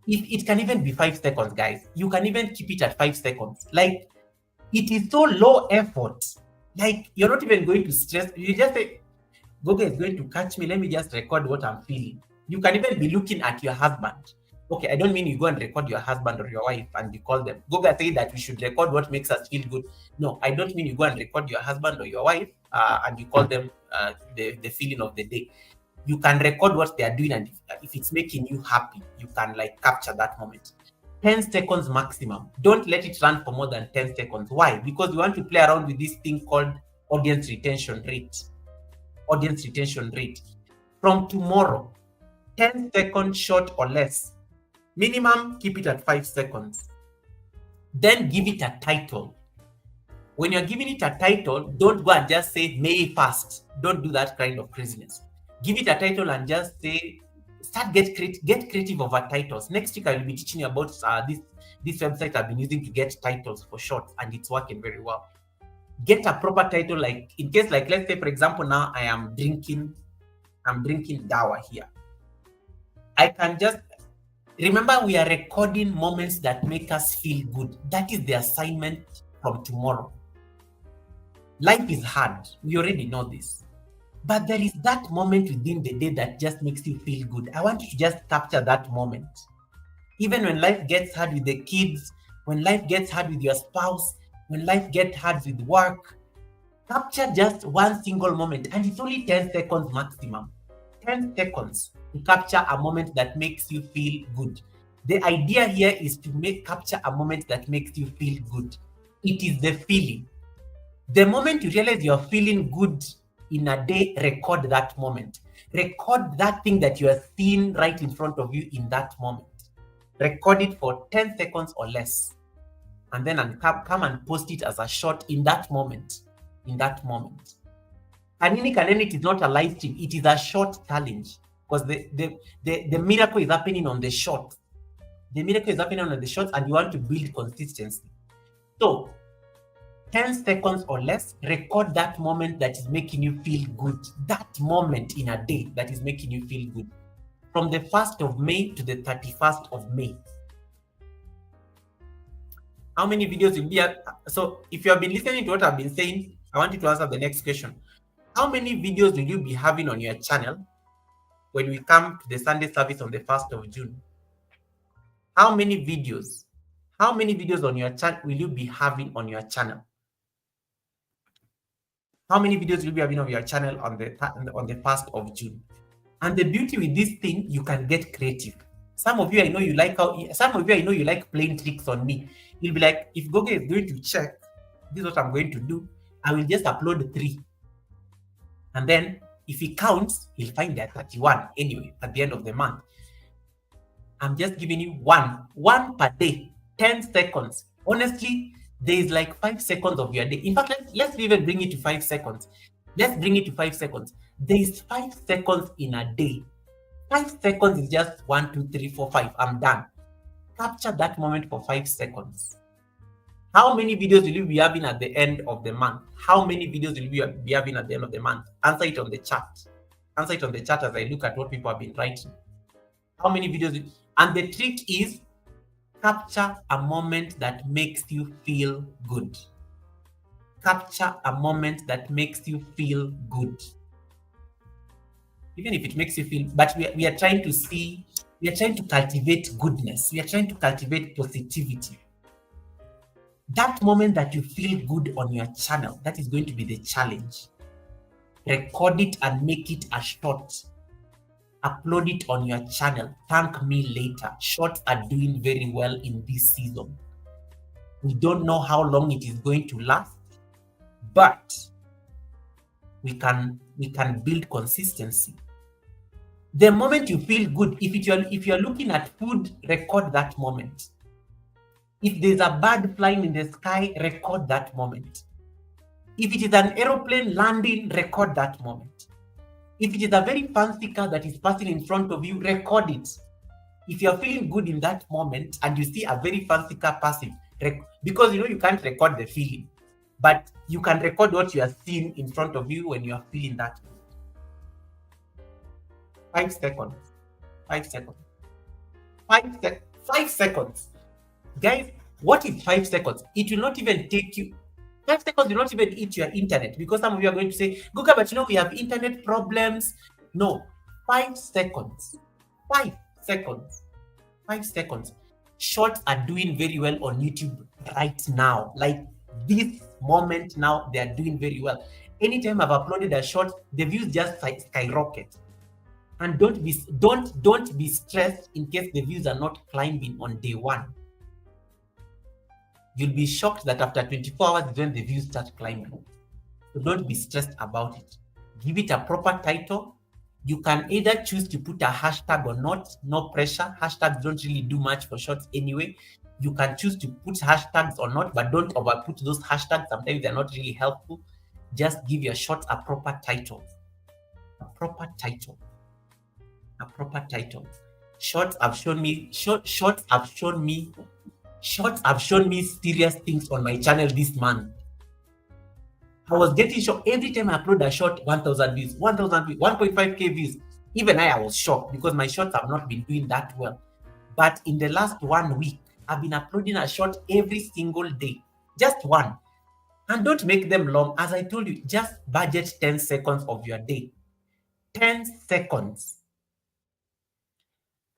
If it can even be 5 seconds, guys. You can even keep it at 5 seconds. Like, it is so low effort. Like, you're not even going to stress. You just say, Goga is going to catch me. Let me just record what I'm feeling. You can even be looking at your husband. Okay, I don't mean you go and record your husband or your wife and you call them. Goga say that we should record what makes us feel good. No, I don't mean you go and record your husband or your wife and you call them the feeling of the day. You can record what they are doing, and if it's making you happy, you can like capture that moment. 10 seconds maximum. Don't let it run for more than 10 seconds. Why? Because we want to play around with this thing called audience retention rate. Audience retention rate. From tomorrow, 10 seconds short or less. Minimum, keep it at 5 seconds. Then give it a title. When you're giving it a title, don't go and just say May 1st. Don't do that kind of craziness. Give it a title and just say, get creative over titles. Next week I will be teaching you about this website I've been using to get titles for shorts, and it's working very well. Get a proper title, like in case, like let's say for example, now I'm drinking dawa here. I can just remember we are recording moments that make us feel good. That is the assignment from tomorrow. Life is hard. We already know this. But there is that moment within the day that just makes you feel good. I want you to just capture that moment. Even when life gets hard with the kids, when life gets hard with your spouse, when life gets hard with work, capture just one single moment. And it's only 10 seconds maximum. 10 seconds to capture a moment that makes you feel good. The idea here is to capture a moment that makes you feel good. It is the feeling. The moment you realize you're feeling good in a day, record that moment. Record that thing that you are seeing right in front of you in that moment. Record it for 10 seconds or less. And then come and post it as a shot in that moment. In that moment. Kanini Kaneni is not a live stream. It is a short challenge. Because the miracle is happening on the shot. The miracle is happening on the shots, and you want to build consistency. So, 10 seconds or less, record that moment that is making you feel good. That moment in a day that is making you feel good. From the 1st of May to the 31st of May. How many videos will be? So if you have been listening to what I've been saying, I want you to answer the next question. How many videos will you be having on your channel when we come to the Sunday service on the 1st of June? How many videos on your channel will you be having on your channel? How many videos will you be having on your channel on the 1st of June? And the beauty with this thing, you can get creative. Some of you, I know you like playing tricks on me. You'll be like, if Goga is going to check, this is what I'm going to do. I will just upload 3. And then If he counts, he'll find there are 31 anyway at the end of the month. I'm just giving you one per day, 10 seconds. Honestly, there is like 5 seconds of your day. In fact, let's even bring it to 5 seconds. Let's bring it to 5 seconds. There is 5 seconds in a day. 5 seconds is just 1, 2, 3, 4, 5. I'm done. Capture that moment for 5 seconds. How many videos will you be having at the end of the month? How many videos will you be having at the end of the month? Answer it on the chat. Answer it on the chat as I look at what people have been writing. How many videos? And the trick is capture a moment that makes you feel good. Capture a moment that makes you feel good. Even if it makes you feel, but we are trying to cultivate goodness. We are trying to cultivate positivity. That moment that you feel good on your channel, that is going to be the challenge. Record it and make it a short. Upload it on your channel. Thank me later. Shorts are doing very well in this season. We don't know how long it is going to last, but we can build consistency. The moment you feel good, if you're looking at food, record that moment. If there's a bird flying in the sky, record that moment. If it is an aeroplane landing, record that moment. If it is a very fancy car that is passing in front of you, record it. If you're feeling good in that moment and you see a very fancy car passing, because you can't record the feeling, but you can record what you are seeing in front of you when you are feeling that. 5 seconds. 5 seconds. 5 seconds. Guys, what is 5 seconds? It will not even take you. 5 seconds will not even eat your internet, because some of you are going to say, Guga, but we have internet problems. No, 5 seconds. 5 seconds. 5 seconds. Shorts are doing very well on YouTube right now. Like this moment now, they are doing very well. Anytime I've uploaded a short, the views just skyrocket. And don't be stressed in case the views are not climbing on day one. You'll be shocked that after 24 hours, then the views start climbing. So don't be stressed about it. Give it a proper title. You can either choose to put a hashtag or not. No pressure. Hashtags don't really do much for shorts anyway. You can choose to put hashtags or not, but don't overput those hashtags. Sometimes they're not really helpful. Just give your shorts a proper title. A proper title. A proper title. Shorts have shown me serious things on my channel this month. I was getting shocked every time I upload a short. 1,000 views, 1,000 views, 1.5k views. Even I was shocked because my shorts have not been doing that well. But in the last 1 week, I've been uploading a short every single day. Just one. And don't make them long. As I told you, just budget 10 seconds of your day. 10 seconds.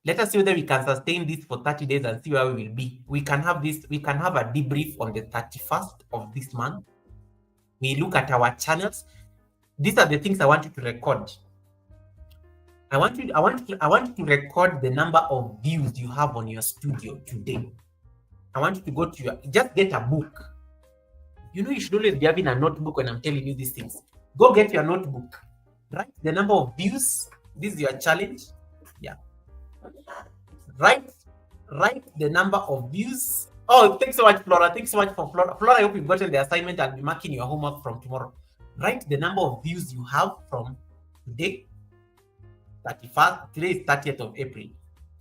Let us see whether we can sustain this for 30 days and see where we will be. We can have a debrief on the 31st of this month. We look at our channels. These are the things I want you to record. I want you to record the number of views you have on your studio today. I want you to go to just get a book. You should always be having a notebook when I'm telling you these things. Go get your notebook. Write the number of views. This is your challenge. Yeah. Write the number of views. Oh, thanks so much, Flora. Thanks so much for Flora. Flora, I hope you've gotten the assignment. I'll be marking your homework from tomorrow. Write the number of views you have from today, 31st. Today is 30th of April.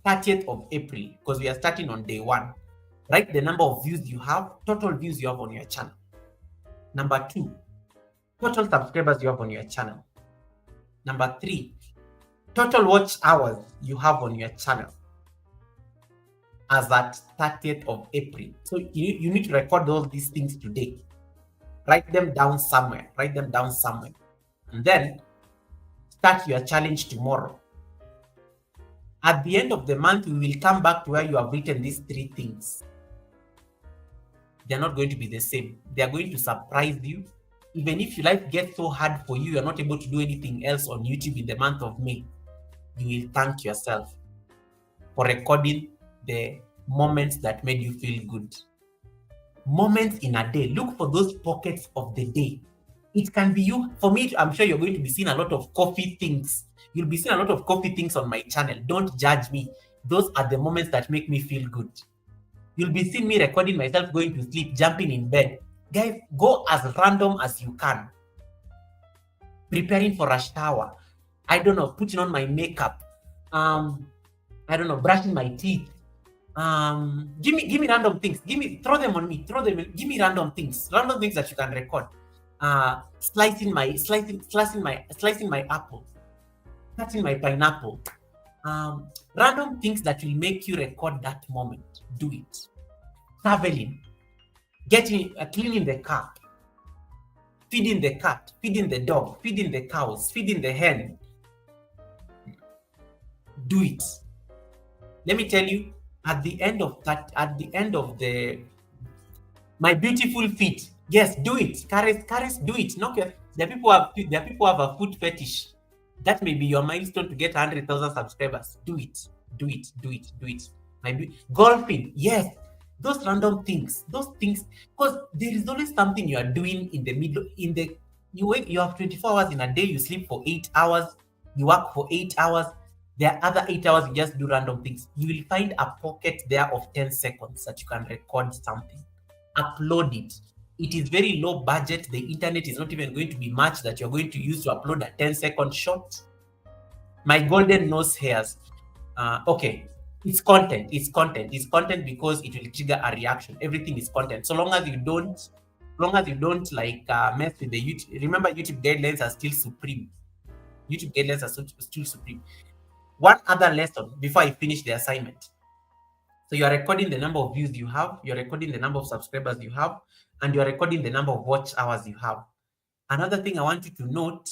30th of April, because we are starting on day 1. Write the number of views you have, total views you have on your channel. Number 2, total subscribers you have on your channel. Number 3, total watch hours you have on your channel as at 30th of April. So you need to record all these things today. Write them down somewhere. And then start your challenge tomorrow. At the end of the month, we will come back to where you have written these 3 things. They're not going to be the same. They are going to surprise you. Even if your life gets so hard for you, you're not able to do anything else on YouTube in the month of May, you will thank yourself for recording the moments that made you feel good. Moments in a day. Look for those pockets of the day It can be you. For me, I'm sure you're going to be seeing a lot of coffee things. You'll be seeing a lot of coffee things on my channel. Don't judge me. Those are the moments that make me feel good. You'll be seeing me recording myself going to sleep, jumping in bed. Guys, go as random as you can. Preparing for a shower. I don't know, putting on my makeup. I don't know, brushing my teeth. Give me random things. Throw them on me. Give me random things that you can record. Slicing my apple, cutting my pineapple. Random things that will make you record that moment. Do it. Traveling, cleaning the car, feeding the cat, feeding the dog, feeding the cows, feeding the hen. Do it. Let me tell you, at the end of my beautiful feet. Yes, do it. Caress, do it. No, there are people who have a foot fetish. That may be your milestone to get 100,000 subscribers. Do it. Golfing, yes. Those random things, because there is always something you are doing in the middle. You have 24 hours in a day. You sleep for 8 hours. You work for 8 hours. There are other 8 hours you just do random things. You will find a pocket there of 10 seconds that you can record something. Upload it. It is very low budget. The internet is not even going to be much that you're going to use to upload a 10-second shot. My golden nose hairs. Okay, it's content. It's content because it will trigger a reaction. Everything is content. So long as you don't mess with the YouTube. Remember, YouTube guidelines are still supreme. Still supreme. One other lesson before I finish the assignment. So you are recording the number of views you have, you're recording the number of subscribers you have, and you're recording the number of watch hours you have. Another thing I want you to note,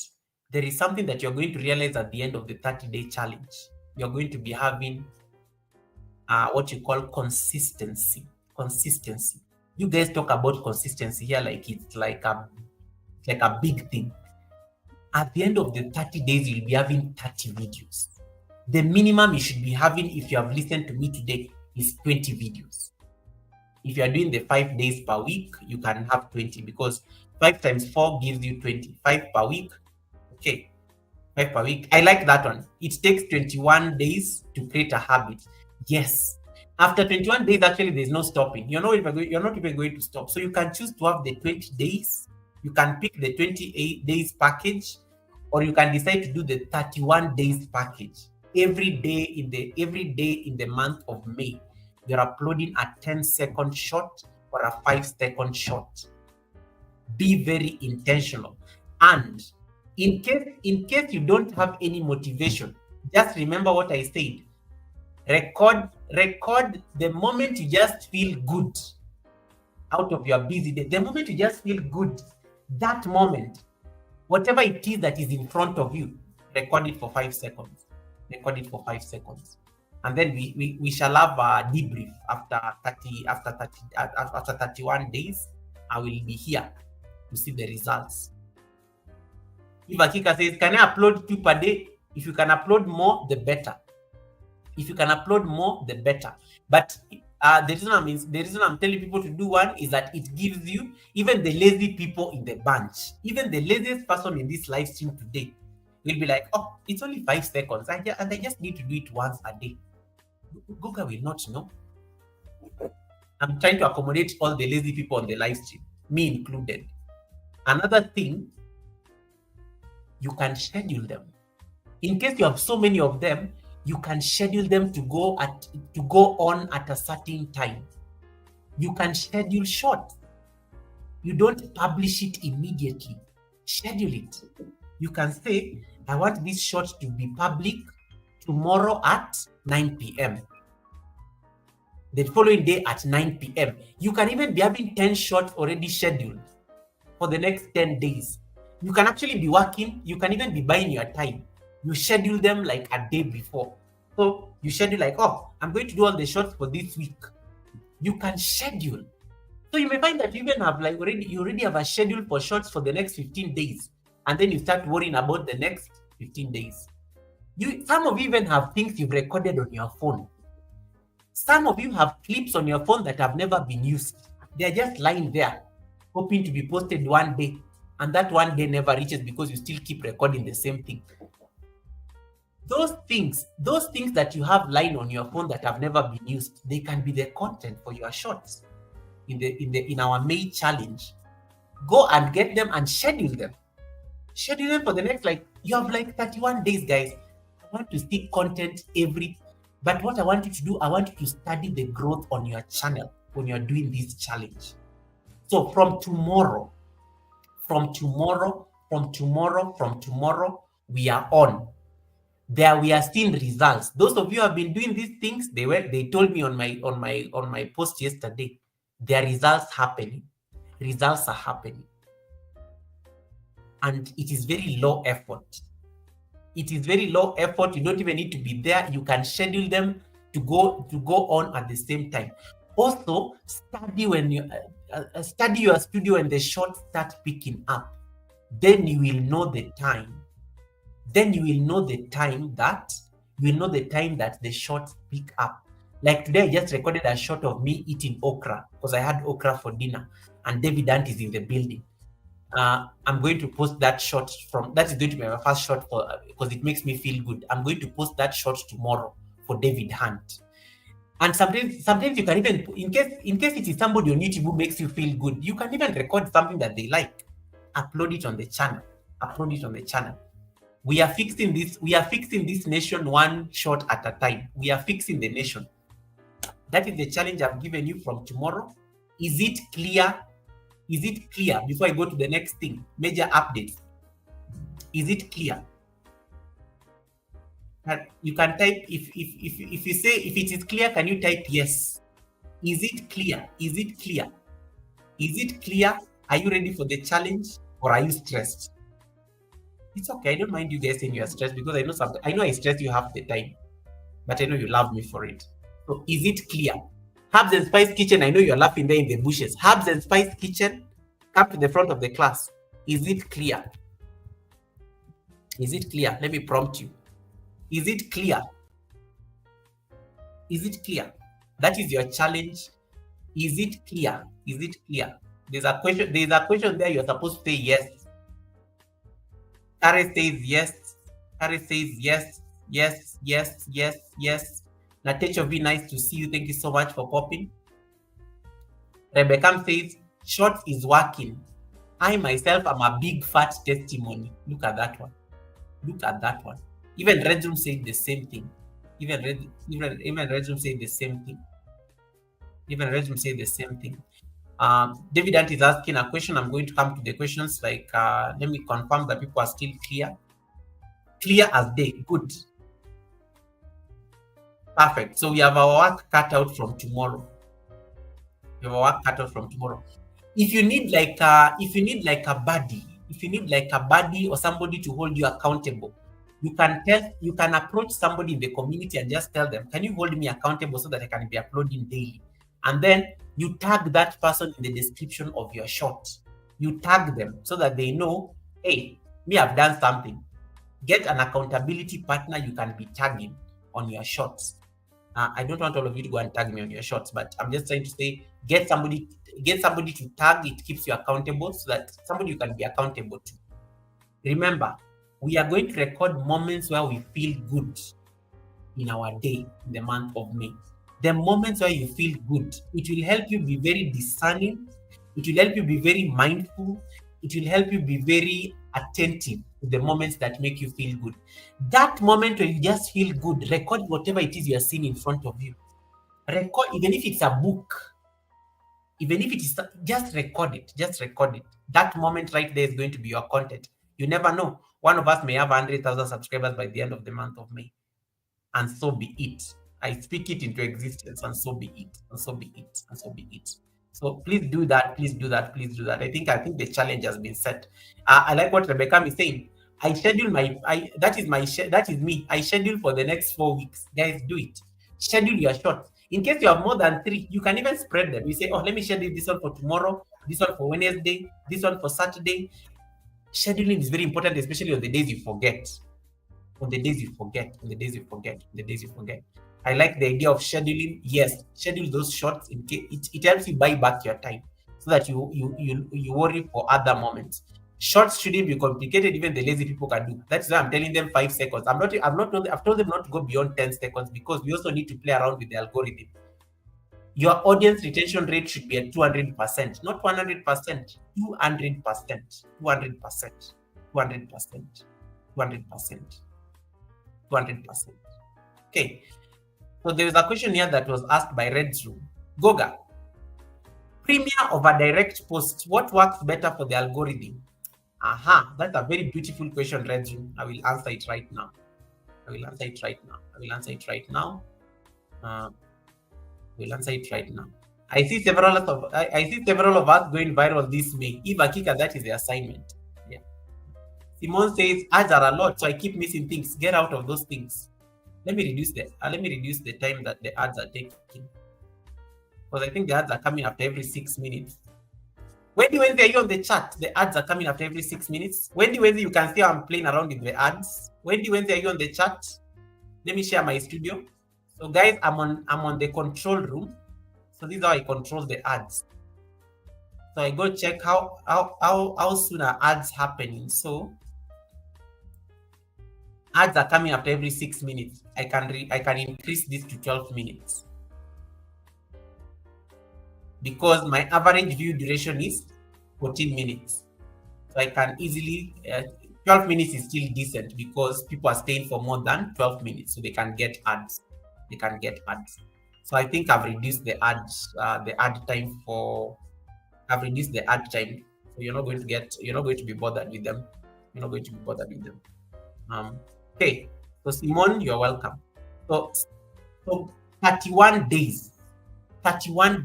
there is something that you're going to realize at the end of the 30-day challenge. You're going to be having what you call consistency. You guys talk about consistency here like it's like a big thing. At the end of the 30 days, you'll be having 30 videos. The minimum you should be having, if you have listened to me today, is 20 videos. If you are doing the 5 days per week, you can have 20, because 5 times 4 gives you 20. 5 per week. Okay. 5 per week. I like that one. It takes 21 days to create a habit. Yes. After 21 days, actually, there's no stopping. You're not even going to stop. So you can choose to have the 20 days. You can pick the 28 days package, or you can decide to do the 31 days package. Every day in the month of May, you're uploading a 10-second shot or a 5-second shot. Be very intentional. And in case you don't have any motivation, just remember what I said. Record the moment you just feel good out of your busy day. The moment you just feel good, that moment, whatever it is that is in front of you, record it for 5 seconds. And then we shall have a debrief after 31 days. I will be here to see the results. If Akika says, can I upload 2 per day? If you can upload more, the better. But the reason I'm telling people to do one is that it gives you, even the lazy people in the bunch, even the laziest person in this live stream today will be like, oh, it's only 5 seconds. And I just need to do it once a day. Google will not know. I'm trying to accommodate all the lazy people on the live stream, me included. Another thing, you can schedule them. In case you have so many of them, you can schedule them to go on at a certain time. You can schedule short. You don't publish it immediately. Schedule it. You can say, I want this short to be public tomorrow at 9 p.m. The following day at 9 p.m. You can even be having 10 shots already scheduled for the next 10 days. You can actually be working. You can even be buying your time. You schedule them like a day before. So you schedule like, oh, I'm going to do all the shots for this week. You can schedule. So you may find that you even have you already have a schedule for shots for the next 15 days. And then you start worrying about the next 15 days. Some of you even have things you've recorded on your phone. Some of you have clips on your phone that have never been used. They're just lying there, hoping to be posted one day. and that one day never reaches because you still keep recording the same thing. Those things that you have lying on your phone that have never been used, they can be the content for your shorts in our May challenge. Go and get them and schedule them. Schedule them for the next, like, you have like 31 days, guys. I want to see content but what I want you to do, I want you to study the growth on your channel when you're doing this challenge. So from tomorrow, we are on. There we are seeing results. Those of you who have been doing these things, they told me on my post yesterday, their results happening. Results are happening. And it is very low effort. It is very low effort. You don't even need to be there. You can schedule them to go on at the same time. Also, study when you study your studio and the shorts start picking up. Then you will know the time. Then you will know the time that the shorts pick up. Like today, I just recorded a shot of me eating okra because I had okra for dinner, and David Ant is in the building. I'm going to post that shot that is going to be my first shot because it makes me feel good. I'm going to post that shot tomorrow for David Hunt. And sometimes you can even, in case it is somebody on YouTube who makes you feel good, you can even record something that they like, upload it on the channel. We are fixing this nation one shot at a time. We are fixing the nation. That is the challenge I've given you from tomorrow. Is it clear? Is it clear? Before I go to the next thing, major updates. Is it clear? You can type, if you say, if it is clear, can you type yes? Is it clear? Is it clear? Is it clear? Are you ready for the challenge, or are you stressed? It's okay. I don't mind you guys saying you are stressed, because I know I stress you half the time, but I know you love me for it. So is it clear? Herbs and Spice Kitchen, I know you're laughing there in the bushes. Herbs and Spice Kitchen, come to the front of the class. Is it clear? Is it clear? Let me prompt you. Is it clear? Is it clear? That is your challenge. Is it clear? Is it clear? There's a question there. You're supposed to say yes. Kare says yes. Kare says yes. Yes, yes, yes, yes. Natecho, be nice to see you. Thank you so much for popping. Rebecca says, short is working. I myself am a big fat testimony. Look at that one. Look at that one. Even Redroom said the same thing. Even Redroom said the same thing. Even Redroom said the same thing. David Ant is asking a question. I'm going to come to the questions. Like, let me confirm that people are still clear. Clear as day. Good. Perfect. So we have our work cut out from tomorrow. We have our work cut out from tomorrow. If you need like a buddy or somebody to hold you accountable, you can approach somebody in the community and just tell them, can you hold me accountable so that I can be uploading daily? And then you tag that person in the description of your short. You tag them so that they know, hey, me, I've done something. Get an accountability partner you can be tagging on your shorts. I don't want all of you to go and tag me on your shorts, but I'm just trying to say, get somebody to tag. It keeps you accountable, so that somebody you can be accountable to. Remember, we are going to record moments where we feel good in our day in the month of May. The moments where you feel good, it will help you be very discerning. It will help you be very mindful. It will help you be very attentive to the moments that make you feel good. That moment when you just feel good, record whatever it is you are seeing in front of you. Record, even if it's a book, even if it is, just record it. Just record it. That moment right there is going to be your content. You never know. One of us may have 100,000 subscribers by the end of the month of May. And so be it. I speak it into existence, and so be it. And so be it. And so be it. So please do that. Please do that. Please do that. I think the challenge has been set. I like what Rebecca is saying. I schedule that is me. I schedule for the next 4 weeks. Guys, do it. Schedule your shorts. In case you have more than 3, you can even spread them. You say, oh, let me schedule this one for tomorrow, this one for Wednesday, this one for Saturday. Scheduling is very important, especially on the days you forget. On the days you forget. I like the idea of scheduling. Yes, schedule those shorts. It helps you buy back your time, so that you worry for other moments. Shorts shouldn't be complicated. Even the lazy people can do. That's why I'm telling them 5 seconds. I've told them not to go beyond 10 seconds because we also need to play around with the algorithm. Your audience retention rate should be at 200%, not 100%, 200%, 200%, 200%, 200%, 200%. Okay. So there is a question here that was asked by Red's Room. Goga, premium over direct post, what works better for the algorithm? Aha, that's a very beautiful question, Red's Room. I will answer it right now. I will answer it right now. We'll answer it right now. I see several of us going viral this May. If Akika, that is the assignment. Yeah. Simone says ads are a lot, so I keep missing things. Get out of those things. Let me reduce the time that the ads are taking. Because I think the ads are coming after every 6 minutes. Wendy, are you on the chat? The ads are coming after every 6 minutes. Wendy, you can see I'm playing around with the ads. Wendy, are you on the chat? Let me share my studio. So guys, I'm on the control room. So this is how I control the ads. So I go check how soon are ads happening. So ads are coming after every 6 minutes. I can increase this to 12 minutes. Because my average view duration is 14 minutes. So I can easily 12 minutes is still decent because people are staying for more than 12 minutes, so they can get ads. So I think I've reduced the ad time. So you're not going to be bothered with them. Okay. So Simone, you're welcome. So 31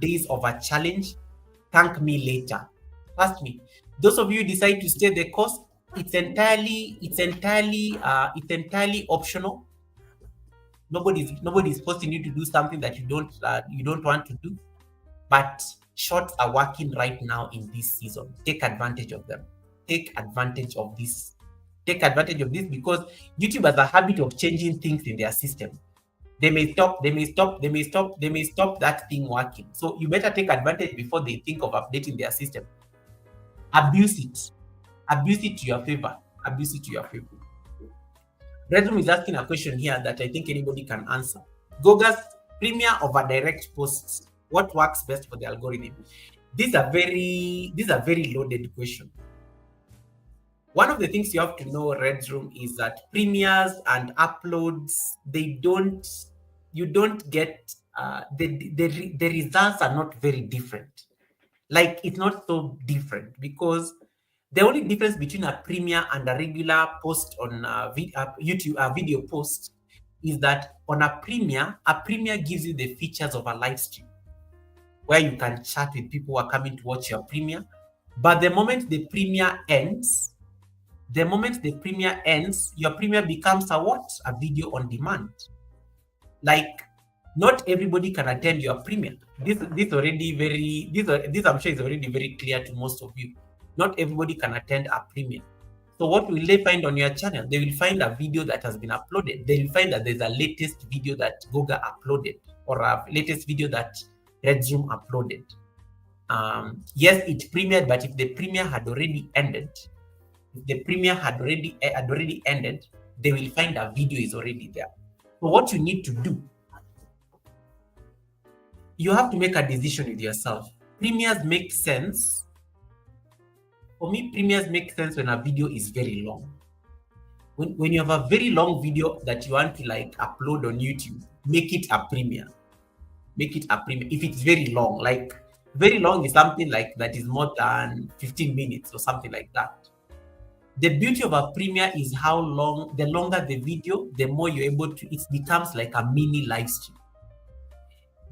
days of a challenge. Thank me later. Trust me. Those of you who decide to stay the course, it's entirely optional. Nobody's forcing you to do something that you don't want to do. But shorts are working right now in this season. Take advantage of them. Take advantage of this because YouTube has a habit of changing things in their system. They may stop that thing working. So you better take advantage before they think of updating their system. Abuse it to your favor. Redroom is asking a question here that I think anybody can answer. Goga's premium over direct posts. What works best for the algorithm? These are very loaded question. One of the things you have to know, Redroom, is that premieres and uploads, you don't get the results are not very different. Like, it's not so different because the only difference between a premiere and a regular post on YouTube, a video post, is that on a premiere gives you the features of a live stream where you can chat with people who are coming to watch your premiere. But the moment the premiere ends, your premiere becomes a video on demand. Like, not everybody can attend your premiere. This I'm sure is already very clear to most of you. Not everybody can attend a premiere. So what will they find on your channel? They will find a video that has been uploaded. They will find that there's a latest video that Goga uploaded or a latest video that Redzoom uploaded. Yes, it premiered, but if the premiere had already ended, they will find a video is already there. So what you need to do, you have to make a decision with yourself. Premieres make sense. For me, premieres make sense when a video is very long. When you have a very long video that you want to upload on YouTube, make it a premiere. If it's very long, very long is something that is more than 15 minutes or something like that. The beauty of a premiere is how long, the longer the video, the more you're able to, it becomes like a mini live stream.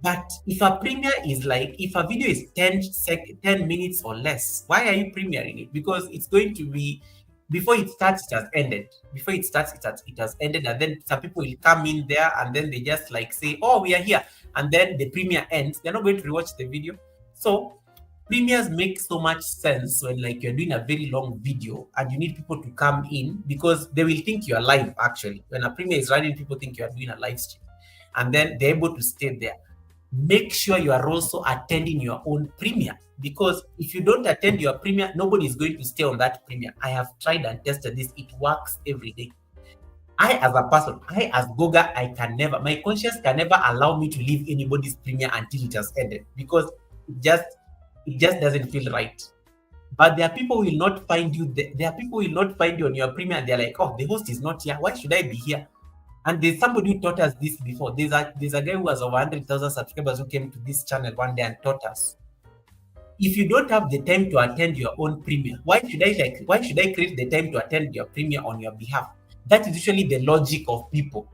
But if a premiere is if a video is 10 minutes or less, why are you premiering it? Because it's going to be, before it starts, it has ended. It has ended, and then some people will come in there and then they just say, oh, we are here. And then the premiere ends. They're not going to rewatch the video. So premieres make so much sense when you're doing a very long video and you need people to come in because they will think you are live. Actually, when a premiere is running, people think you are doing a live stream, and then they're able to stay there. make sure you are also attending your own premiere. Because if you don't attend your premiere, nobody is going to stay on that premiere. I have tried and tested this. It works every day. I as a person, I as Goga, I can never, my conscience can never allow me to leave anybody's premiere until it has ended, because it just doesn't feel right. But there are people who will not find you. There are people who will not find you on your premiere. And they're like, oh, the host is not here. Why should I be here? And there's somebody who taught us this before. There's a guy who has over 100,000 subscribers who came to this channel one day and taught us. If you don't have the time to attend your own premiere, why should I create the time to attend your premiere on your behalf? That is usually the logic of people.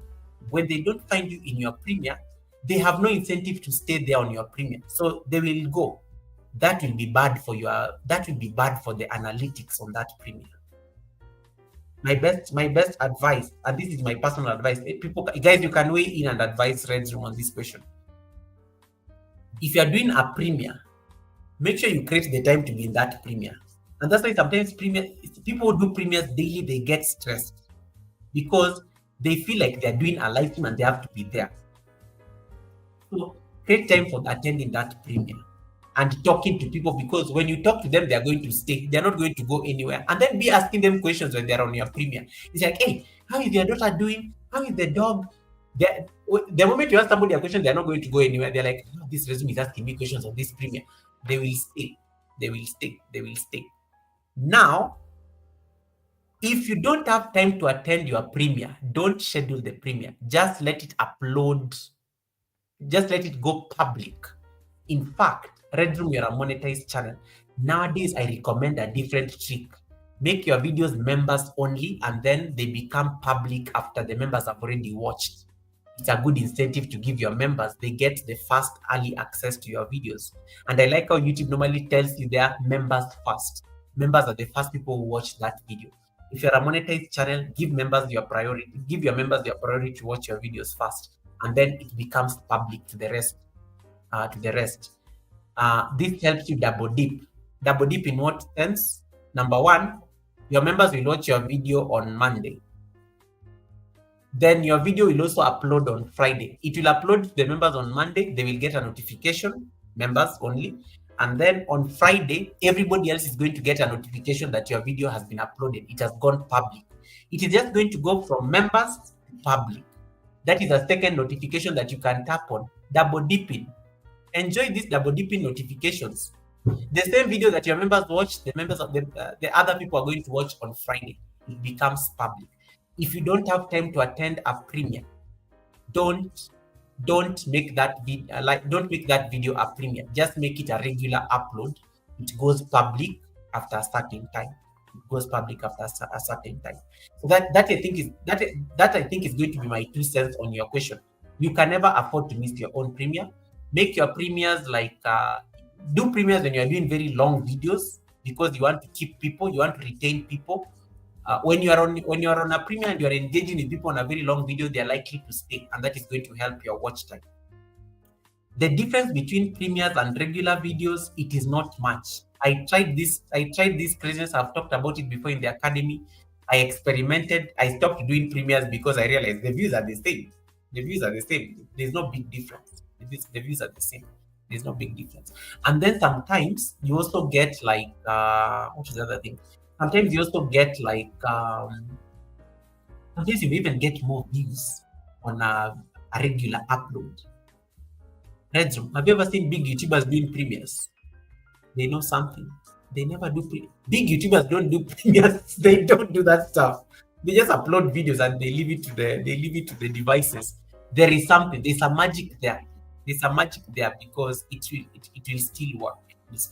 When they don't find you in your premiere, they have no incentive to stay there on your premiere. So they will go. That will be bad for the analytics on that premiere. My best advice, and this is my personal advice, people, guys, you can weigh in and advise Red's Room on this question. If you are doing a premiere, make sure you create the time to be in that premiere. And that's why sometimes people who do premieres daily, they get stressed because they feel like they're doing a live stream and they have to be there. So create time for attending that premiere and talking to people, because when you talk to them, they're going to stay. They're not going to go anywhere. And then be asking them questions when they're on your premiere. It's like, hey, how is your daughter doing? How is the dog? The moment you ask somebody a question, they're not going to go anywhere. They're like, oh, this resume is asking me questions on this premiere. They will stay. They will stay. They will stay. Now, if you don't have time to attend your premiere, don't schedule the premiere. Just let it upload. Just let it go public. In fact, Red Room, you're a monetized channel. Nowadays, I recommend a different trick. Make your videos members only, and then they become public after the members have already watched. It's a good incentive to give your members. They get the fast early access to your videos. And I like how YouTube normally tells you they are members first. Members are the first people who watch that video. If you're a monetized channel, give your members your priority to watch your videos first, and then it becomes public to the rest. This helps you double dip. Double dip in what sense? Number one, your members will watch your video on Monday. Then your video will also upload on Friday. It will upload to the members on Monday. They will get a notification, members only. And then on Friday, everybody else is going to get a notification that your video has been uploaded. It has gone public. It is just going to go from members to public. That is a second notification that you can tap on. Double dipping. Enjoy these double dipping notifications. The same video that your members watch, the members of the other people are going to watch on Friday. It becomes public. If you don't have time to attend a premiere, don't make that video a premiere. Just make it a regular upload. It goes public after a certain time. So that I think is going to be my 2 cents on your question. You can never afford to miss your own premiere. Make your premieres do premieres when you're doing very long videos, because you want to keep people, you want to retain people. When you're on a premiere and you're engaging with people on a very long video, they're likely to stay, and that is going to help your watch time. The difference between premieres and regular videos, it is not much. I tried this craziness. I've talked about it before in the academy. I experimented. I stopped doing premieres because I realized the views are the same. There's no big difference. The views are the same. There's no big difference. And then sometimes you also get what is the other thing? Sometimes you also get sometimes you even get more views on a regular upload. Red Room, have you ever seen big YouTubers doing premieres? They know something. They never do big YouTubers don't do premieres. They don't do that stuff. They just upload videos and they leave it to the devices. There is something. There's a magic there. Because it will still work. So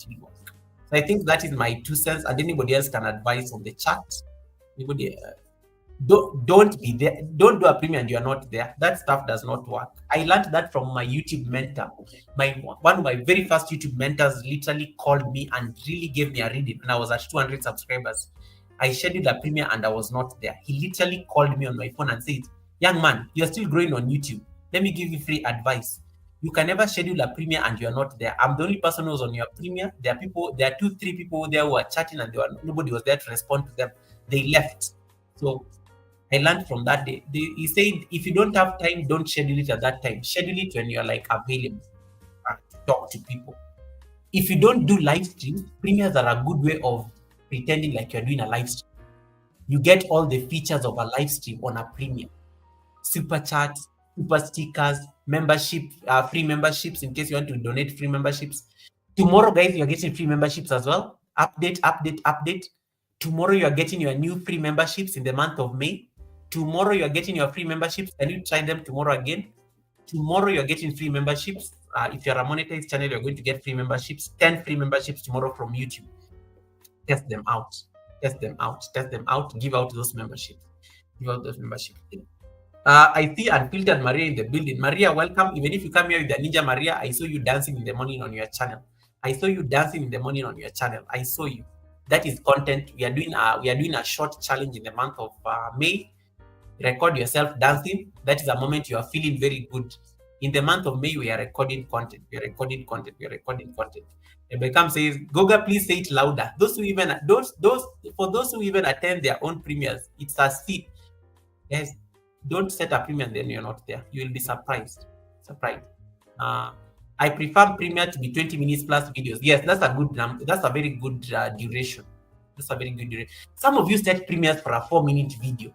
I think that is my 2 cents, and anybody else can advise on the chat. Anybody, don't be there. Don't do a premiere and you are not there. That stuff does not work. I learned that from my YouTube mentor. One of my very first YouTube mentors literally called me and really gave me a reading when I was at 200 subscribers. I scheduled a premiere and I was not there. He literally called me on my phone and said, "Young man, you're still growing on YouTube. Let me give you free advice. You can never schedule a premiere and you're not there. I'm the only person who's on your premiere. There are 2-3 people there who are chatting and nobody was there to respond to them. They left." So I learned from that day. He said, if you don't have time, don't schedule it at that time. Schedule it when you're available. talk to people. If you don't do live streams, premieres are a good way of pretending like you're doing a live stream. You get all the features of a live stream on a premiere. Super chats, super stickers, membership, free memberships in case you want to donate free memberships. Tomorrow, guys, you're getting free memberships as well. Update. Tomorrow, you're getting your new free memberships in the month of May. Tomorrow, you're getting your free memberships. Can you try them tomorrow again? Tomorrow, you're getting free memberships. If you're a monetized channel, you're going to get free memberships. 10 free memberships tomorrow from YouTube. Test them out. Give out those memberships. I see Unfiltered Maria in the building. Maria, welcome. Even if you come here with the Ninja Maria, I saw you dancing in the morning on your channel. I saw you. That is content. We are doing a short challenge in the month of May. Record yourself dancing. That is a moment you are feeling very good. In the month of May, we are recording content. Beckham says, Goga, please say it louder. For those who even attend their own premieres, it's a seat. Yes, don't set a premiere and then you're not there. You will be surprised. I prefer premiere to be 20 minutes plus videos. Yes, that's a very good duration. Some of you set premieres for a 4-minute video.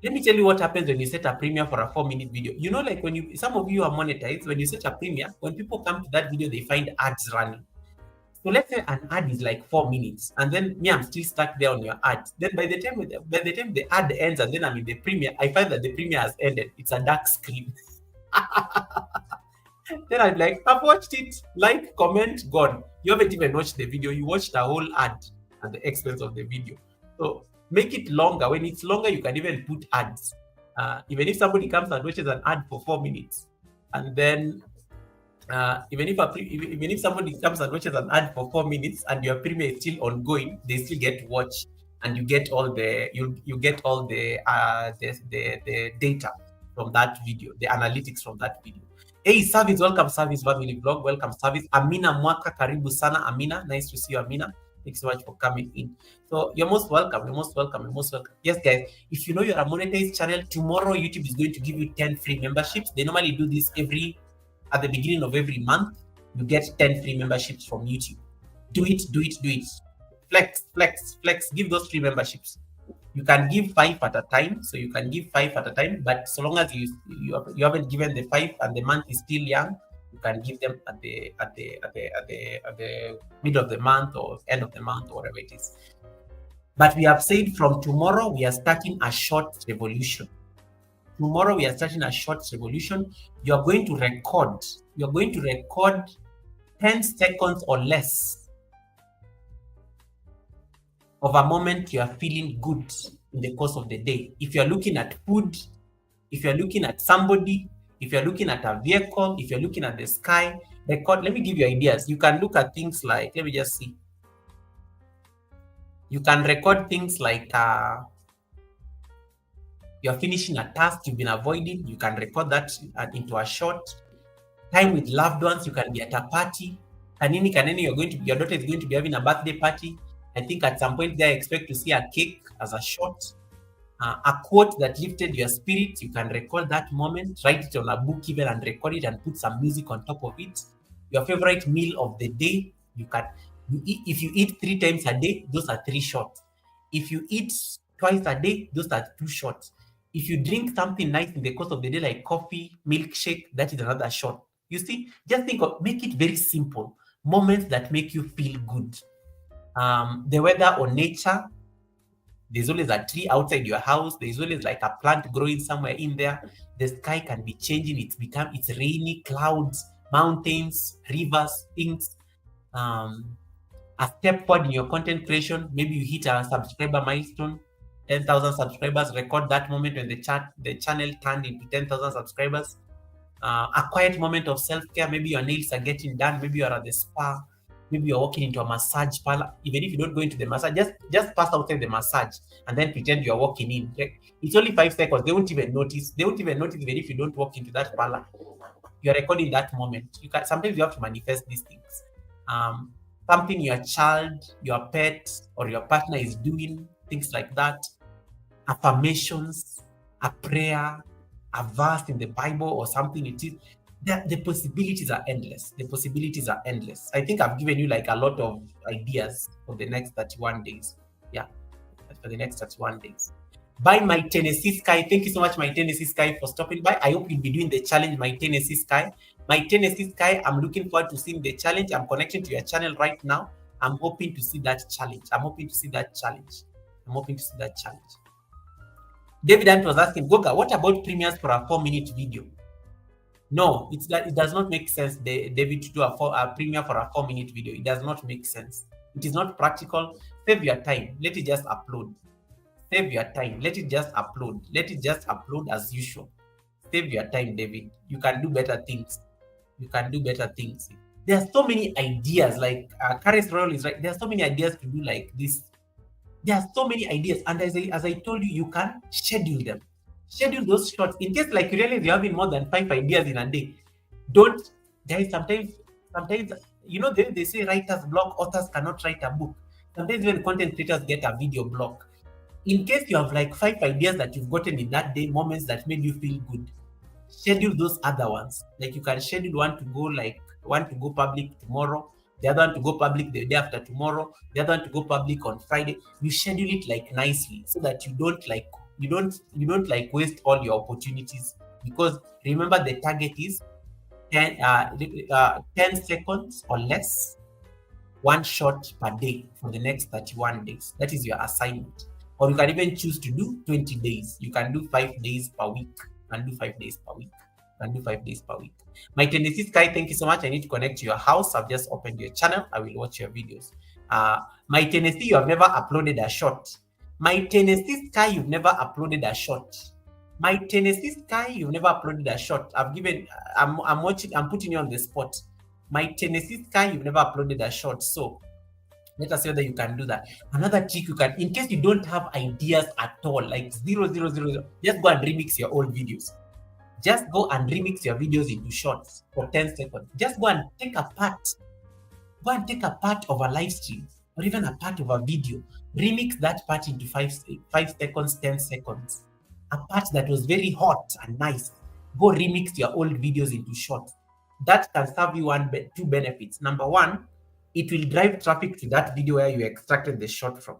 Let me tell you what happens when you set a premiere for a 4-minute video. You know, like some of you are monetized, when you set a premiere, when people come to that video, they find ads running. So let's say an ad is like 4 minutes, and then me, I'm still stuck there on your ad. Then by the time the ad ends, and then I'm in the premiere, I find that the premiere has ended. It's a dark screen. Then I'm like, I've watched it. Like, comment, gone. You haven't even watched the video. You watched the whole ad at the expense of the video. So make it longer. When it's longer, you can even put ads. Even if somebody comes and watches an ad for 4 minutes, and then even if somebody comes and watches an ad for 4 minutes and your premiere is still ongoing, they still get to watch, and you get all the data from that video, the analytics from that video. Hey, Service, welcome Service Family Vlog, welcome Service. Amina Mwaka, karibu sana Amina, nice to see you Amina. Thanks so much for coming in. So you're most welcome. Yes, guys, if you know you're a monetized channel, tomorrow YouTube is going to give you 10 free memberships. They normally do this at the beginning of every month. You get 10 free memberships from YouTube. Do it. Flex. Give those free memberships. You can give 5 at a time. So you can give 5 at a time, but so long as you haven't given the 5 and the month is still young, you can give them at the middle of the month or end of the month or whatever it is. But we have said from tomorrow we are starting a short revolution. Tomorrow we are starting a short revolution. You're going to record 10 seconds or less of a moment you are feeling good in the course of the day. If you're looking at food, if you're looking at somebody, if you're looking at a vehicle, if you're looking at the sky, record. Let me give you ideas. You can look at things like, let me just see. You can record things like you're finishing a task you've been avoiding. You can record that into a short. Time with loved ones. You can be at a party. Your daughter is going to be having a birthday party. I think at some point there, I expect to see a cake as a short. A quote that lifted your spirit, you can record that moment, write it on a book even and record it and put some music on top of it. Your favorite meal of the day, if you eat 3 times a day, those are 3 shots. If you eat twice a day, those are 2 shots. If you drink something nice in the course of the day, like coffee, milkshake, that is another shot. You see, just make it very simple. Moments that make you feel good. The weather or nature, there's always a tree outside your house. There's always like a plant growing somewhere in there. The sky can be changing. It's rainy, clouds, mountains, rivers, things. A step forward in your content creation. Maybe you hit a subscriber milestone, 10,000 subscribers. Record that moment when the channel turned into 10,000 subscribers. A quiet moment of self-care. Maybe your nails are getting done. Maybe you're at the spa. Maybe you're walking into a massage parlor. Even if you don't go into the massage, just pass outside the massage and then pretend you're walking in. It's only 5 seconds. They won't even notice. Even if you don't walk into that parlor. You're recording that moment. Sometimes you have to manifest these things. Something your child, your pet, or your partner is doing, things like that. Affirmations, a prayer, a verse in the Bible or something it is. The possibilities are endless. The possibilities are endless. I think I've given you like a lot of ideas for the next 31 days. Yeah, for the next 31 days. By my Tennessee Sky. Thank you so much, my Tennessee Sky, for stopping by. I hope you'll be doing the challenge, my Tennessee Sky. My Tennessee Sky, I'm looking forward to seeing the challenge. I'm connecting to your channel right now. I'm hoping to see that challenge. I'm hoping to see that challenge. I'm hoping to see that challenge. David Ant was asking, Goga, what about premiums for a 4-minute video? No, it's that it does not make sense, David, to do a premiere for a 4-minute video. It does not make sense. It is not practical. Save your time. Let it just upload. Save your time. Let it just upload. Let it just upload as usual. Save your time, David. You can do better things. You can do better things. There are so many ideas. Like Karis Royal is right. There are so many ideas to do like this. There are so many ideas, and as I told you, you can schedule them. Schedule those shots in case, like, you realize you're having more than 5 ideas in a day. Don't, guys. Sometimes they say writers block, authors cannot write a book. Sometimes even content creators get a video block. In case you have like 5 ideas that you've gotten in that day, moments that made you feel good, schedule those other ones. Like, you can schedule one to go public tomorrow, the other one to go public the day after tomorrow, the other one to go public on Friday. You schedule it like nicely so that you don't like waste all your opportunities, because remember the target is 10 seconds or less, one shot per day for the next 31 days. That is your assignment. Or you can even choose to do 20 days. You can do 5 days per week. You can do 5 days per week. You can do 5 days per week. My Tennessee Sky, thank you so much. I need to connect to your house. I've just opened your channel. I will watch your videos. My Tennessee, you have never uploaded a shot. My Tennessee Sky, you've never uploaded a shot. My Tennessee Sky, you've never uploaded a shot. I'm watching, I'm putting you on the spot. My Tennessee Sky, you've never uploaded a shot. So let us see whether you can do that. Another trick you can, in case you don't have ideas at all, like 0, just go and remix your old videos. Just go and remix your videos into shorts for 10 seconds. Just go and take a part. Go and take a part of a live stream or even a part of a video. Remix that part into 5 seconds, 10 seconds. A part that was very hot and nice. Go remix your old videos into shorts. That can serve you two benefits. Number one, it will drive traffic to that video where you extracted the shot from.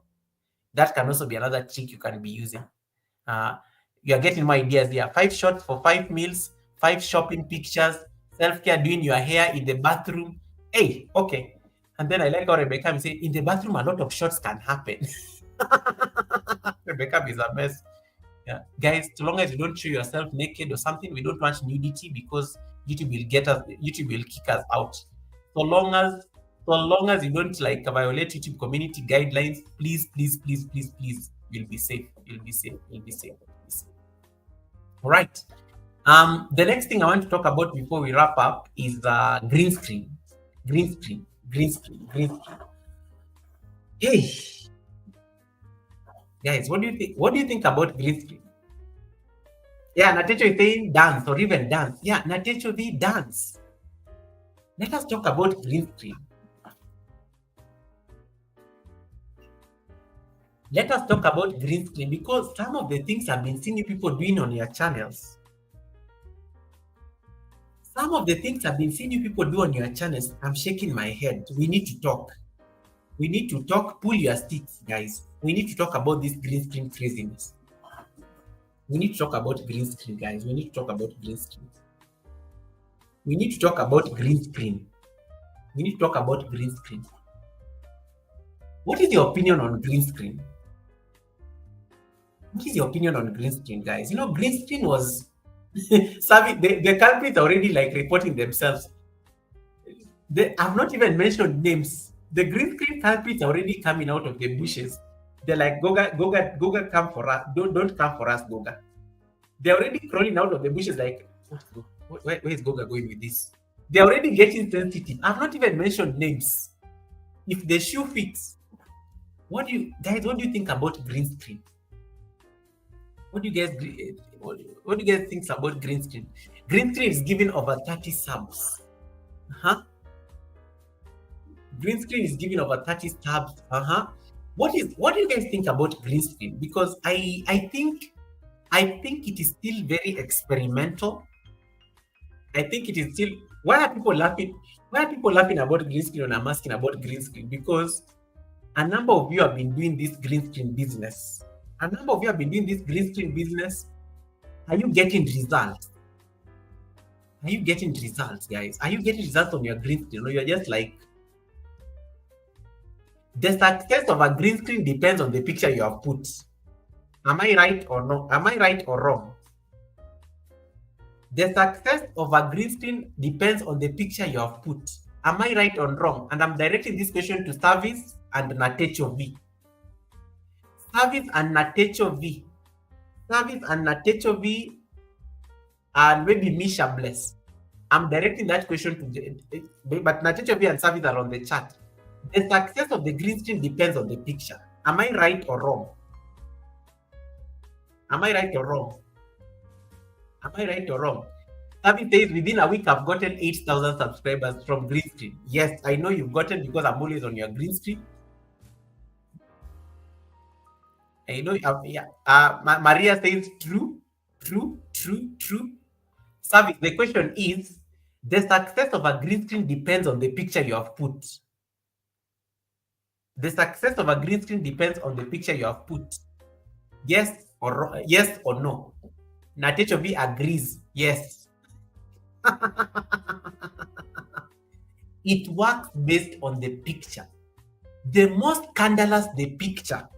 That can also be another trick you can be using. You are getting my ideas here. 5 shots for 5 meals, 5 shopping pictures, self-care, doing your hair in the bathroom. Hey, okay. And then I like how Rebecca is saying, in the bathroom, a lot of shots can happen. Rebecca is a mess. Yeah. Guys, so long as you don't show yourself naked or something, we don't want nudity because YouTube will kick us out. So long as you don't like violate YouTube community guidelines, please, you'll be safe. All right. The next thing I want to talk about before we wrap up is green screen. Hey, guys, what do you think about green screen? Yeah, Natecho is saying dance or even dance. Yeah, Natecho, we dance. Let us talk about green screen. Let us talk about green screen because some of the things I've been seeing people doing on your channels. Some of the things I've been seeing you people do on your channels, I'm shaking my head. We need to talk. Pull your sticks, guys. We need to talk about this green screen craziness. We need to talk about green screen, guys. We need to talk about green screen. What is your opinion on green screen? What is your opinion on green screen, guys? Green screen was the culprits are already like reporting themselves. I've not even mentioned names. The green screen culprits are already coming out of the bushes. They're like, Goga, come for us. Don't come for us, Goga. They're already crawling out of the bushes like, where is Goga going with this? They're already getting sensitive. I've not even mentioned names. If the shoe fits, what do you think about green screen? What do you guys think about green screen? Green screen is giving over 30 subs. Green screen is giving over 30 subs. What do you guys think about green screen? Because I think it is still very experimental. I think it is still. Why are people laughing? Why are people laughing about green screen when I'm asking about green screen? Because a number of you have been doing this green screen business. A number of you have been doing this green screen business. Are you getting results? Are you getting results, guys? Are you getting results on your green screen? Or you're just like, the success of a green screen depends on the picture you have put. Am I right or no? Am I right or wrong? The success of a green screen depends on the picture you have put. Am I right or wrong? And I'm directing this question to Service and Natecho V. Service and Natecho V. Service and Natecho V, and maybe Misha Bless. I'm directing that question to, but Natecho V and Service are on the chat. The success of the green screen depends on the picture. Am I right or wrong? Am I right or wrong? Am I right or wrong? Service says within a week I've gotten 8,000 subscribers from green screen. Yes, I know you've gotten because I'm always on your green screen. I know. Yeah. Maria says true, true, true, true. Service. The question is, the success of a green screen depends on the picture you have put. The success of a green screen depends on the picture you have put. Yes or no? Natecho V agrees. Yes. It works based on the picture. The more scandalous the picture,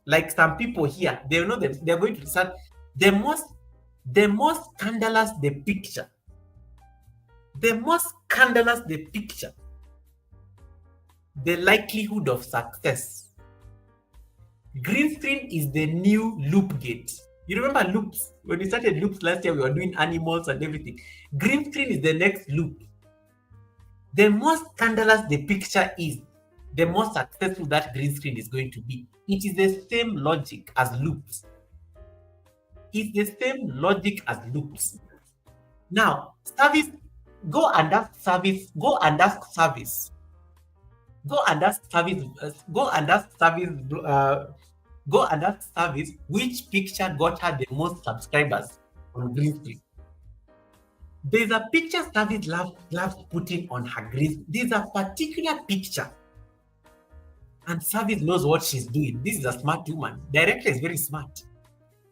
like some people here, they know that they're going to start. The more scandalous the picture, the more scandalous the picture, the likelihood of success. Green screen is the new loop gate. You remember loops? When we started loops last year, we were doing animals and everything. Green screen is the next loop. The more scandalous the picture is, the more successful that green screen is going to be. It is the same logic as loops. It's the same logic as loops. Now, Service, go and ask Service, go and ask Service, go and ask Service, go and ask Service, go and ask Service which picture got her the most subscribers on green screen. There's a picture Service loves putting on her green. There's a particular picture, and Service knows what she's doing. This is a smart woman. Director is very smart.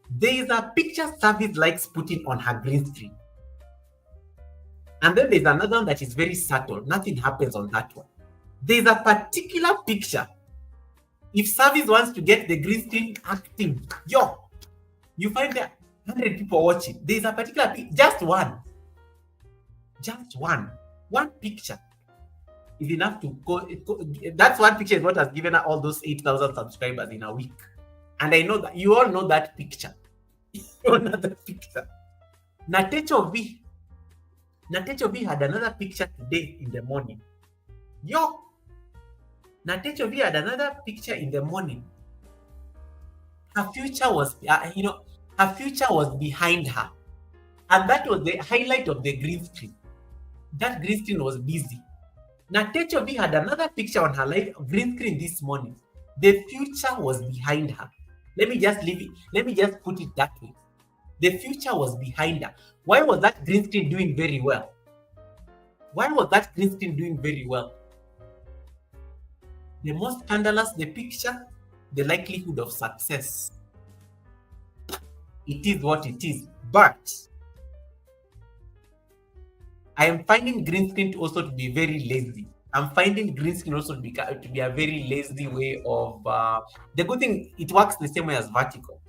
There is a picture Service likes putting on her green screen. And then there's another one that is very subtle. Nothing happens on that one. There's a particular picture. If Service wants to get the green screen acting, you find that 100 people watching. There's a particular just one. Just one. One picture is enough to go. That's one picture is what has given her all those 8,000 subscribers in a week. And I know that you all know that picture. You all know that picture. Natecho V had another picture today in the morning. Natecho V had another picture in the morning. Her future was, her future was behind her. And that was the highlight of the green screen. That green screen was busy. Natecho V had another picture on her green screen this morning. The future was behind her. Let me just leave it. Let me just put it that way. The future was behind her. Why was that green screen doing very well? Why was that green screen doing very well? The more scandalous the picture, the likelihood of success. It is what it is. But I am finding green screen also to be very lazy. I'm finding green screen also to be a very lazy way of. The good thing, it works the same way as vertical.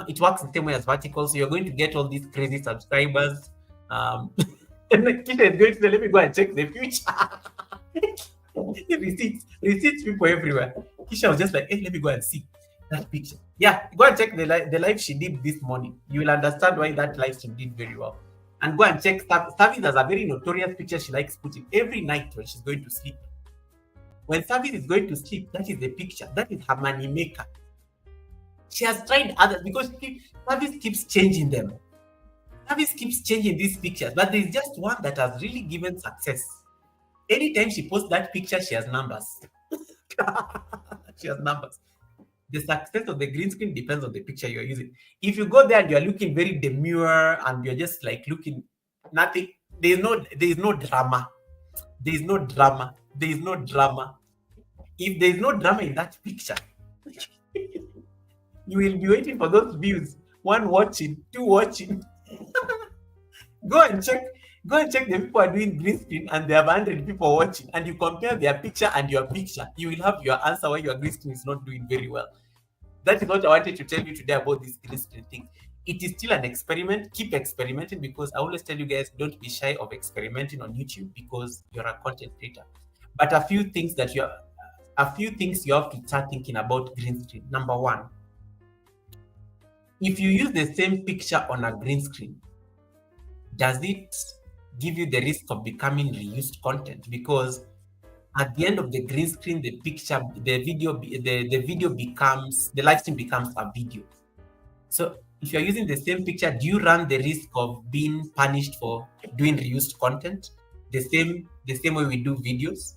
It works the same way as vertical, so you're going to get all these crazy subscribers. And Kisha is going to say, let me go and check the future. receipts people everywhere. Kisha was just like, hey, let me go and see that picture. Yeah, go and check the live she did this morning. You will understand why that live she did very well. And go and check. Service has a very notorious picture she likes putting every night when she's going to sleep. When Service is going to sleep, that is the picture. That is her money maker. She has tried others because Service keeps changing them. Service keeps changing these pictures, but there's just one that has really given success. Anytime she posts that picture, she has numbers. She has numbers. The success of the green screen depends on the picture you're using. If you go there and you're looking very demure and you're just like looking nothing, There is no drama. There is no drama. There is no drama. If there is no drama in that picture, you will be waiting for those views. One watching, two watching. Go and check. Go and check the people are doing green screen and they have 100 people watching, and you compare their picture and your picture. You will have your answer why your green screen is not doing very well. That is what I wanted to tell you today about this green screen thing. It is still an experiment. Keep experimenting, because I always tell you guys, don't be shy of experimenting on YouTube because you're a content creator. But a few things you have to start thinking about green screen. Number one, if you use the same picture on a green screen, does it give you the risk of becoming reused content? Because at the end of the green screen, the picture, the video becomes, the live stream becomes a video. So if you're using the same picture, do you run the risk of being punished for doing reused content the same way we do videos?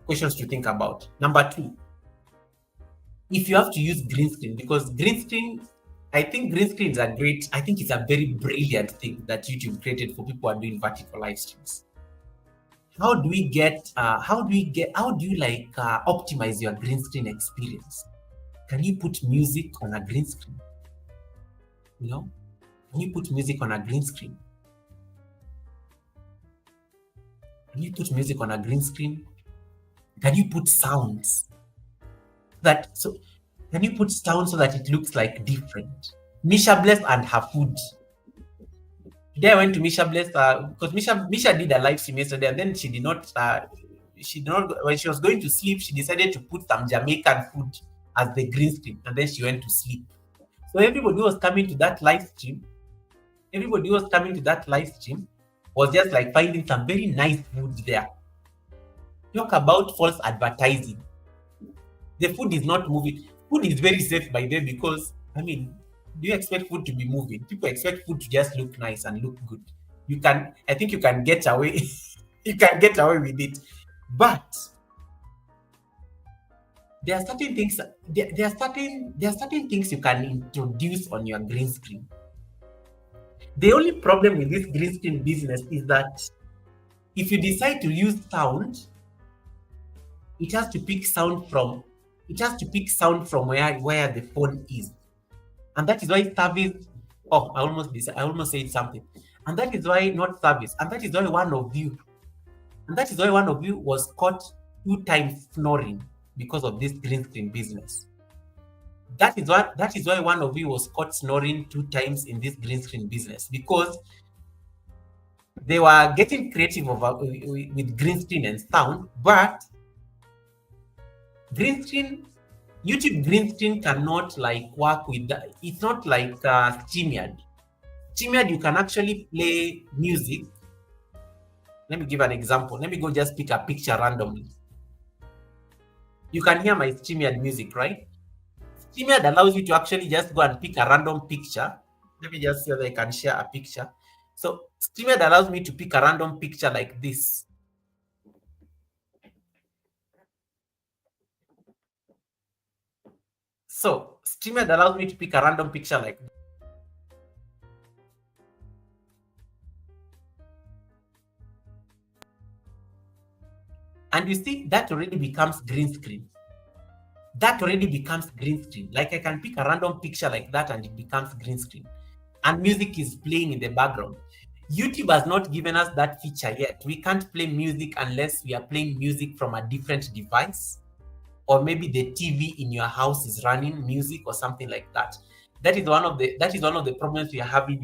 Questions to think about. Number two, if you have to use green screen, because green screen, I think green screens are great. I think it's a very brilliant thing that YouTube created for people who are doing vertical live streams. How do you optimize your green screen experience? Can you put music on a green screen? Can you put music on a green screen? Can you put music on a green screen? Can you put sounds? Can you put sounds so that it looks like different? Misha Bless and her food. Today I went to Misha Bless because Misha did a live stream yesterday, and then she did not. When she was going to sleep, she decided to put some Jamaican food as the green screen, and then she went to sleep. So everybody who was coming to that live stream was just like finding some very nice food there. Talk about false advertising. The food is not moving. Food is very safe by then, because do you expect food to be moving? People expect food to just look nice and look good. I think you can get away. You can get away with it, but there are certain things. There are certain things you can introduce on your green screen. The only problem with this green screen business is that if you decide to use sound, it has to pick sound from where the phone is. And that is why service, I almost said something. And that is why not service. And that is why one of you was caught 2 times snoring because of this green screen business. That is why one of you was caught snoring 2 times in this green screen business, because they were getting creative with green screen and sound, but YouTube green screen cannot work with that. It's not like StreamYard. StreamYard, you can actually play music. Let me give an example. Let me go just pick a picture randomly. You can hear my StreamYard music, right? StreamYard allows you to actually just go and pick a random picture. Let me just see whether I can share a picture. So StreamYard allows me to pick a random picture like this. So StreamYard allows me to pick a random picture like this. And you see, that already becomes green screen. Like, I can pick a random picture like that and it becomes green screen. And music is playing in the background. YouTube has not given us that feature yet. We can't play music unless we are playing music from a different device, or maybe the TV in your house is running music or something like that. That is one of the problems we are having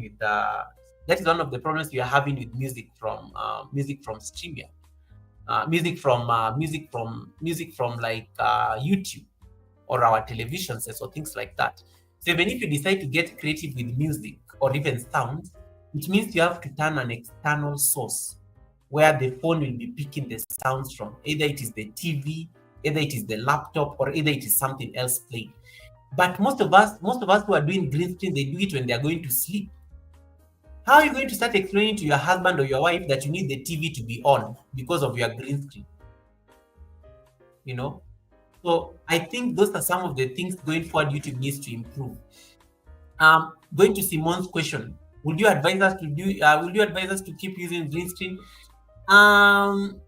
with music from StreamYard. Music from YouTube or our television sets or things like that. So even if you decide to get creative with music or even sounds, it means you have to turn an external source where the phone will be picking the sounds from. Either it is the TV, either it is the laptop, or either it is something else playing. But most of us who are doing green screen, they do it when they are going to sleep. How are you going to start explaining to your husband or your wife that you need the TV to be on because of your green screen? So I think those are some of the things going forward YouTube needs to improve. Going to Simon's question. Would you advise us to do? Would you advise us to keep using green screen? Um,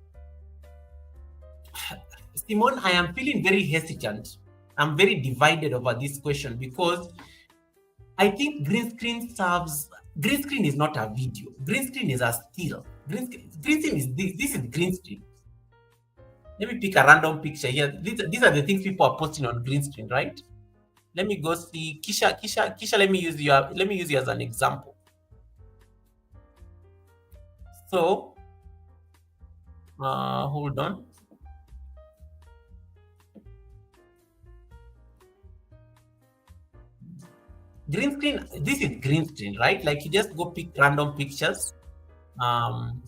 Simone, I am feeling very hesitant. I'm very divided over this question because I think green screen is not a video. Green screen is a still. Green screen is this. This is green screen. Let me pick a random picture here. These are the things people are posting on green screen, right? Let me go see Kisha. Let me use you as an example. So, hold on. Green screen. This is green screen, right? Like you just go pick random pictures. Um,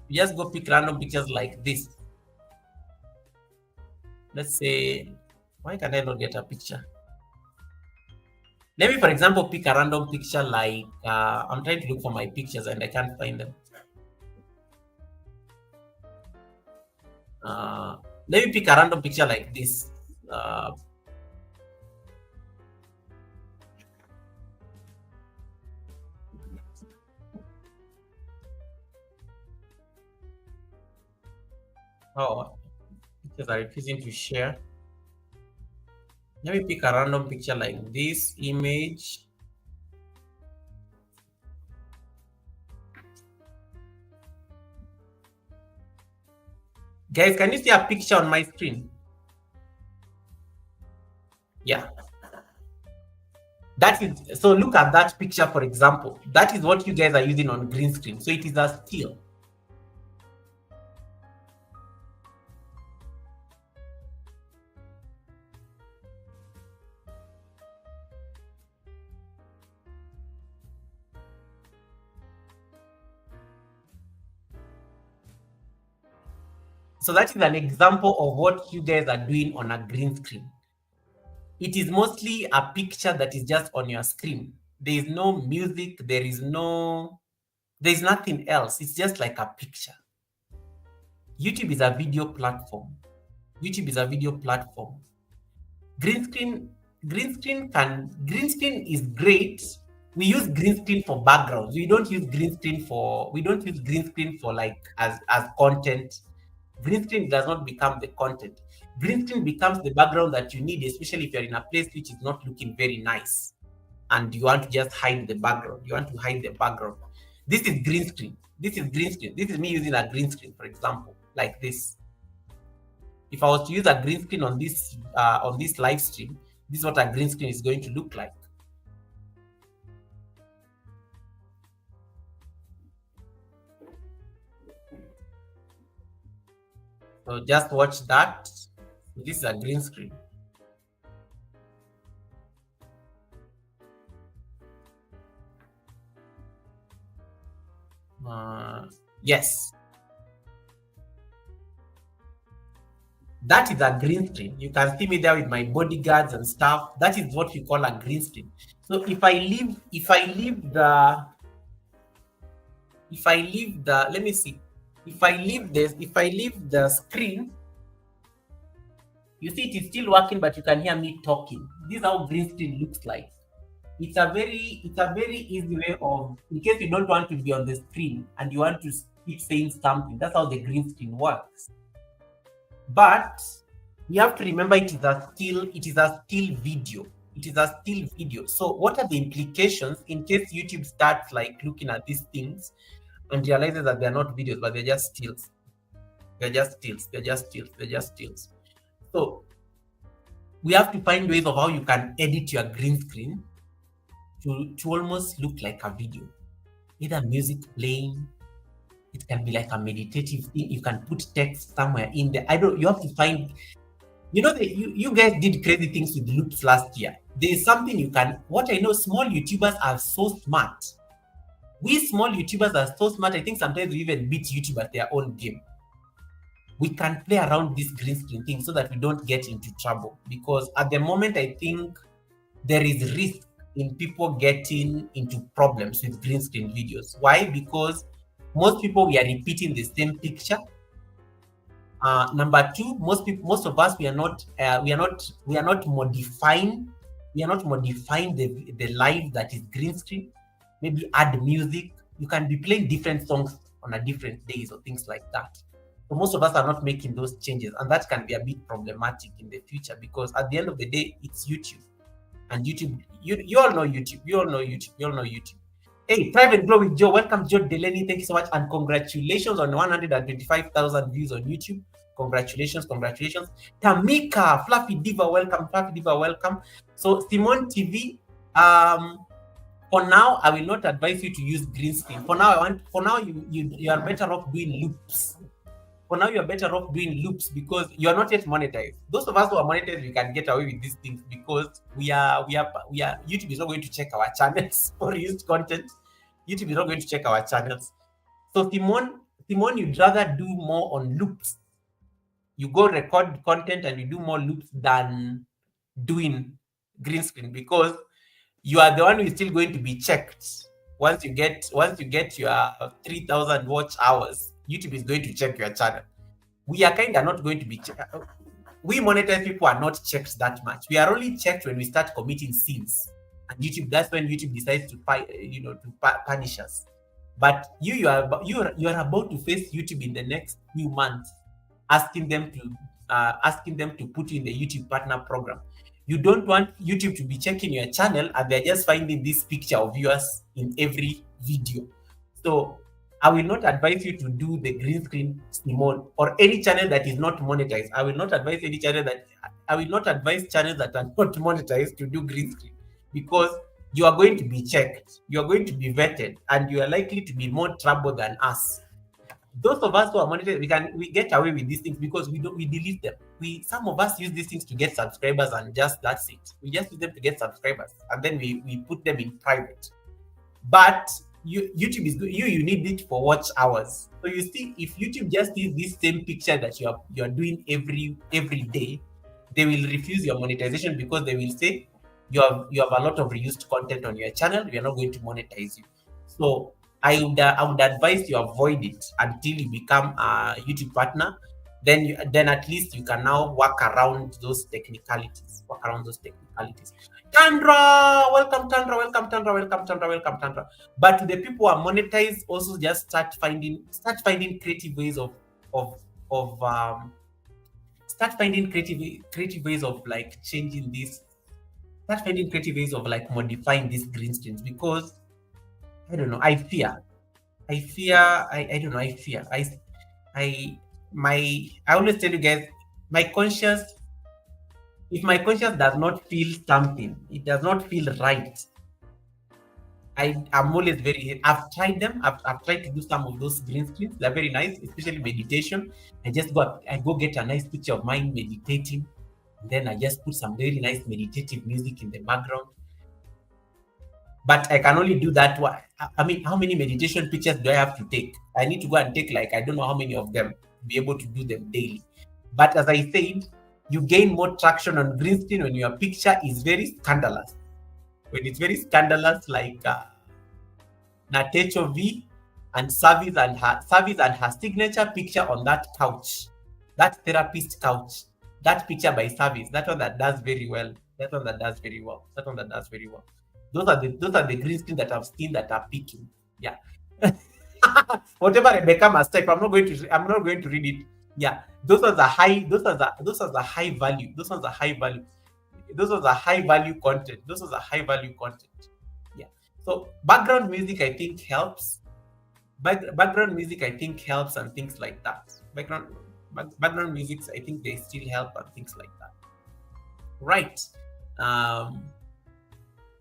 you just go pick random pictures like this. Let's say, why can I not get a picture? Let me, for example, pick a random picture like I'm trying to look for my pictures and I can't find them. Let me pick a random picture like this. Oh, pictures are refusing to share. Let me pick a random picture like this image. Guys, can you see a picture on my screen? Yeah. That is, so look at that picture, for example. That is what you guys are using on green screen. So it is a still. So that is an example of what you guys are doing on a green screen. It is mostly a picture that is just on your screen. There is no music, there's nothing else. It's just like a picture. YouTube is a video platform. YouTube is a video platform. Green screen, green screen is great. We use green screen for backgrounds. We don't use green screen for like as content. Green screen does not become the content. Green screen becomes the background that you need, especially if you're in a place which is not looking very nice and you want to just hide the background. You want to hide the background. This is green screen. This is green screen. This is me using a green screen, for example, like this. If I was to use a green screen on this live stream, this is what a green screen is going to look like. So just watch that. This is a green screen. Yes. That is a green screen. You can see me there with my bodyguards and stuff. That is what we call a green screen. So if I leave the, let me see. If I leave the screen, you see it is still working, but you can hear me talking. This is how green screen looks like. It's a very easy way of, in case you don't want to be on the screen and you want to keep saying something. That's how the green screen works. But we have to remember it is a still video. It is a still video. So what are the implications in case YouTube starts like looking at these things and realizes that they're not videos, but they're just stills? They're just stills. So we have to find ways of how you can edit your green screen to almost look like a video. Either music playing, it can be like a meditative thing. You can put text somewhere in there. You have to find, you guys did crazy things with loops last year. There's something you can, what I know, small YouTubers are so smart. We small YouTubers are so smart. I think sometimes we even beat YouTube at their own game. We can play around this green screen thing so that we don't get into trouble. Because at the moment, I think there is risk in people getting into problems with green screen videos. Why? Because most people, we are repeating the same picture. Number two, most of us, we are not modifying We are not modifying the live that is green screen. Maybe add music. You can be playing different songs on a different days or things like that. So most of us are not making those changes, and that can be a bit problematic in the future because at the end of the day, it's YouTube. And YouTube, you all know YouTube. You all know YouTube. You all know YouTube. Hey, Private Glow with Joe. Welcome, Joe Delaney. Thank you so much. And congratulations on 125,000 views on YouTube. Congratulations, congratulations. Tamika, Fluffy Diva, welcome. Fluffy Diva, welcome. So, Simone TV, for now, I will not advise you to use green screen. For now, you are better off doing loops. For now, you're better off doing loops because you are not yet monetized. Those of us who are monetized, we can get away with these things because we are YouTube is not going to check our channels for used content. YouTube is not going to check our channels. So Simone, you'd rather do more on loops. You go record content and you do more loops than doing green screen because you are the one who is still going to be checked. Once you get your 3,000 watch hours, YouTube is going to check your channel. We are kind of not going to be checked. We monetized people are not checked that much. We are only checked when we start committing sins, and that's when YouTube decides to punish us. But you are about to face YouTube in the next few months, asking them to put you in the YouTube Partner Program. You don't want YouTube to be checking your channel and they're just finding this picture of yours in every video. So I will not advise you to do the green screen, Simone, or any channel that is not monetized. I will not advise channels that are not monetized to do green screen because you are going to be checked, you are going to be vetted, and you are likely to be more trouble than us. Those of us who are monetized, we get away with these things because we delete them. Some of us use these things to get subscribers and just that's it. We just use them to get subscribers and then we put them in private. But YouTube is good. You need it for watch hours. So you see, if YouTube just sees this same picture that you're doing every day, they will refuse your monetization because they will say you have a lot of reused content on your channel. We are not going to monetize you. So I would advise you avoid it until you become a YouTube partner. Then at least you can now work around those technicalities. Tandra, welcome Tandra. But to the people who are monetized, also just start finding creative ways creative ways of like changing this. Start finding creative ways of like modifying these green screens because I don't know. I fear. I don't know. I fear. I always tell you guys, my conscience. If my conscience does not feel something, it does not feel right. I'm always I've tried them. I've tried to do some of those green screens. They're very nice, especially meditation. I go get a nice picture of mine meditating. And then I just put some very nice meditative music in the background. But I can only do that. I mean, how many meditation pictures do I have to take? I need to go and take I don't know how many of them to be able to do them daily. But as I said, you gain more traction on green screen when your picture is very scandalous. When it's very scandalous, like Natecho V and Service and her signature picture on that couch, that therapist couch, that picture by Service, that one that does very well. Those are the green screen that I've seen that are peaking. Yeah. Whatever Rebecca must type, I'm not going to read it. Yeah. Those are the high value. Those are the high value content. Yeah. So background music I think helps. Background music I think helps and things like that. Background music I think they still help and things like that. Right.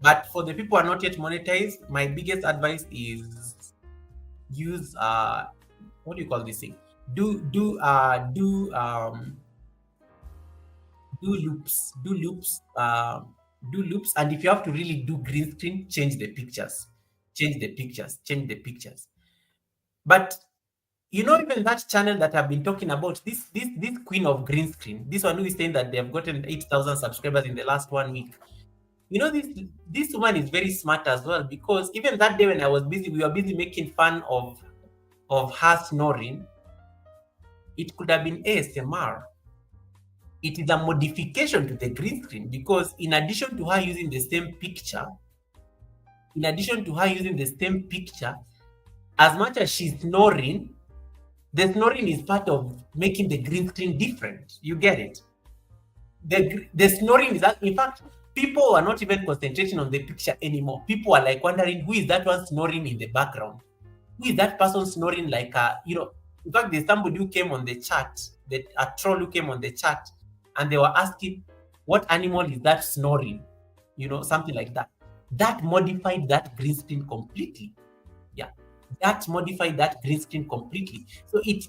But for the people who are not yet monetized, my biggest advice is use what do you call this thing? Do loops. And if you have to really do green screen, change the pictures. But even that channel that I've been talking about, this queen of green screen, this one who is saying that they have gotten 8,000 subscribers in the last 1 week. This woman is very smart as well, because even that day when I was busy, we were busy making fun of her snoring. It could have been ASMR. it is a modification to the green screen, because in addition to her using the same picture, as much as she's snoring, the snoring is part of making the green screen different. You get it? The snoring is that, in fact, people are not even concentrating on the picture anymore. People are like wondering, who is that one snoring in the background? Who is that person snoring like in fact, there's somebody who came on the chat, a troll who came on the chat, and they were asking, what animal is that snoring? Something like that. That modified that green screen completely. Yeah. That modified that green screen completely. So I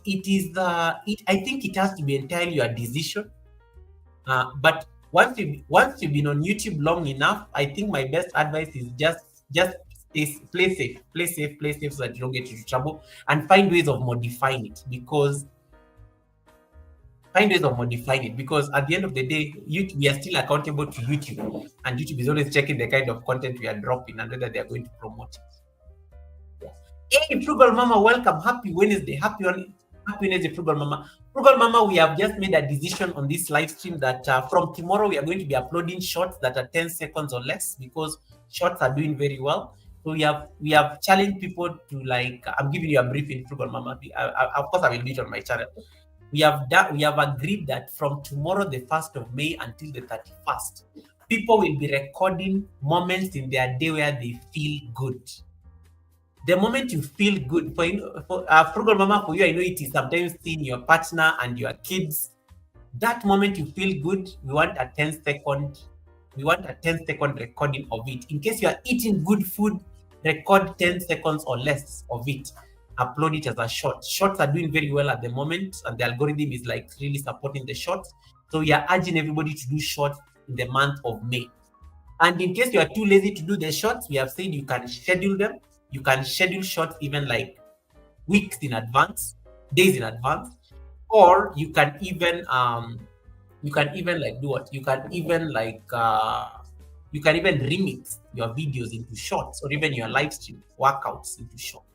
think it has to be entirely your decision. But once you've been on YouTube long enough, I think my best advice is just play safe, so that you don't get into trouble, and find ways of modifying it, because at the end of the day, we are still accountable to YouTube, and YouTube is always checking the kind of content we are dropping and whether they are going to promote it. Hey, Frugal Mama, welcome. Happy Wednesday. Happy Wednesday, Frugal Mama. Frugal Mama, we have just made a decision on this live stream that from tomorrow we are going to be uploading shorts that are 10 seconds or less, because shorts are doing very well. So we have challenged people to, like, I'm giving you a briefing, Frugal Mama. Of course, I will do it on my channel. We have agreed that from tomorrow, the 1st of May, until the 31st, people will be recording moments in their day where they feel good. The moment you feel good, for Frugal Mama, for you, I know it is sometimes seeing your partner and your kids. That moment you feel good, we want a 10-second recording of it. In case you are eating good food, record 10 seconds or less of it. Upload it as a short. Shorts are doing very well at the moment, and the algorithm is like really supporting the shorts. So we are urging everybody to do shorts in the month of May. And in case you are too lazy to do the shorts, we have said you can schedule them. You can schedule shorts even like weeks in advance, days in advance, or you can even like do what? You can even remix your videos into shorts, or even your live stream workouts into shorts.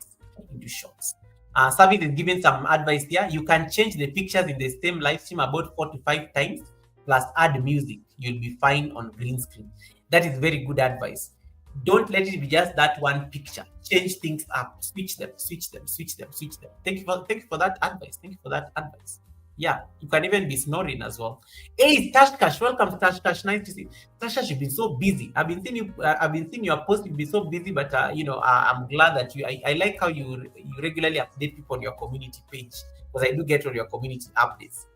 Savit is giving some advice here. You can change the pictures in the same live stream about 4 to 5 times, plus add music. You'll be fine on green screen. That is very good advice. Don't let it be just that one picture. Change things up. Switch them. Thank you for that advice. Yeah, you can even be snoring as well. Hey, Tashkash, welcome, Tashkash. Nice to see you. Tashkash, you've been so busy. I've been seeing your post. You've been so busy, but I'm glad that I like how you regularly update people on your community page, because I do get all your community updates.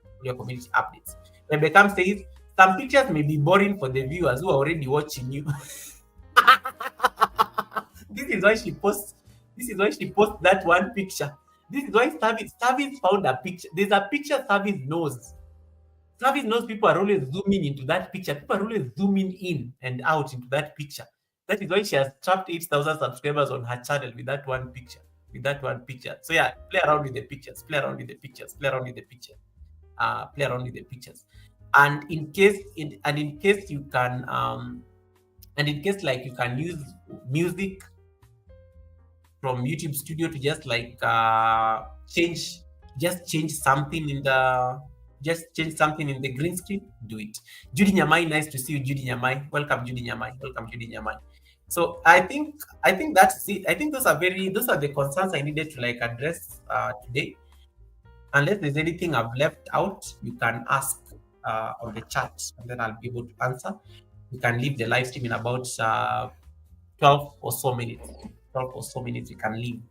Rebecca says some pictures may be boring for the viewers who are already watching you. This is why she posts that one picture. This is why Service found a picture. There's a picture Service knows. Service knows people are always zooming into that picture. People are always zooming in and out into that picture. That is why she has trapped 8,000 subscribers on her channel with that one picture. So yeah, play around with the pictures. And in case you can you can use music from YouTube Studio to just like change something in the green screen, do it. Judy Nyamai, nice to see you, Judy Nyamai. Welcome, Judy Nyamai. So I think that's it. I think those are the concerns I needed to like address today. Unless there's anything I've left out, you can ask on the chat, and then I'll be able to answer. You can leave the live stream in about 12 or so minutes. You can leave.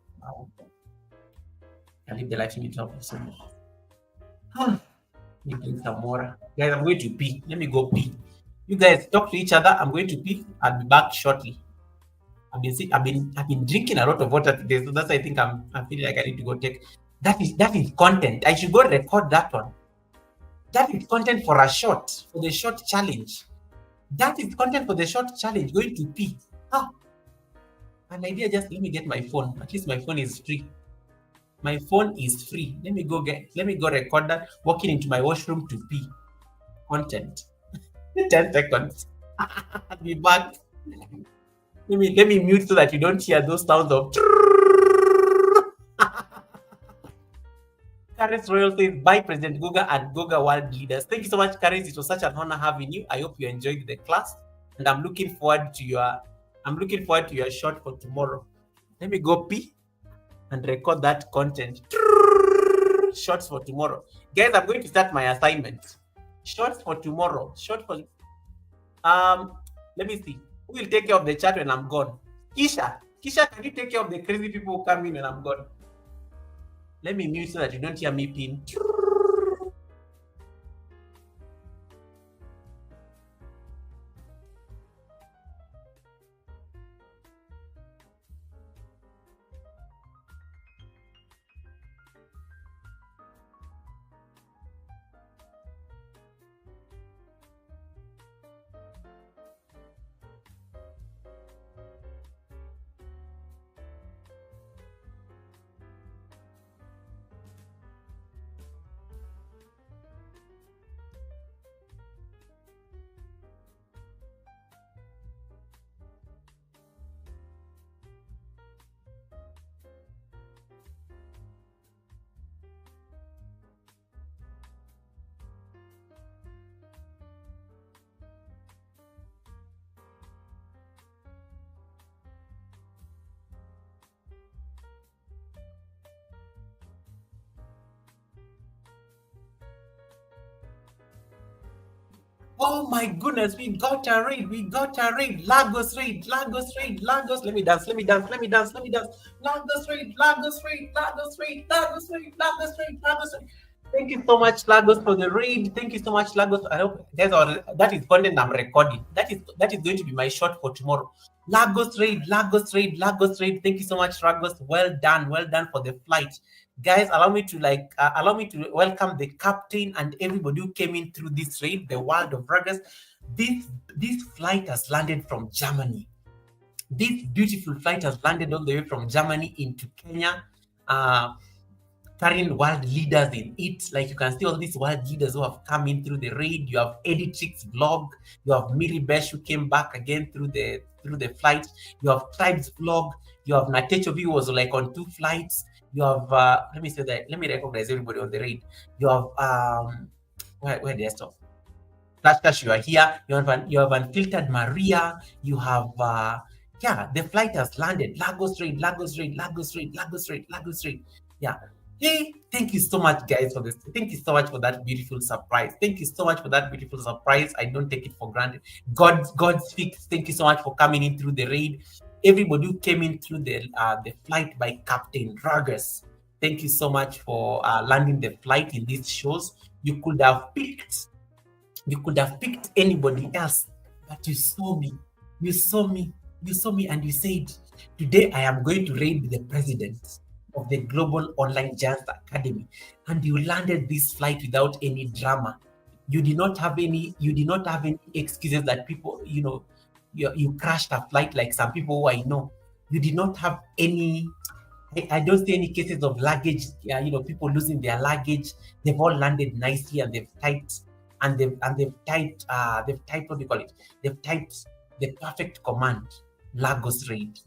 The live stream in 12 or so minutes. Let me drink some water. Guys, I'm going to pee. Let me go pee. You guys talk to each other. I'm going to pee. I'll be back shortly. I've been drinking a lot of water today, so that's why I think I'm feeling like I need to go take. That is content. I should go record that one. That is content for the short challenge. That is content for the short challenge. Going to pee. An idea. Just let me get my phone. At least my phone is free. My phone is free. Let me go record that. Walking into my washroom to pee. Content. 10 seconds. I'll be back. Let me mute so that you don't hear those sounds of. Karis Royal says, bye, President Goga and Goga World Leaders. Thank you so much, Karis. It was such an honor having you. I hope you enjoyed the class. And I'm looking forward to your shot for tomorrow. Let me go pee and record that content. Shots for tomorrow. Guys, I'm going to start my assignment. Shots for tomorrow. Short for let me see. Who will take care of the chat when I'm gone? Kisha. Kisha, can you take care of the crazy people who come in when I'm gone? Let me mute so that you don't hear me pin. Oh my goodness, we got a raid, we got a raid. Lagos raid, Lagos raid, Lagos. Let me dance, let me dance, let me dance, let me dance. Lagos raid, Lagos raid, Lagos raid, Lagos raid, Lagos raid, Lagos raid. Thank you so much, Lagos, for the raid. Thank you so much, Lagos. I hope that is content I'm recording. That is going to be my shot for tomorrow. Lagos raid, Lagos raid, Lagos raid. Thank you so much, Lagos. Well done for the flight. Guys, allow me to welcome the captain and everybody who came in through this raid, the world of ruggers. This flight has landed from Germany. This beautiful flight has landed all the way from Germany into Kenya. Carrying world leaders in it. Like you can see all these world leaders who have come in through the raid. You have Editrix vlog, you have Miri Besh who came back again through the flight, you have Tribes vlog, you have Natecho who was like on 2 flights. You have let me recognize everybody on the raid. You have where did I stop? Flashcash, you are here. You have Unfiltered Maria. You have yeah, the flight has landed. Lagos raid, Lagos raid, Lagos raid, Lagos raid, Lagos raid. Yeah. Hey, thank you so much, guys, for this. Thank you so much for that beautiful surprise. Thank you so much for that beautiful surprise. I don't take it for granted. God speaks. Thank you so much for coming in through the raid. Everybody who came in through the flight by Captain Ragus. Thank you so much for landing the flight in these shows. You could have picked anybody else, but you saw me. You saw me. You saw me and you said, today I am going to raid the president of the Global Online Giants Academy. And you landed this flight without any drama. You did not have any excuses that people, you crashed a flight like some people who I know. You did not have any I don't see any cases of luggage, people losing their luggage. They've all landed nicely and they've typed what do you call it? They've typed the perfect command, Lagos raid,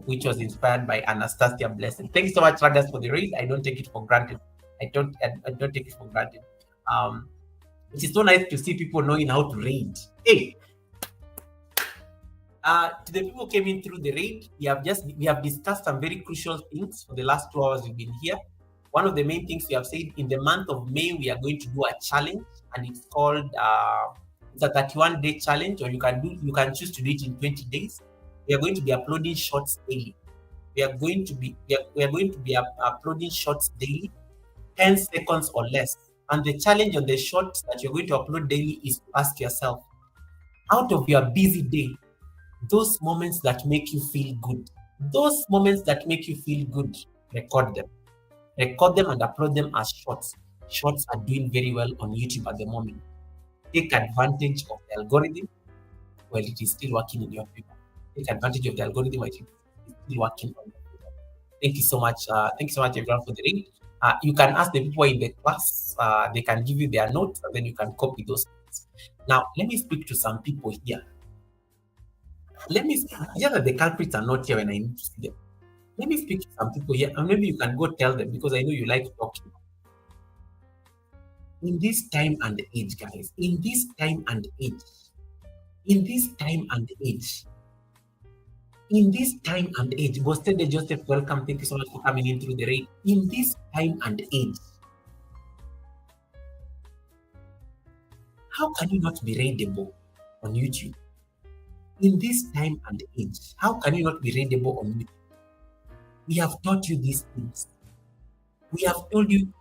which was inspired by Anastasia Blessing. Thank you so much, Ragas, for the raid. I don't take it for granted. I don't take it for granted. It is so nice to see people knowing how to raid. Hey, to the people who came in through the raid, we have discussed some very crucial things for the last 2 hours we've been here. One of the main things we have said, in the month of May, we are going to do a challenge, and it's called it's a 31-day challenge, or you can choose to do it in 20 days. We are going to be uploading shorts daily. We are going to be uploading shorts daily, 10 seconds or less. And the challenge on the shorts that you're going to upload daily is to ask yourself, out of your busy day, those moments that make you feel good, record them. Record them and upload them as shorts. Shorts are doing very well on YouTube at the moment. Take advantage of the algorithm while it is still working in your favor. Take advantage of the algorithm while it is still working on your favor. Thank you so much. Thank you so much, everyone, for the read. You can ask the people in the class. They can give you their notes, and then you can copy those notes. Now, let me speak to some people here. That the culprits are not here when I need to see them. Let me speak to some people here, and maybe you can go tell them because I know you like talking. In this time and age, guys, in this time and age, in this time and age, Bostede Joseph, welcome. Thank you so much for coming in through the raid. In this time and age, how can you not be readable on YouTube? In this time and age, how can you not be readable on YouTube? We have taught you these things. We have told you,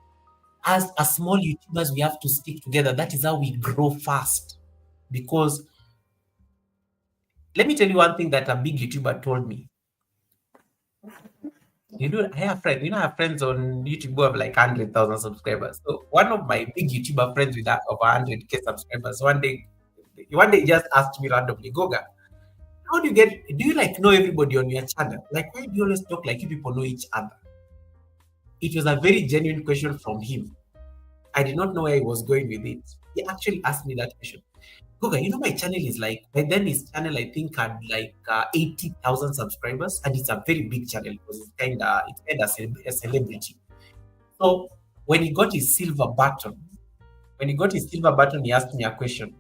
as a small YouTubers, we have to stick together. That is how we grow fast. Because let me tell you one thing that a big YouTuber told me. I have friends. I have friends on YouTube who have like 100,000 subscribers. So one of my big YouTuber friends with that over 100K subscribers, one day he just asked me randomly, Goga, how do you like know everybody on your channel? Like, why do you always talk like you people know each other? It was a very genuine question from him. I did not know where he was going with it. He actually asked me that question. Goga, my channel is like, by then his channel I think had like 80,000 subscribers, and it's a very big channel because it's kind of a celebrity. So when he got his silver button, he asked me a question.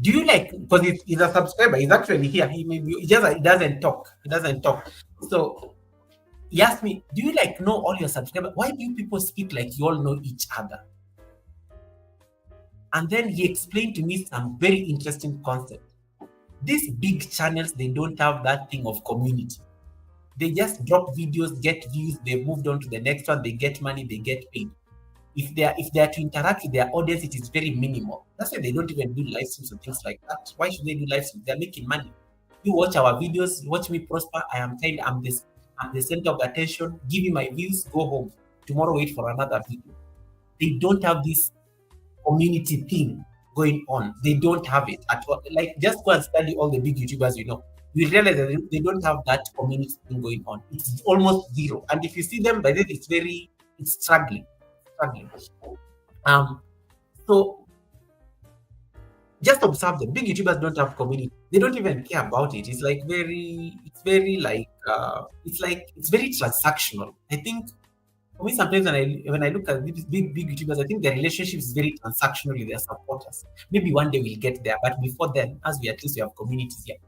Do you like, because he's a subscriber, he's actually here. He doesn't talk. So he asked me, do you like know all your subscribers? Why do you people speak like you all know each other? And then he explained to me some very interesting concept. These big channels, they don't have that thing of community. They just drop videos, get views, they moved on to the next one, they get money, they get paid. If they are to interact with their audience, it is very minimal. That's why they don't even do live streams and things like that. Why should they do live streams? They're making money. You watch our videos, watch me prosper. I'm the center of attention. Give me my views, go home. Tomorrow, wait for another video. They don't have this community thing going on. They don't have it at all. Like, just go and study all the big YouTubers you realize that they don't have that community thing going on. It's almost zero. And if you see them, by then it's struggling. So just observe them. Big YouTubers don't have community. They don't even care about it. It's very transactional. I think for me, sometimes when I look at these big YouTubers, I think their relationship is very transactional with their supporters. Maybe one day we'll get there, but before then, at least we have communities here.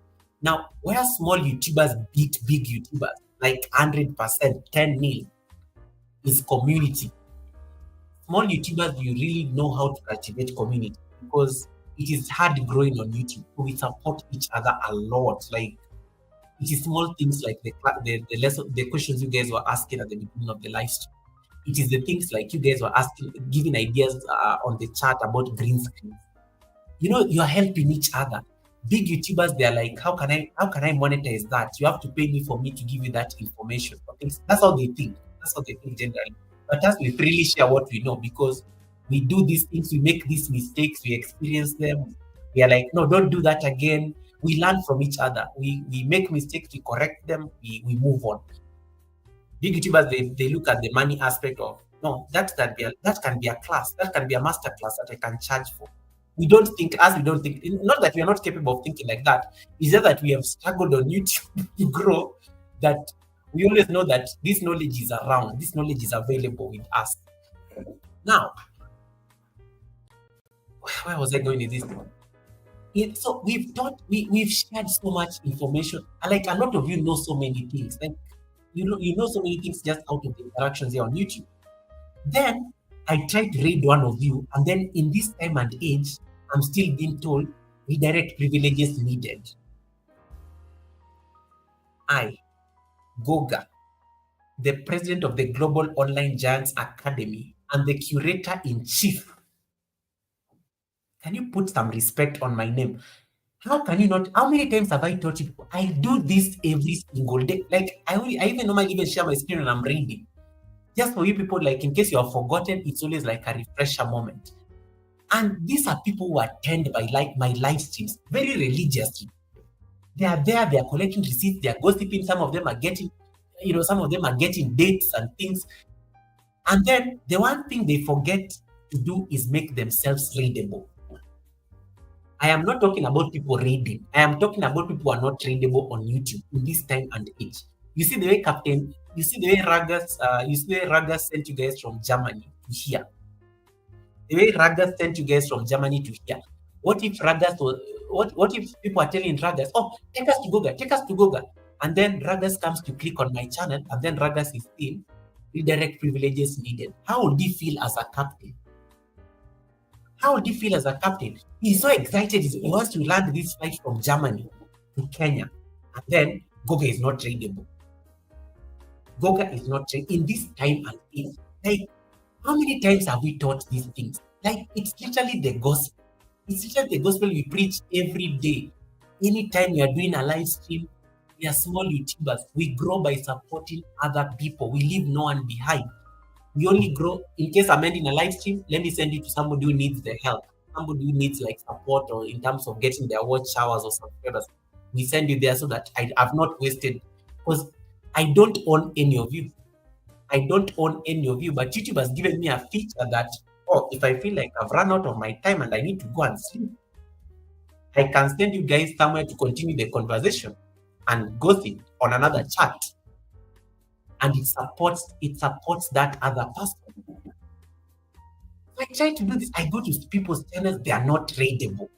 Now, where small YouTubers beat big YouTubers, like 100%, 10 mil, is community. Small YouTubers, you really know how to cultivate community because it is hard growing on YouTube. So we support each other a lot. Like, it is small things like the questions you guys were asking at the beginning of the live stream. It is the things like you guys were asking, giving ideas on the chat about green screens. You are helping each other. Big YouTubers, they're like, how can I monetize that? You have to pay me for me to give you that information. That's how they think. Generally. But as we freely share what we know, because we do these things, we make these mistakes, we experience them. We are like, no, don't do that again. We learn from each other. We make mistakes, we correct them, we move on. Big YouTubers, they look at the money aspect of, no, that can be a class, that can be a master class that I can charge for. We don't think, not that we are not capable of thinking like that. It's just that we have struggled on YouTube to grow, that we always know that this knowledge is around, this knowledge is available with us. Now, where was I going with this? So we've shared so much information. Like, a lot of you know so many things. Like, you know so many things just out of the interactions here on YouTube. Then I tried to read one of you, and then in this time and age, I'm still being told redirect privileges needed. I, Goga, the president of the Global Online Giants Academy and the curator-in-chief. Can you put some respect on my name? How can you not? How many times have I taught you? I do this every single day. Like, I even normally even share my screen when I'm reading. Just for you people, like, in case you have forgotten, it's always like a refresher moment. And these are people who attend my live streams very religiously. They are there, they are collecting receipts, they are gossiping. Some of them are getting dates and things. And then the one thing they forget to do is make themselves readable. I am not talking about people reading. I am talking about people who are not readable on YouTube in this time and age. You see the way Captain, you see the way Ragas sent you guys from Germany to here. The way Ragas sent you guys from Germany to here. What if Ragas was, what if people are telling Ragas, oh, take us to Goga, take us to Goga. And then Ragas comes to click on my channel, and then Ragas is still redirect privileges needed. How would he feel as a captain? How would he feel as a captain? He's so excited. He wants to land this flight from Germany to Kenya. And then Goga is not tradable. Goga is not tradable in this time and age. Like, how many times have we taught these things? Like, it's literally the gospel. It's literally the gospel we preach every day. Anytime we are doing a live stream, we are small YouTubers. We grow by supporting other people. We leave no one behind. We only grow. In case I'm ending a live stream, let me send you to somebody who needs the help, somebody who needs like support or in terms of getting their watch hours or subscribers. We send you there so that I have not wasted, because I don't own any of you. I don't own any of you, but YouTube has given me a feature that, oh, if I feel like I've run out of my time and I need to go and sleep, I can send you guys somewhere to continue the conversation and gossip on another chat. And it supports that other person. I try to do this. I go to people's channels, they are not tradable.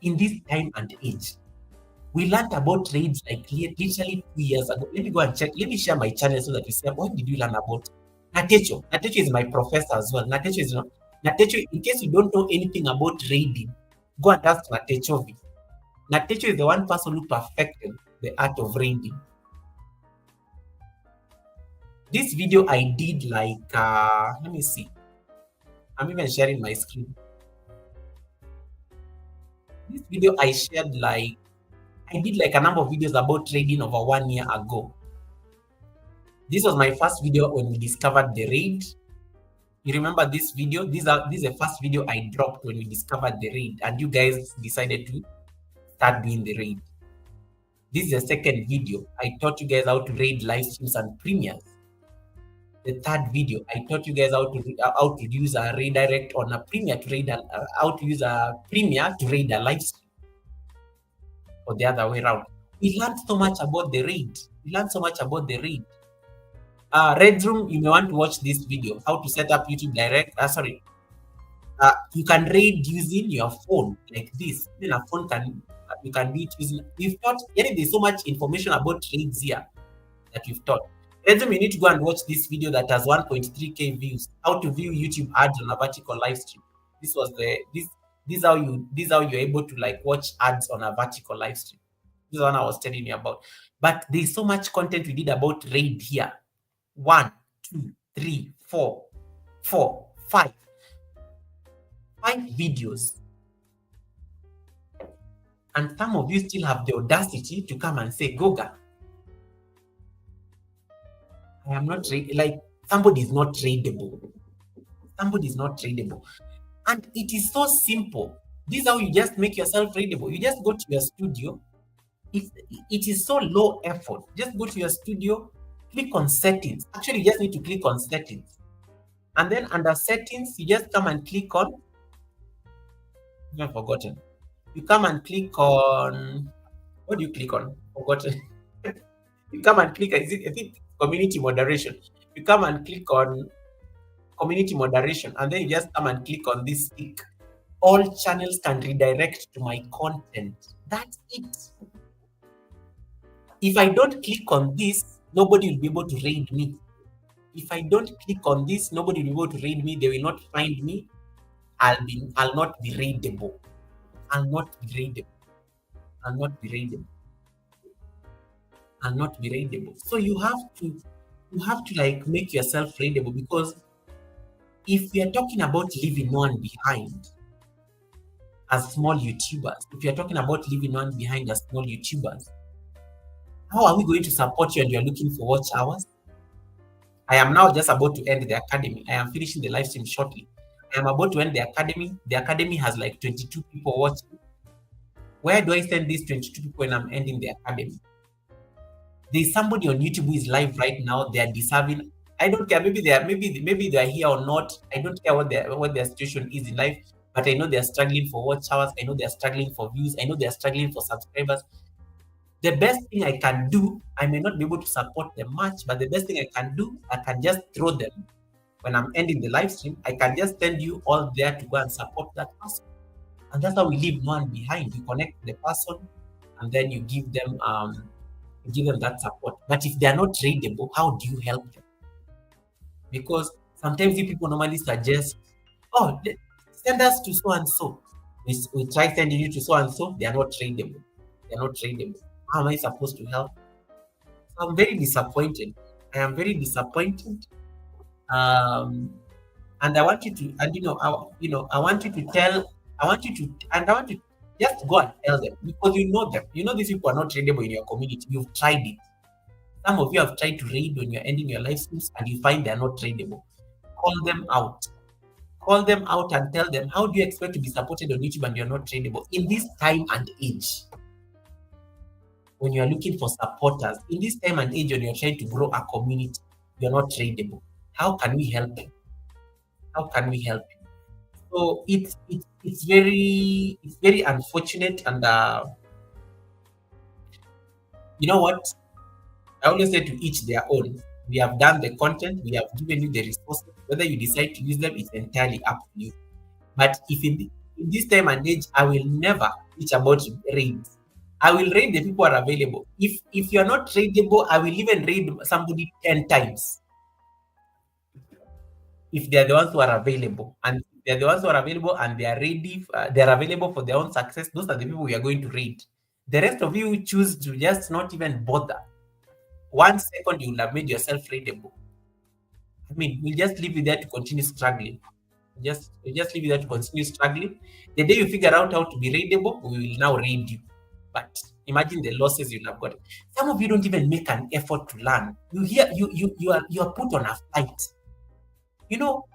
In this time and age, we learned about trades like literally 2 years ago. Let me go and check. Let me share my channel so that you see what did you learn about Natecho. Natecho is my professor as well. Natecho, in case you don't know anything about trading, go and ask Natecho. Natecho is the one person who perfected the art of trading. This video I did like, let me see. I'm even sharing my screen. This video I shared like, I did like a number of videos about trading over 1 year ago. This was my first video when we discovered the raid. You remember this video? This is the first video I dropped when we discovered the raid, and you guys decided to start doing the raid. This is the second video. I taught you guys how to raid live streams and premieres. The third video, I taught you guys how to use a redirect on a premiere to raid how to use a premiere to raid a live stream, or the other way around. We learned so much about the raid. Red Room, you may want to watch this video, how to set up YouTube Direct. You can raid using your phone like this. Even a phone you can do it using. We've taught. There's so much information about raids here that we've taught. Red Room, you need to go and watch this video that has 1.3k views. How to view YouTube ads on a vertical live stream. This is how you're able to like watch ads on a vertical live stream. This is one I was telling you about. But there's so much content we did about raid here. 1, 2, 3, 4, 5 videos. And some of you still have the audacity to come and say, Goga, I am not like somebody is not tradable. Somebody is not tradable. And it is so simple. This is how you just make yourself tradable. You just go to your studio. It is so low effort. Just go to your studio, click on settings. Actually, you just need to click on settings. And then under settings, you just come and click on, I've forgotten. You come and click on, what do you click on? Forgotten. You come and click, I think community moderation. You come and click on community moderation, and then you just come and click on this tick. All channels can redirect to my content. That's it. If I don't click on this, nobody will be able to raid me. If I don't click on this, nobody will be able to raid me. They will not find me. I'll not be raidable. I'll not be raidable. So you have to like make yourself raidable, because if we are talking about leaving no one behind as small YouTubers, how are we going to support you and you're looking for watch hours? I am now just about to end the academy. I am finishing the live stream shortly. I am about to end the academy. The academy has like 22 people watching. Where do I send these 22 people when I'm ending the academy? There's somebody on YouTube who is live right now. They are deserving. I don't care. Maybe they are here or not. I don't care what their situation is in life. But I know they are struggling for watch hours. I know they are struggling for views. I know they are struggling for subscribers. The best thing I can do, I may not be able to support them much, but the best thing I can do, I can just throw them when I'm ending the live stream. I can just send you all there to go and support that person. And that's how we leave no one behind. You connect the person and then you give them that support. But if they are not tradable, how do you help them? Because sometimes you people normally suggest, oh, send us to so and so. We try sending you to so and so, they are not tradable. They are not tradable. How am I supposed to help? So I'm very disappointed. I am very disappointed. Um, and I want you to, and I want you to tell, I want you to, and I want you to just go and tell them because you know them. You know these people are not tradable in your community. You've tried it. Some of you have tried to raid when you're ending your life streams and you find they're not tradable. Call them out. Call them out and tell them, how do you expect to be supported on YouTube and you're not tradable? In this time and age, when you're looking for supporters, in this time and age when you're trying to grow a community, you're not tradable. How can we help you? How can we help you? So it's very unfortunate, and you know what? I always say to each their own. We have done the content, we have given you the resources. Whether you decide to use them is entirely up to you. But if in this time and age, I will never teach about raids. I will raid the people who are available. If you're not raidable, I will even raid somebody 10 times. If they're the ones who are available. And if they're the ones who are available and they are ready, they're available for their own success, those are the people we are going to raid. The rest of you choose to just not even bother. 1 second, you will have made yourself raidable. I mean, we'll just leave you there to continue struggling. We'll just leave you there to continue struggling. The day you figure out how to be raidable, we will now raid you. But imagine the losses you'll have got. Some of you don't even make an effort to learn. You are put on a fight. You know,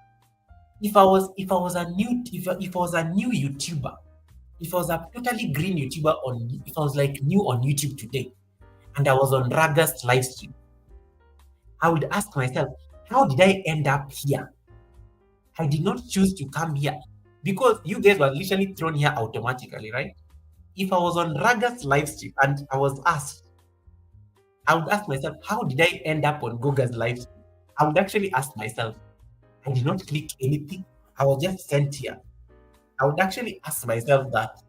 if I was a new YouTuber, if I was a totally green YouTuber if I was like new on YouTube today, and I was on Raga's live stream, I would ask myself, how did I end up here? I did not choose to come here because you guys were literally thrown here automatically, right? If I was on Raga's live stream and I was asked, I would ask myself, how did I end up on Goga's live stream? I would actually ask myself, I did not click anything. I was just sent here. I would actually ask myself that.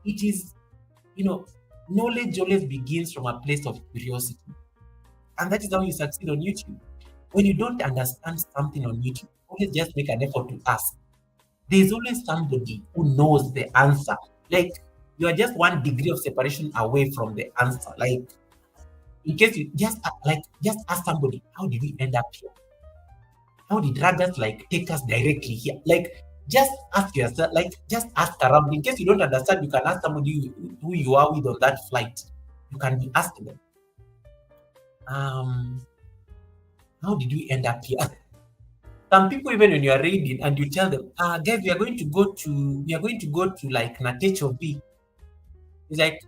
It is, knowledge always begins from a place of curiosity. And that is how you succeed on YouTube. When you don't understand something on YouTube, always just make an effort to ask. There's always somebody who knows the answer. Like, you are just 1 degree of separation away from the answer. Like, in case you just ask somebody, how did we end up here? How did Ragas take us directly here? Like, just ask yourself, just ask around. In case you don't understand, you can ask somebody who you are with on that flight. You can be asking them, how did you end up here? Some people, even when you are reading and you tell them, guys, we are going to go to like Natecho B. It's like,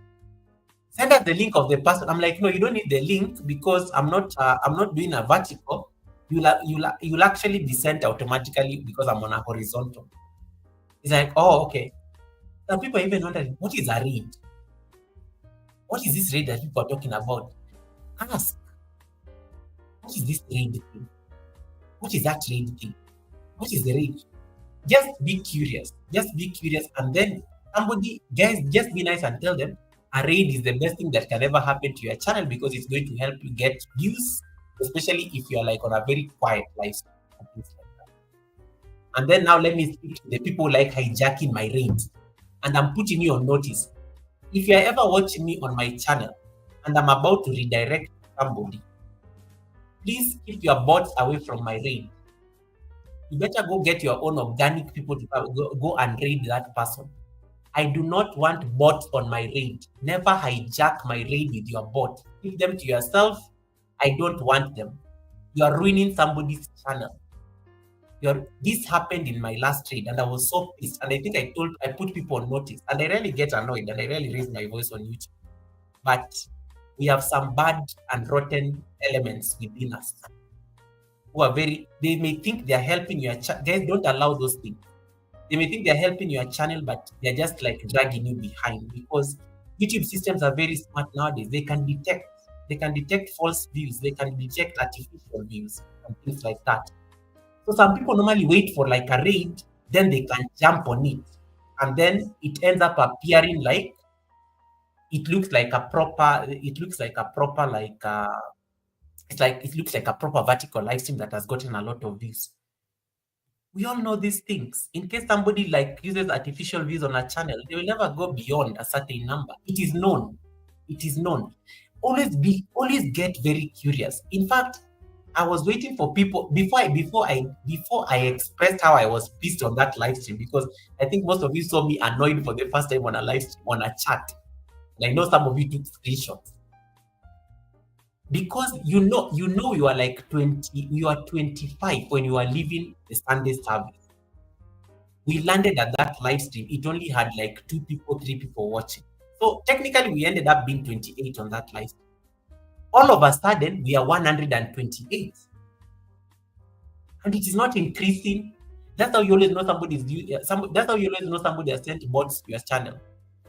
send us the link of the person. I'm like, no, you don't need the link because I'm not doing a vertical. You'll actually descend automatically because I'm on a horizontal. It's like, oh, okay. Some people are even wondering, what is a read? What is this read that people are talking about? Ask, what is this read thing? What is that read thing? What is the read? Just be curious. Just be curious. And then somebody, guys, just be nice and tell them a raid is the best thing that can ever happen to your channel because it's going to help you get views, especially if you're like on a very quiet lifestyle. And then now let me speak to the people like hijacking my raids. And I'm putting you on notice. If you're ever watching me on my channel and I'm about to redirect somebody, please keep your bots away from my raid. You better go get your own organic people to go and raid that person. I do not want bots on my raid. Never hijack my raid with your bot. Keep them to yourself. I don't want them. You are ruining somebody's channel. This happened in my last raid and I was so pissed. And I think I put people on notice. And I really get annoyed and I really raise my voice on YouTube. But we have some bad and rotten elements within us who are they may think they're helping your channel. Guys, don't allow those things. They may think they're helping your channel, but they're just like dragging you behind because YouTube systems are very smart nowadays. They can detect false views, they can detect artificial views and things like that. So some people normally wait for like a raid, then they can jump on it. And then it ends up appearing like it looks like a proper it looks like a proper vertical live stream that has gotten a lot of views. We all know these things. In case somebody like uses artificial views on a channel, they will never go beyond a certain number. It is known. It is known. Always get very curious. In fact, I was waiting for people before I expressed how I was pissed on that live stream, because I think most of you saw me annoyed for the first time on a live stream on a chat. And I know some of you took screenshots, because you are like 20, you are 25 when you are leaving the Sunday service. We landed at that live stream, it only had like 2 people, 3 people watching. So technically, we ended up being 28 on that live stream. All of a sudden, we are 128, and it is not increasing. That's how you always know that's how you always know somebody has sent bots to your channel.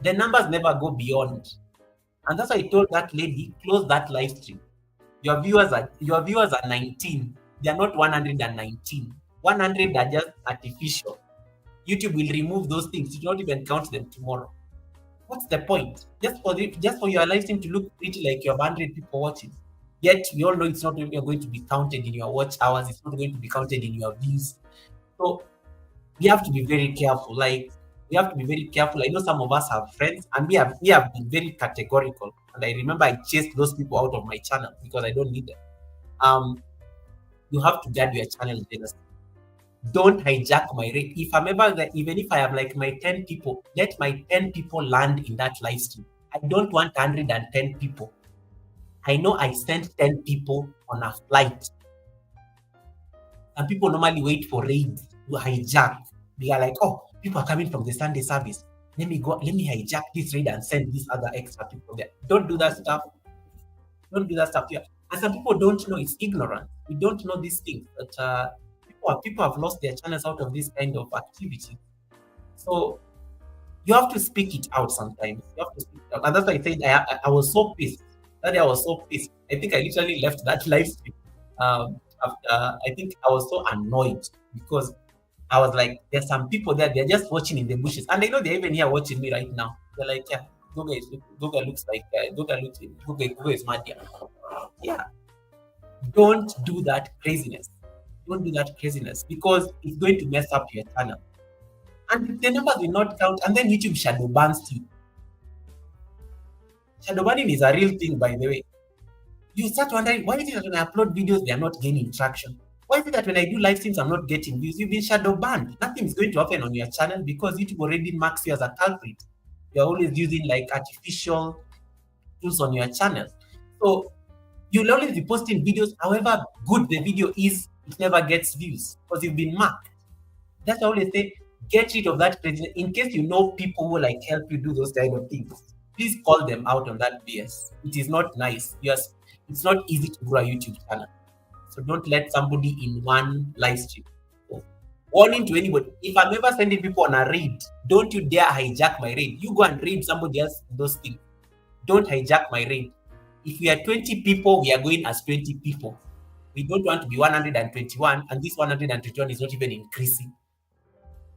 The numbers never go beyond, and that's why I told that lady, close that live stream. Your viewers are 19. They are not 119. 100 are just artificial. YouTube will remove those things. You don't even count them tomorrow. What's the point? Just for your live stream to look pretty like you have 100 people watching. Yet we all know it's not even going to be counted in your watch hours. It's not going to be counted in your views. So we have to be very careful. We have to be very careful. I know some of us have friends, and we have been very categorical. And I remember I chased those people out of my channel because I don't need them. You have to guard your channel jealously. Don't hijack my rate. If I'm ever there, even if I have like my 10 people, let my 10 people land in that live stream. I don't want 110 people. I know I sent 10 people on a flight. And people normally wait for raids to hijack. They are like, oh, people are coming from the Sunday service. Let me hijack this raid and send these other extra people there. Don't do that stuff. Don't do that stuff here. And some people don't know, it's ignorant. We don't know these things. But people have lost their channels out of this kind of activity. So you have to speak it out sometimes. You have to speak it out. And that's why I said I was so pissed. That day I was so pissed. I think I literally left that live stream. After, I think I was so annoyed because I was like, there's some people there, they're just watching in the bushes. And I know they're even here watching me right now. They're like, yeah, Goga looks like, Goga is mad. Yeah. Don't do that craziness. Don't do that craziness, because it's going to mess up your channel. And the numbers will not count, and then YouTube shadow bans you. Shadow banning is a real thing, by the way. You start wondering, why is it that when I upload videos, they are not gaining traction? Why is it that when I do live streams, I'm not getting views? You've been shadow banned. Nothing is going to happen on your channel because YouTube already marks you as a culprit. You're always using like artificial tools on your channel. So you'll always be posting videos, however good the video is, it never gets views because you've been marked. That's why I always say, get rid of that crazy. In case you know people who like help you do those kind of things, please call them out on that BS. It is not nice. Yes, it's not easy to grow a YouTube channel. So don't let somebody in one live stream. So, warning to anybody: if I'm ever sending people on a raid, don't you dare hijack my raid. You go and raid somebody else those things. Don't hijack my raid. If we are 20 people, we are going as 20 people. We don't want to be 121, and this 121 is not even increasing.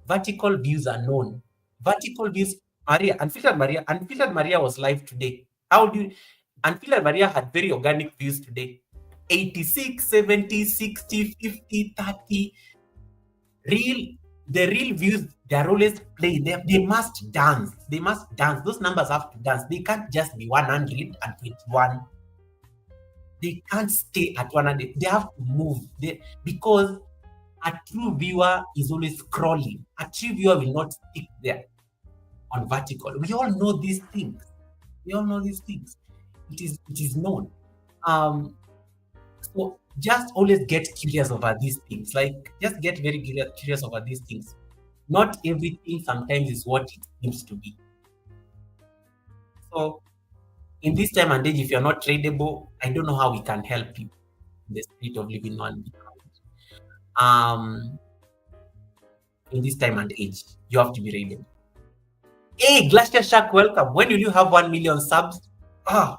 Vertical views are known. Vertical views, Unfiltered Maria was live today. Unfiltered Maria had very organic views today. 86, 70, 60, 50, 30. The real views, they are always playing. They must dance. They must dance. Those numbers have to dance. They can't just be 121. They can't stay at 100. They have to move. Because a true viewer is always scrolling. A true viewer will not stick there on vertical. We all know these things. It is known. So just always get curious over these things. Like, just get very curious over these things. Not everything sometimes is what it seems to be. So in this time and age, if you're not tradable, I don't know how we can help you in the spirit of living one. In this time and age, you have to be tradable. Hey, Glacier Shark, welcome. When will you have 1 million subs? Ah,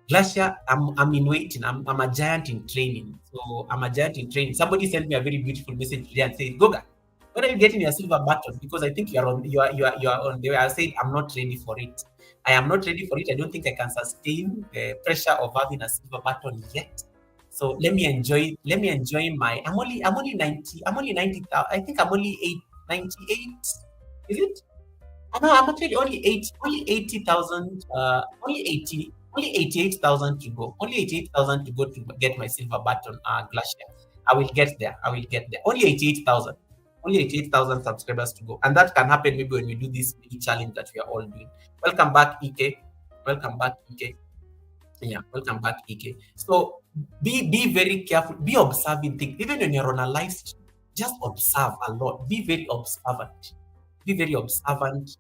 Glacier, I'm in waiting. I'm a giant in training. So I'm a giant in training. Somebody sent me a very beautiful message today and said, Goga, when are you getting your silver button? Because I think you are on the way. I said I'm not ready for it. I am not ready for it. I don't think I can sustain the pressure of having a silver button yet. So let me enjoy my I'm only 90. I'm only 90,000. I think I'm only 98. Is it? No, I'm actually only 80,000, only 88,000 to go. Only 88,000 to go to get my silver button, Glacier. I will get there. I will get there. Only 88,000. Only 88,000 subscribers to go. And that can happen maybe when we do this mini challenge that we are all doing. Welcome back, EK. Welcome back, EK. Yeah, welcome back, EK. So be very careful. Be observing things. Even when you're on a live stream, just observe a lot. Be very observant. Be very observant.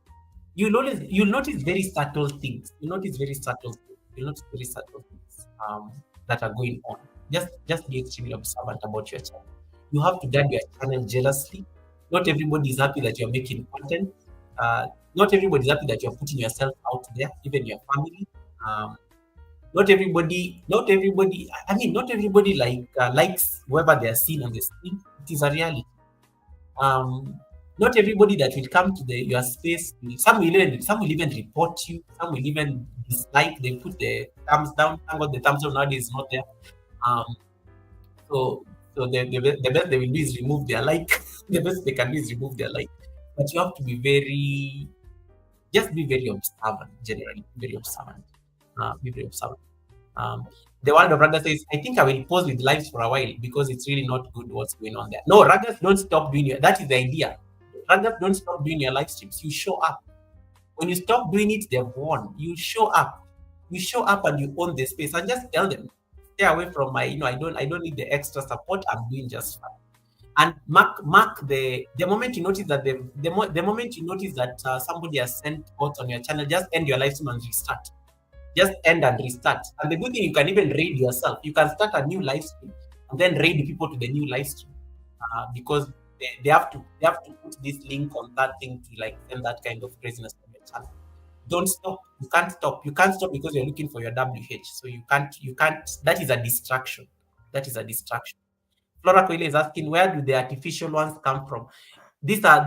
You'll notice very subtle things. You'll notice very subtle things that are going on. Just be extremely observant about your channel. You have to guard your channel jealously. Not everybody is happy that you're making content. Not everybody is happy that you're putting yourself out there, even your family. Um, not everybody likes whoever they are seeing on the screen. It is a reality. um Not everybody that will come to your space some will even report you, some will even dislike, they put the thumbs down. Thank God the thumbs down nowadays is not there. um so the best they will do is remove their like. The best they can do is remove their like. But you have to be very just be very observant, generally very observant. Be very observant. um, the one of Raga says, I think I will pause with lives for a while because it's really not good what's going on there. No, Ragas, don't stop doing it. That is the idea. Ragas, don't stop doing your live streams. You show up. When you stop doing it, they've won. You show up. You show up and you own the space and just tell them, stay away from my, I don't need the extra support. I'm doing just fine. And mark the moment you notice that the moment you notice that somebody has sent bots on your channel, just end your live stream and restart. Just end and restart. And the good thing, you can even raid yourself. You can start a new live stream and then raid people to the new live stream, because they have to put this link on that thing to like send that kind of craziness on your channel. Don't stop. You can't stop. You can't stop because you're looking for your WH. So you can't. That is a distraction. That is a distraction. Flora Coyle is asking, where do the artificial ones come from? These are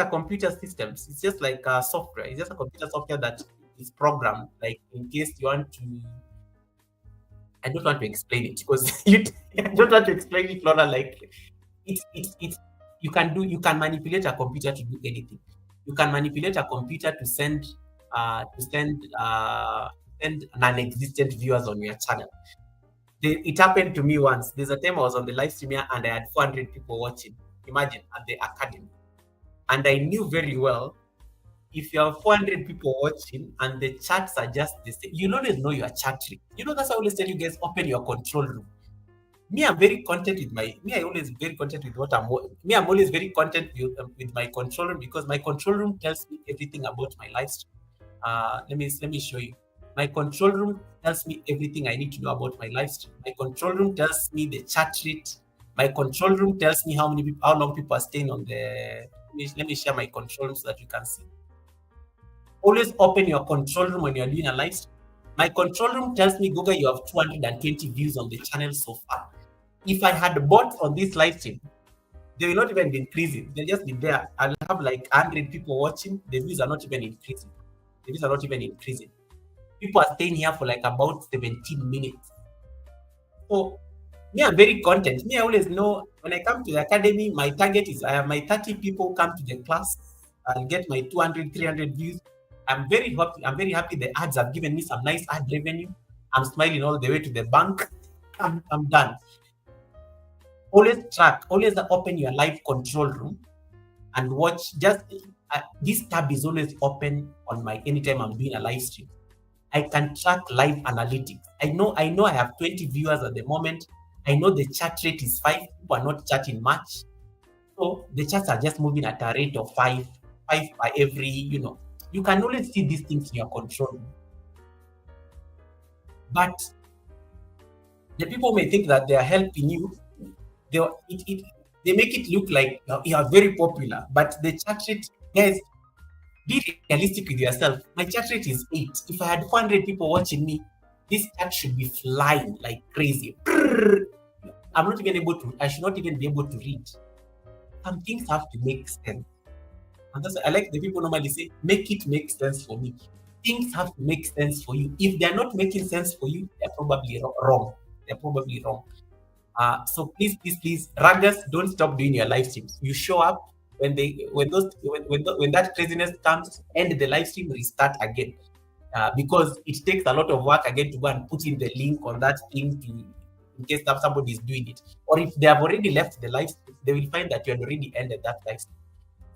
computer systems. It's just like software. It's just a computer software that is programmed. Like in case you want to, I don't want to explain it because I don't want to explain it, Flora. Like it's you can manipulate a computer to do anything. You can manipulate a computer to send non-existent viewers on your channel. It happened to me once. There's a time I was on the live stream here and I had 400 people watching. Imagine, at the academy. And I knew very well, if you have 400 people watching and the chats are just the same, you'll always know your chat trick. That's why I always tell you guys, open your control room. I'm very content with I always very content with I'm always very content with my control room, because my control room tells me everything about my live stream. Let me show you. My control room tells me everything I need to know about my live stream. My control room tells me the chat rate. My control room tells me how long people are staying on the. Let me share my control room so that you can see. Always open your control room when you're doing a live stream. My control room tells me, Google, you have 220 views on the channel so far. If I had bots on this live stream, they will not even be increasing. They'll just be there. I'll have like 100 people watching. The views are not even increasing. People are staying here for like about 17 minutes. So I'm very content. I always know when I come to the academy, my target is I have my 30 people come to the class. I'll get my 200, 300 views. I'm very happy. The ads have given me some nice ad revenue. I'm smiling all the way to the bank. I'm done. Always open your live control room and watch. This tab is always open on my anytime I'm doing a live stream. I can track live analytics. I know I have 20 viewers at the moment. I know the chat rate is 5. People are not chatting much. So the chats are just moving at a rate of 5 by every, you can always see these things in your control room. But the people may think that they are helping you. They make it look like you are very popular, but the chat rate, guys, be realistic with yourself. My chat rate is 8. If I had 400 people watching me, this chat should be flying like crazy. I'm not even able to, I should not even be able to read. Some things have to make sense. And that's I like the people normally say, make it make sense for me. Things have to make sense for you. If they're not making sense for you, they're probably wrong. They're probably wrong. So please, please, please, Ragas, don't stop doing your live streams. You show up when that craziness comes, end the live stream, restart again. Because it takes a lot of work again to go and put in the link on that thing to in case that somebody is doing it. Or if they have already left the live stream, they will find that you had already ended that live stream.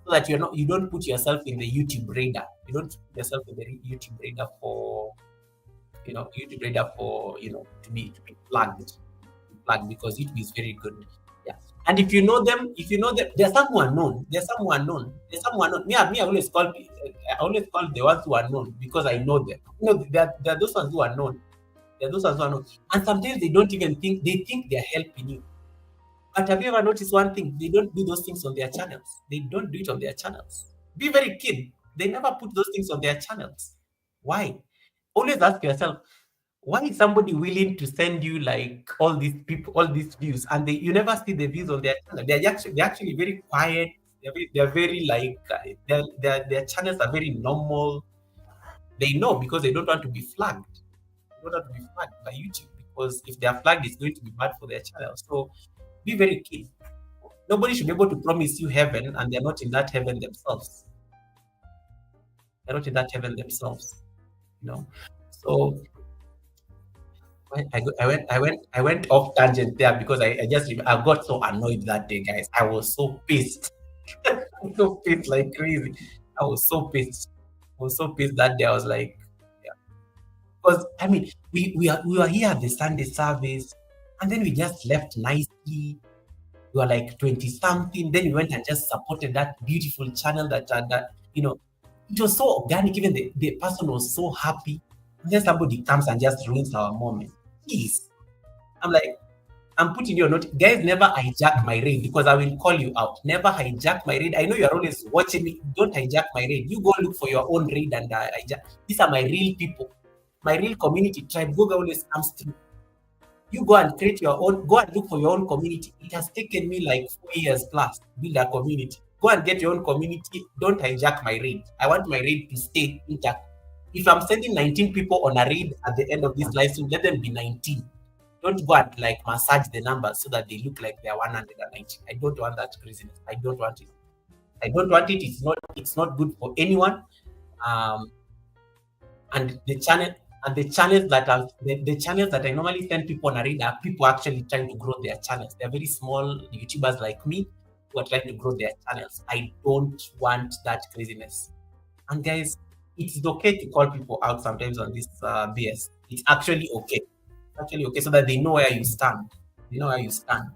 So that you don't put yourself in the YouTube radar. You don't put yourself in the YouTube radar for to be flagged because YouTube is very good. Yeah. And if you know them, there's some who are known. There's some who are known. There's some who are known. I always call the ones who are known because I know them. There are those ones who are known. There are those ones who are known. And sometimes they don't even think they think they're helping you. But have you ever noticed one thing? They don't do those things on their channels. They don't do it on their channels. Be very keen. They never put those things on their channels. Why? Always ask yourself, why is somebody willing to send you like all these people, all these views, and you never see the views on their channel? They're actually very quiet. They're very like their channels are very normal. They know because they don't want to be flagged. They don't want to be flagged by YouTube because if they are flagged, it's going to be bad for their channel. So be very keen. Nobody should be able to promise you heaven, and they're not in that heaven themselves. They're not in that heaven themselves. So I went off tangent there because I got so annoyed that day, guys. I was so pissed. I was so pissed like crazy. I was so pissed. I was so pissed that day. I was like, yeah. Because I mean, we were here at the Sunday service, and then we just left nicely. We were like 20 something. Then we went and just supported that beautiful channel that it was so organic. Even the person was so happy. And then somebody comes and just ruins our moment. Please. I'm like, I'm putting your note. Guys, never hijack my raid because I will call you out. Never hijack my raid. I know you're always watching me. Don't hijack my raid. You go look for your own raid and hijack. These are my real people. My real community tribe. Google always comes through. You go and create your own, go and look for your own community. It has taken me like 4 years plus to build a community. Go and get your own community. Don't hijack my raid. I want my raid to stay intact. If I'm sending 19 people on a raid at the end of this live stream, let them be 19. Don't go and like massage the numbers so that they look like they're 190. I don't want that craziness. I don't want it. I don't want it. It's not good for anyone. And the channels that I normally send people on a read are people actually trying to grow their channels. They're very small YouTubers like me who are trying to grow their channels. I don't want that craziness. And guys, it's okay to call people out sometimes on this BS. It's actually okay. It's actually okay so that they know where you stand. They know where you stand.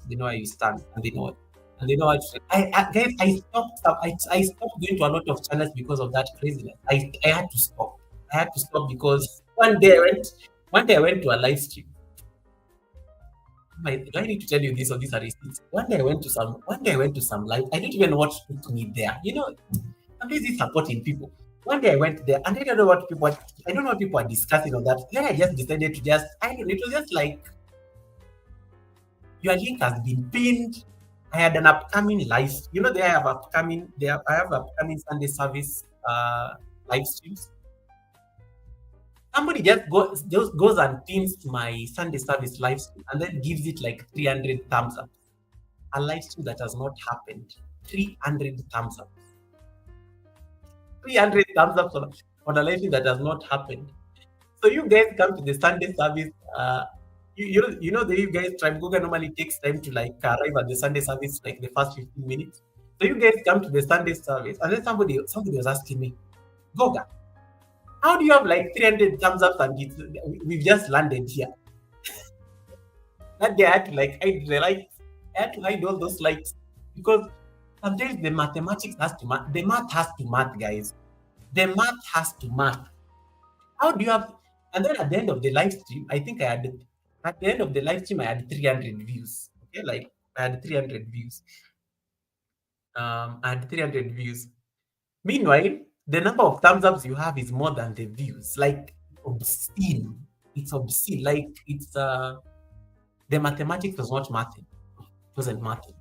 They know where you stand, and they know. And they know what guys, I stopped going to a lot of channels because of that craziness. I had to stop. I had to stop because one day I went to a live stream. Do I need to tell you this or these are receipts? One day I went to some live. I didn't even know what took me there. I'm busy supporting people. One day I went there and I don't know what people are discussing on that. Then I just decided to it was just like your link has been pinned. I had an upcoming live. I have upcoming Sunday service live streams. Somebody just goes and pins my Sunday service live stream and then gives it like 300 thumbs up. A live stream that has not happened. 300 thumbs up. 300 thumbs up on a live stream that has not happened. So you guys come to the Sunday service. You guys Tribe Google normally takes time to like arrive at the Sunday service like the first 15 minutes. So you guys come to the Sunday service, and then somebody was asking me, Goga, how do you have like 300 thumbs up and we've just landed here? That day I had to like hide the likes. I had to hide all those likes because sometimes the mathematics has to math. The math has to math, guys. The math has to math. How do you have? And then at the end of the live stream, I had 300 views. Okay, like I had 300 views. I had 300 views. Meanwhile, the number of thumbs ups you have is more than the views. Like obscene. It's obscene. Like it's the mathematics was not mathing. It wasn't mathing.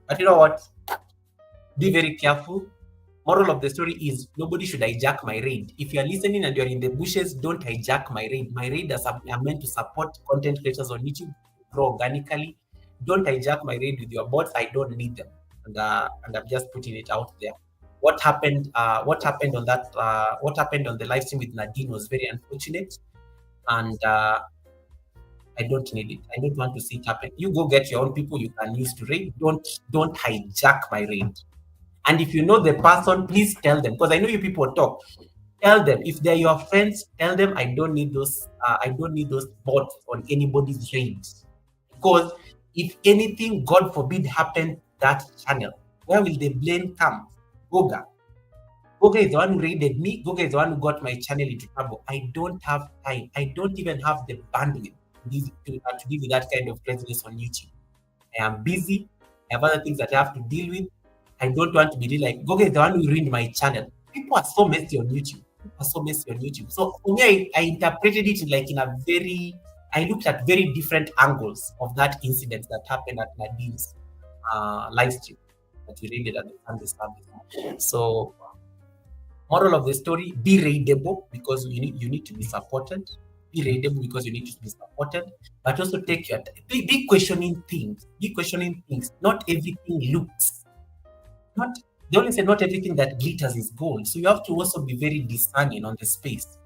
But you know what? Be very careful. Moral of the story is nobody should hijack my raid. If you are listening and you're in the bushes, don't hijack my raid. My raid are meant to support content creators on YouTube, grow organically. Don't hijack my raid with your bots. I don't need them, and I'm just putting it out there. What happened? What happened on that? What happened on the live stream with Nadine was very unfortunate, and I don't need it. I don't want to see it happen. You go get your own people you can use to raid. Don't hijack my raid. And if you know the person, please tell them, because I know you people talk. Tell them if they're your friends. Tell them I don't need those. I don't need those bots on anybody's raids. Because if anything, God forbid, happened that channel, where will the blame come? Goga. Goga is the one who raided me. Goga is the one who got my channel into trouble. I don't have time. I don't even have the bandwidth to give you that kind of craziness on YouTube. I am busy. I have other things that I have to deal with. I don't want to be really like, Goga is the one who ruined my channel. People are so messy on YouTube. So for me, I interpreted it like in a very, I looked at very different angles of that incident that happened at Nadine's live stream that we raided at the Sunday service. So, moral of the story: be raidable because you need to be supported. Be raidable because you need to be supported, but also take your time. Be questioning things. Be questioning things. Not everything looks. Not they only say not everything that glitters is gold. So you have to also be very discerning on the space.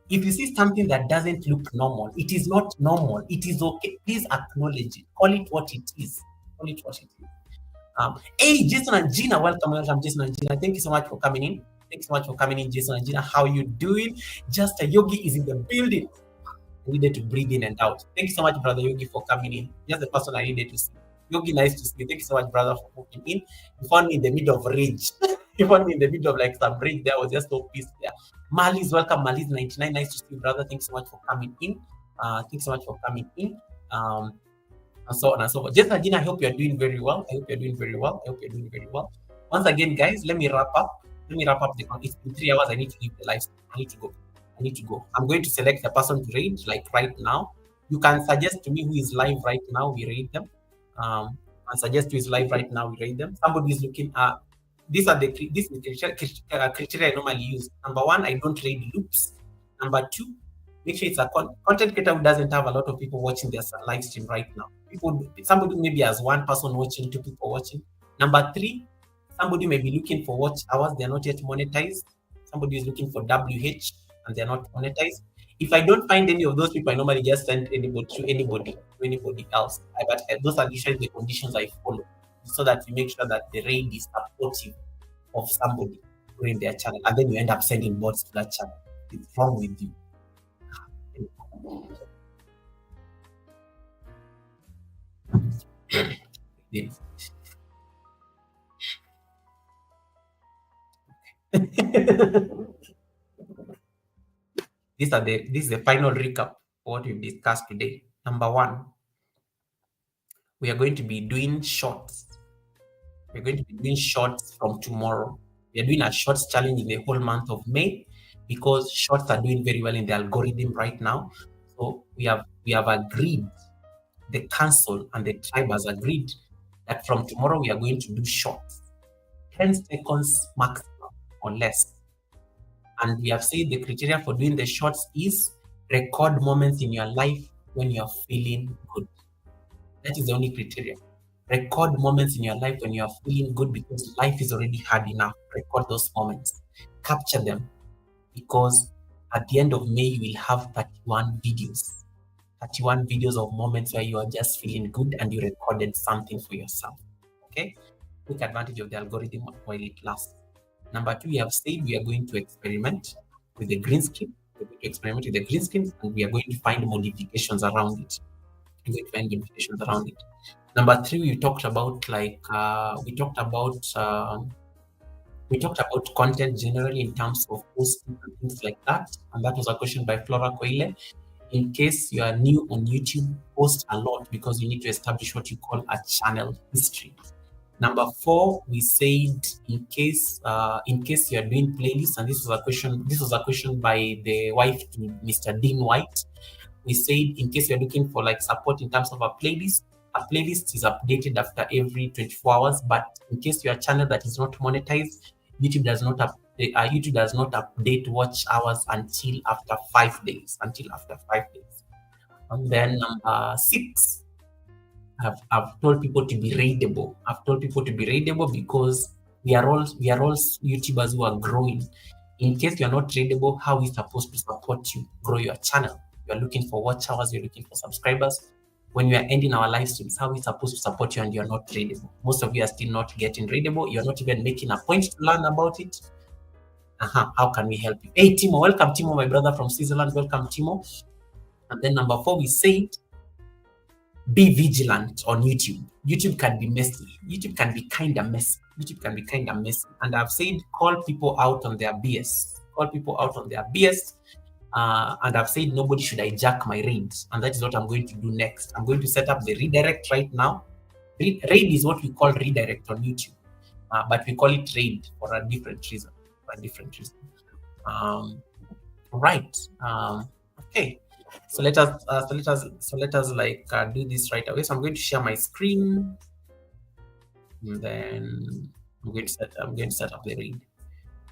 If you see something that doesn't look normal, it is not normal. It is okay. Please acknowledge it. Call it what it is. Call it what it is. Hey, Jason and Gina, welcome, Jason and Gina. Thank you so much for coming in. Thanks so much for coming in, Jason and Gina. How you doing? Just a Yogi is in the building. I needed to breathe in and out. Thank you so much, brother Yogi, for coming in. Just the person I needed to see. Yogi, nice to see you. Thank you so much, brother, for walking in. You found me in the middle of rage. You found me in the middle of like some rage there. I was just so pissed there. Mali's welcome. Mali's 99. Nice to see you, brother. Thanks so much for coming in. Thanks so much for coming in. And so on and so forth. Just Gina, I hope you're doing very well. I hope you're doing very well. Once again, guys, let me wrap up. It's been 3 hours. I need to leave the live stream. I need to go. I'm going to select the person to raid, like right now. You can suggest to me who is live right now. We raid them. And suggest who is live right now. We raid them. Somebody is looking at. This is the criteria I normally use. Number one, I don't raid loops. Number two, make sure it's a content creator who doesn't have a lot of people watching their live stream right now. Somebody maybe has one person watching, 2 people watching. Number three, somebody may be looking for watch hours, they're not yet monetized. Somebody is looking for WH and they're not monetized. If I don't find any of those people, I normally just send anybody else. But those are usually the conditions I follow, so that you make sure that the raid is supportive of somebody growing their channel, and then you end up sending bots to that channel. It's wrong with you. This is the final recap of what we've discussed today. Number one, we are going to be doing shorts. We're going to be doing shorts from tomorrow. We are doing a shorts challenge in the whole month of May because shorts are doing very well in the algorithm right now. So we have agreed, the council and the tribe has agreed that from tomorrow we are going to do shorts, 10 seconds maximum or less. And we have said the criteria for doing the shorts is record moments in your life when you're feeling good. That is the only criteria. Record moments in your life when you're feeling good, because life is already hard enough. Record those moments. Capture them, because at the end of May, you will have 31 videos. 31 videos of moments where you are just feeling good and you recorded something for yourself. Okay? Take advantage of the algorithm while it lasts. Number two, we have said we are going to experiment with the green screen. We're going to experiment with the green screen, and we are going to find modifications around it. Number three, we talked about content generally in terms of posting and things like that. And that was a question by Flora Coile. in case you are new on YouTube, post a lot because you need to establish what you call a channel history. Number four, we said in case you are doing playlists, and this was a question. This was a question by the wife to Mr. Dean White. We said in case you're looking for like support in terms of a playlist is updated after every 24 hours. But in case you're a channel that is not monetized, YouTube does not update watch hours until after 5 days. And then number six, I've told people to be readable. I've told people to be readable because we are all YouTubers who are growing. In case you're not readable, how are we supposed to support you grow your channel? You're looking for watch hours, you're looking for subscribers. When we are ending our live streams, how are we supposed to support you and you're not readable? Most of you are still not getting readable. You're not even making a point to learn about it. How can we help you? Hey, Timo, welcome, Timo, my brother from Switzerland. Welcome, Timo. And then number four, we said be vigilant on YouTube. YouTube can be messy. YouTube can be kind of messy. And I've said call people out on their BS. And I've said nobody should hijack my raids. And that is what I'm going to do next. I'm going to set up the redirect right now. Raid is what we call redirect on YouTube. But we call it raid for a different reason. Right. Okay. So let us do this right away. So I'm going to share my screen, and then I'm going to set up the read.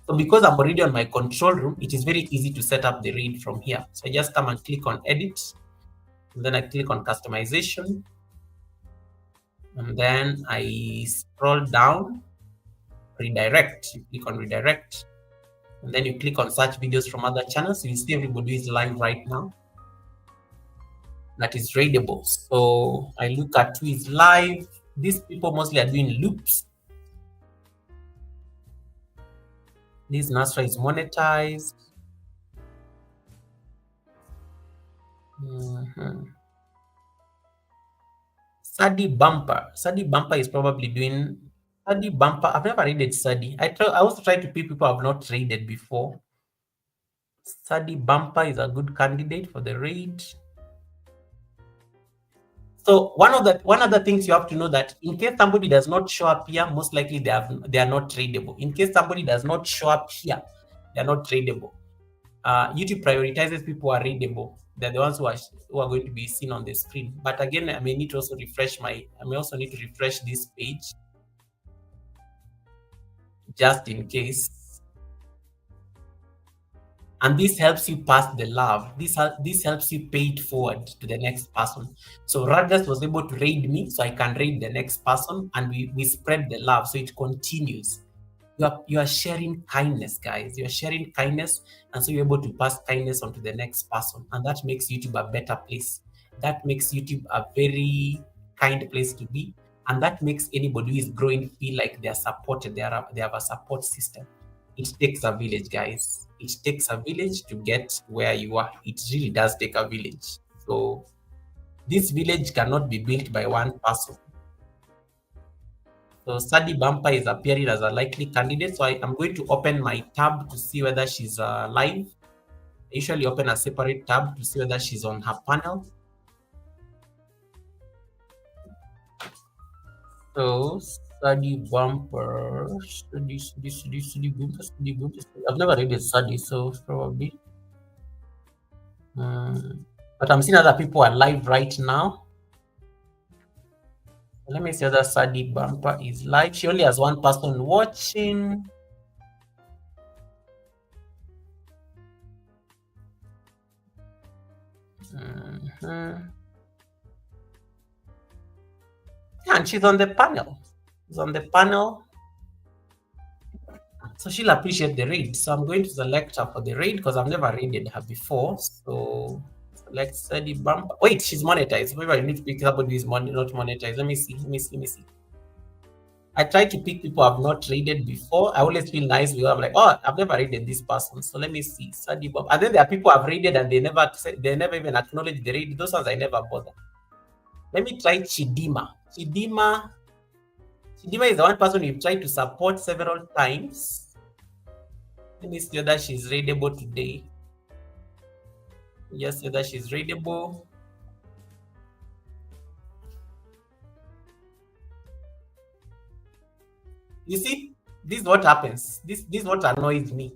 So because I'm already on my control room, it is very easy to set up the read from here. So I just come and click on edit, and then I click on customization, and then I scroll down, redirect. You click on redirect, and then you click on search videos from other channels. You see everybody is live right now. That is readable. So I look at who is live. These people mostly are doing loops. This Nasra is monetized. Sadi Bumper is probably doing Sadi Bumper. I've never raided Sadi. I also try to pick people I've not raided before. Sadi Bumper is a good candidate for the raid. So one of the things you have to know that in case somebody does not show up here, most likely they are not tradable. In case somebody does not show up here, they are not tradable. YouTube prioritizes people who are readable. They're the ones who are going to be seen on the screen. But again, I may also need to refresh this page just in case. And this helps you pass the love. This helps you pay it forward to the next person. So Radgas was able to raid me, so I can raid the next person, and we spread the love, so it continues. You are sharing kindness, guys. You are sharing kindness, and so you're able to pass kindness on to the next person, and that makes YouTube a better place. That makes YouTube a very kind place to be, and that makes anybody who is growing feel like they are supported. They have a support system. It takes a village, guys. It takes a village to get where you are. It really does take a village. So this village cannot be built by one person. So Sadi Bumper is appearing as a likely candidate. So I'm going to open my tab to see whether she's live. I usually open a separate tab to see whether she's on her panel. So Sadi Bumper, Sadi Bumper. I've never read it Sadi, so probably. But I'm seeing other people are live right now. Let me see whether Sadi Bumper is live. She only has one person watching. And she's on the panel. So she'll appreciate the raid. So I'm going to select her for the raid because I've never raided her before. So select Sadi Bumper. Wait, she's monetized. Maybe I need to pick somebody who is not monetized. Let me see. I try to pick people I've not raided before. I always feel nice because I'm like, oh, I've never raided this person. So let me see. Sadi Bumper. And then there are people I've raided and they never even acknowledge the raid. Those ones I never bother. Let me try Chidima. Chidima is the one person we've tried to support several times. Let me see whether she's raidable today. Just say that she's readable. You see, this is what happens. This is what annoys me.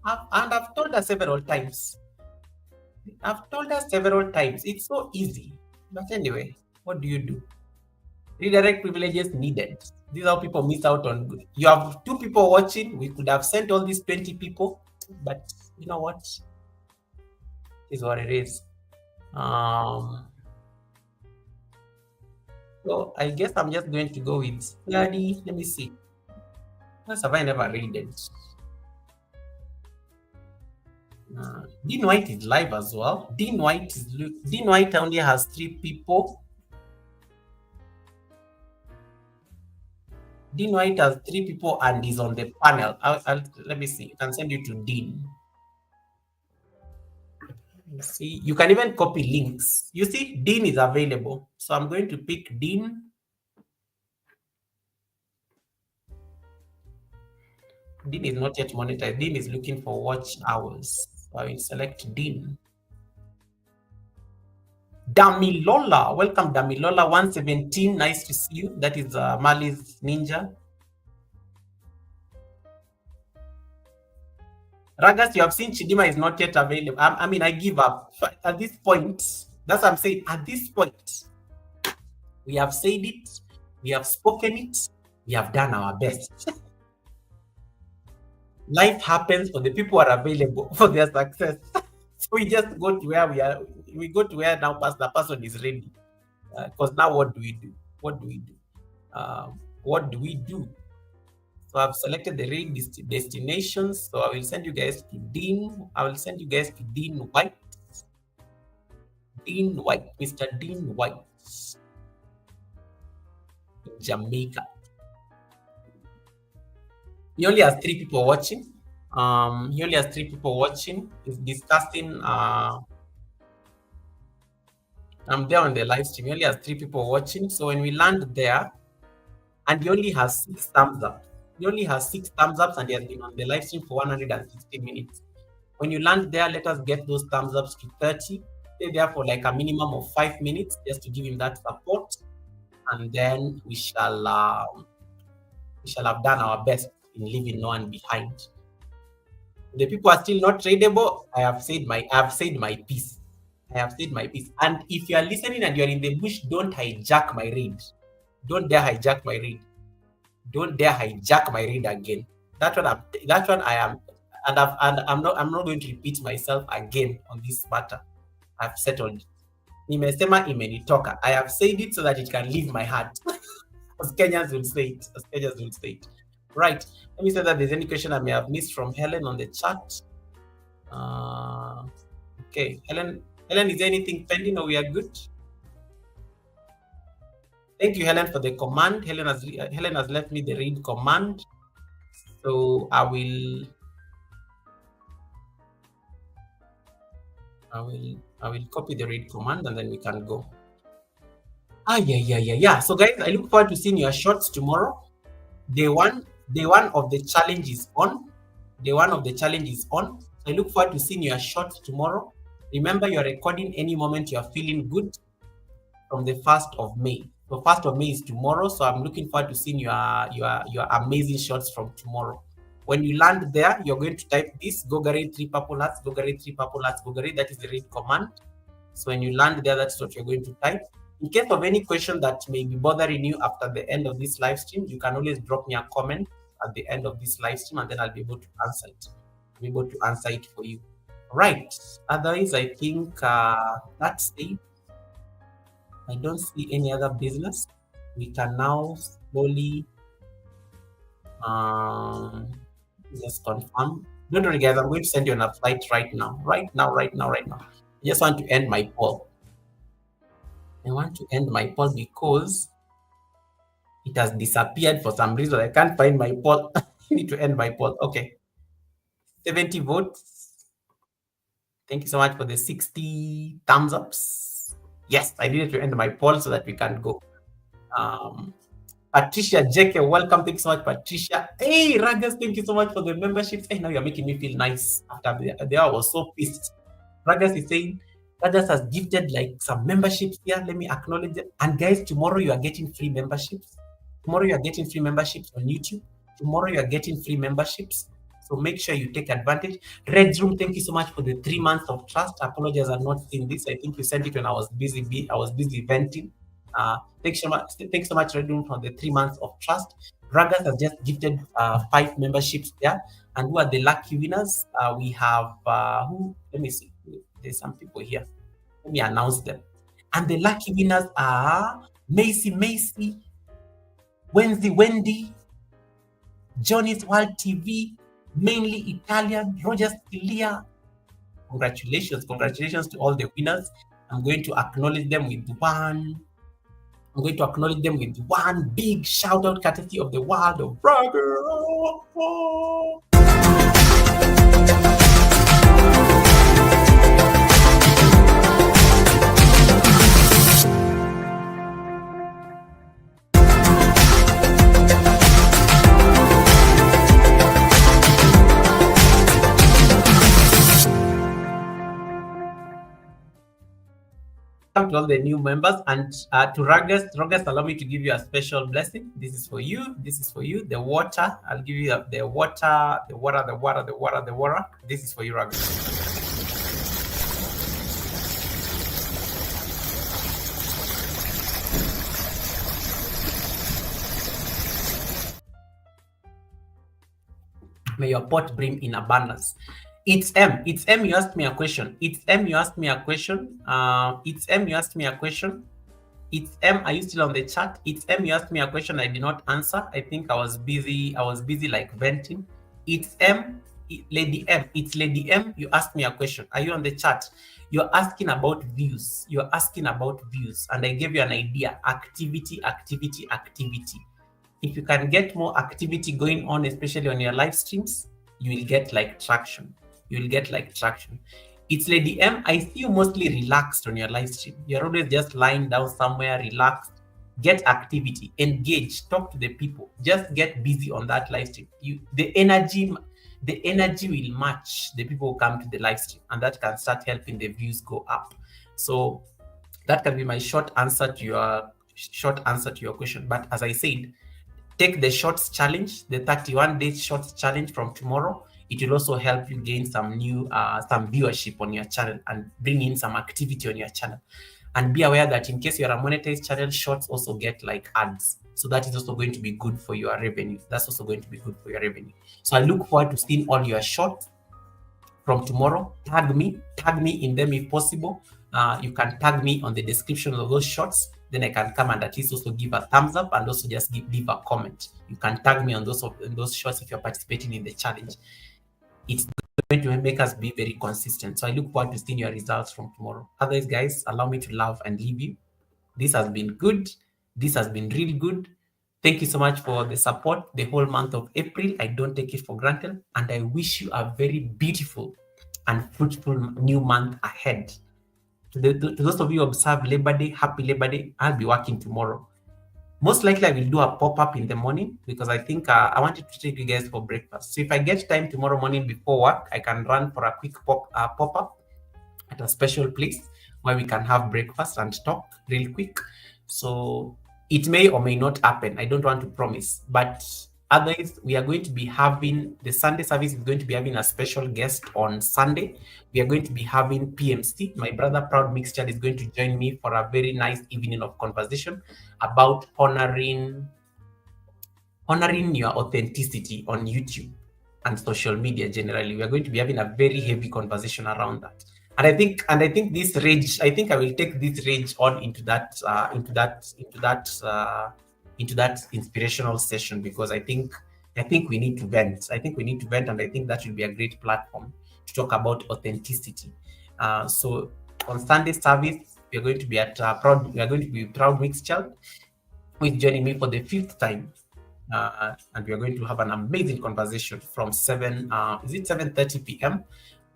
And I've told her several times. I've told her several times. It's so easy. But anyway, what do you do? Redirect privileges needed. These are how people miss out on good. You have two people watching. We could have sent all these 20 people, but you know what? Is what it is. Um, so I guess I'm just going to go with study. Let me see. What have I never read it? Dean White is live as well. Dean White only has 3 people. Dean White has 3 people and is on the panel. Let me see. I can send you to Dean. See, you can even copy links. You see, Dean is available. So I'm going to pick Dean. Dean is not yet monetized. Dean is looking for watch hours. So I will select Dean. Damilola. Welcome, Damilola 117. Nice to see you. That is Mali's Ninja. Ragas, you have seen Chidima is not yet available. I mean, I give up. At this point, that's what I'm saying. At this point, we have said it, we have spoken it, we have done our best. Life happens for the people who are available for their success. So we just go to where we are. We go to where now the person is ready. Because now what do we do? What do we do? What do we do? So I've selected the read destinations. So I will send you guys to Dean. I will send you guys to Dean White. Dean White, Mr. Dean White, Jamaica. He only has 3 people watching. He only has 3 people watching. He's discussing. I'm there on the live stream. He only has 3 people watching. So when we land there, and he only has 6 thumbs up. He only has 6 thumbs ups, and he has been on the live stream for 160 minutes. When you land there, let us get those thumbs ups to 30. Stay there for like a minimum of 5 minutes just to give him that support, and then we shall have done our best in leaving no one behind. The people are still not tradable. I have said my piece. I have said my piece. And if you are listening and you are in the bush, don't hijack my read. Don't dare hijack my read. Don't dare hijack my read again. That one I am, and I'm not going to repeat myself again on this matter. I've settled it. Nimesema imenitoka. I have said it so that it can leave my heart. As Kenyans will say it. Right. Let me say that there's any question I may have missed from Helen on the chat. Okay, Helen, is there anything pending or we are good? Thank you, Helen, for the command. Helen has left me the read command. So I will copy the read command and then we can go. Yeah. So guys, I look forward to seeing your shots tomorrow. Day one of the challenge is on. I look forward to seeing your shots tomorrow. Remember, you're recording any moment you're feeling good from the 1st of May. So 1st of May is tomorrow. So I'm looking forward to seeing your amazing shots from tomorrow. When you land there, you're going to type this, Gogare 3 purple hearts, Gogare 3 purple hearts, Gogare. That is the read command. So when you land there, that's what you're going to type. In case of any question that may be bothering you after the end of this live stream, you can always drop me a comment at the end of this live stream and then I'll be able to answer it. I'll be able to answer it for you. Right. Otherwise, I think that's it. I don't see any other business. We can now slowly just confirm. Don't worry, guys. I'm going to send you on a flight right now. I just want to end my poll. I want to end my poll because it has disappeared for some reason. I can't find my poll. I need to end my poll. Okay. 70 votes. Thank you so much for the 60 thumbs ups. Yes, I needed to end my poll so that we can go. Patricia JK, welcome. Thank you so much, Patricia. Hey, Ragas, thank you so much for the membership. Hey, now you're making me feel nice. After there, I was so pissed. Ragas is saying, Ragas has gifted like some memberships here. Let me acknowledge them. And guys, tomorrow you are getting free memberships. Tomorrow you are getting free memberships on YouTube. Tomorrow you are getting free memberships. So make sure you take advantage. Red Room, thank you so much for the 3 months of trust. I apologize, I've not seen this. I think you sent it when I was busy venting. Thanks so much, Red Room, for the 3 months of trust. Ragas has just gifted 5 memberships there. And who are the lucky winners? We have who? Let me see. There's some people here. Let me announce them. And the lucky winners are Macy, Wendy, Johnny's World TV, mainly Italian, Roger Stilia. Congratulations to all the winners. I'm going to acknowledge them with one. I'm going to acknowledge them with one big shout out courtesy of the world of Bragger. To all the new members, and to Ragas, allow me to give you a special blessing. This is for you. The water. I'll give you the water. This is for you, Ragas. May your pot bring in abundance. It's M. You asked me a question. It's M. You asked me a question. Are you still on the chat? It's M. You asked me a question. I did not answer. I think I was busy like venting. It's M. Lady M. It's Lady M. You asked me a question. Are you on the chat? You're asking about views. And I gave you an idea. Activity. If you can get more activity going on, especially on your live streams, you will get like traction. It's Lady M. I see you mostly relaxed on your live stream. You're always just lying down somewhere, relaxed. Get activity, engage, talk to the people. Just get busy on that live stream. The energy will match the people who come to the live stream, and that can start helping the views go up. So that can be my short answer to your question. But as I said, take the shorts challenge, the 31 days shorts challenge from tomorrow. It will also help you gain some new some viewership on your channel and bring in some activity on your channel. And be aware that in case you're a monetized channel, shorts also get like ads. So that is also going to be good for your revenue. So I look forward to seeing all your shorts from tomorrow. Tag me in them if possible. You can tag me on the description of those shorts. Then I can come and at least also give a thumbs up and also just leave a comment. You can tag me on those shorts if you're participating in the challenge. It's going to make us be very consistent. So I look forward to seeing your results from tomorrow. Otherwise, guys, allow me to love and leave you. This has been good. This has been really good. Thank you so much for the support the whole month of April. I don't take it for granted. And I wish you a very beautiful and fruitful new month ahead. To those of you who observe Labor Day, happy Labor Day. I'll be working tomorrow. Most likely, I will do a pop-up in the morning because I think I wanted to take you guys for breakfast. So if I get time tomorrow morning before work, I can run for a quick pop-up at a special place where we can have breakfast and talk real quick. So it may or may not happen. I don't want to promise. But otherwise, we are going to be having, the Sunday service is going to be having a special guest on Sunday. We are going to be having PMC. My brother, Proud Mixture, is going to join me for a very nice evening of conversation about honoring your authenticity on YouTube and social media generally. We are going to be having a very heavy conversation around that. And I think this rage, I think I will take this rage on into that inspirational session because I think we need to vent. And I think that should be a great platform to talk about authenticity. So on Sunday service, we are going to be at Proud Mixture, who is joining me for the 5th time. And we are going to have an amazing conversation from 7:30 p.m.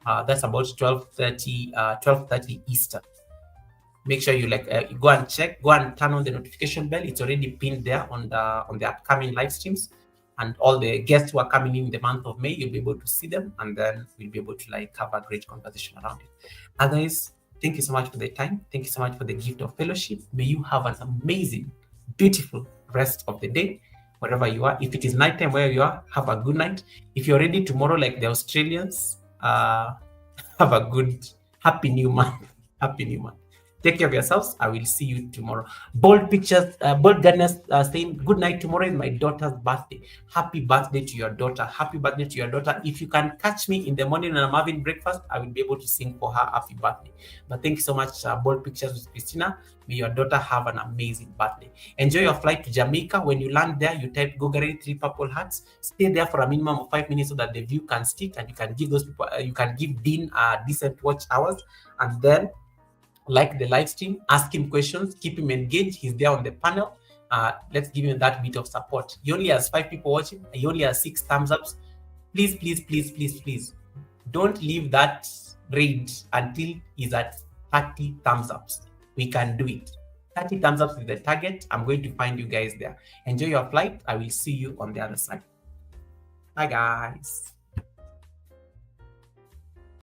That's about 12:30 Eastern. Make sure you go and check, go and turn on the notification bell. It's already pinned there on the upcoming live streams. and all the guests who are coming in the month of May, you'll be able to see them, and then we'll be able to like have a great conversation around it. Otherwise, thank you so much for the time. Thank you so much for the gift of fellowship. May you have an amazing, beautiful rest of the day, wherever you are. If it is nighttime where you are, have a good night. If you're ready tomorrow, like the Australians, have a good, happy new month. Happy new month. Take care of yourselves. I will see you tomorrow. Bold pictures, bold gardeners saying good night. Tomorrow is my daughter's birthday. Happy birthday to your daughter. Happy birthday to your daughter. If you can catch me in the morning when I'm having breakfast, I will be able to sing for her happy birthday. But thank you so much, Bold Pictures with Christina. May your daughter have an amazing birthday. Enjoy your flight to Jamaica. When you land there, you type Gogari 3 Purple Hearts. Stay there for a minimum of 5 minutes so that the view can stick, and you can give those people, you can give Dean decent watch hours, and then like the live stream, ask him questions, keep him engaged. He's there on the panel. Let's give him that bit of support. He only has 5 people watching. He only has 6 thumbs ups. Please, please, please, please, please, don't leave that raid until he's at 30 thumbs ups. We can do it. 30 thumbs ups is the target. I'm going to find you guys there. Enjoy your flight. I will see you on the other side. Bye, guys.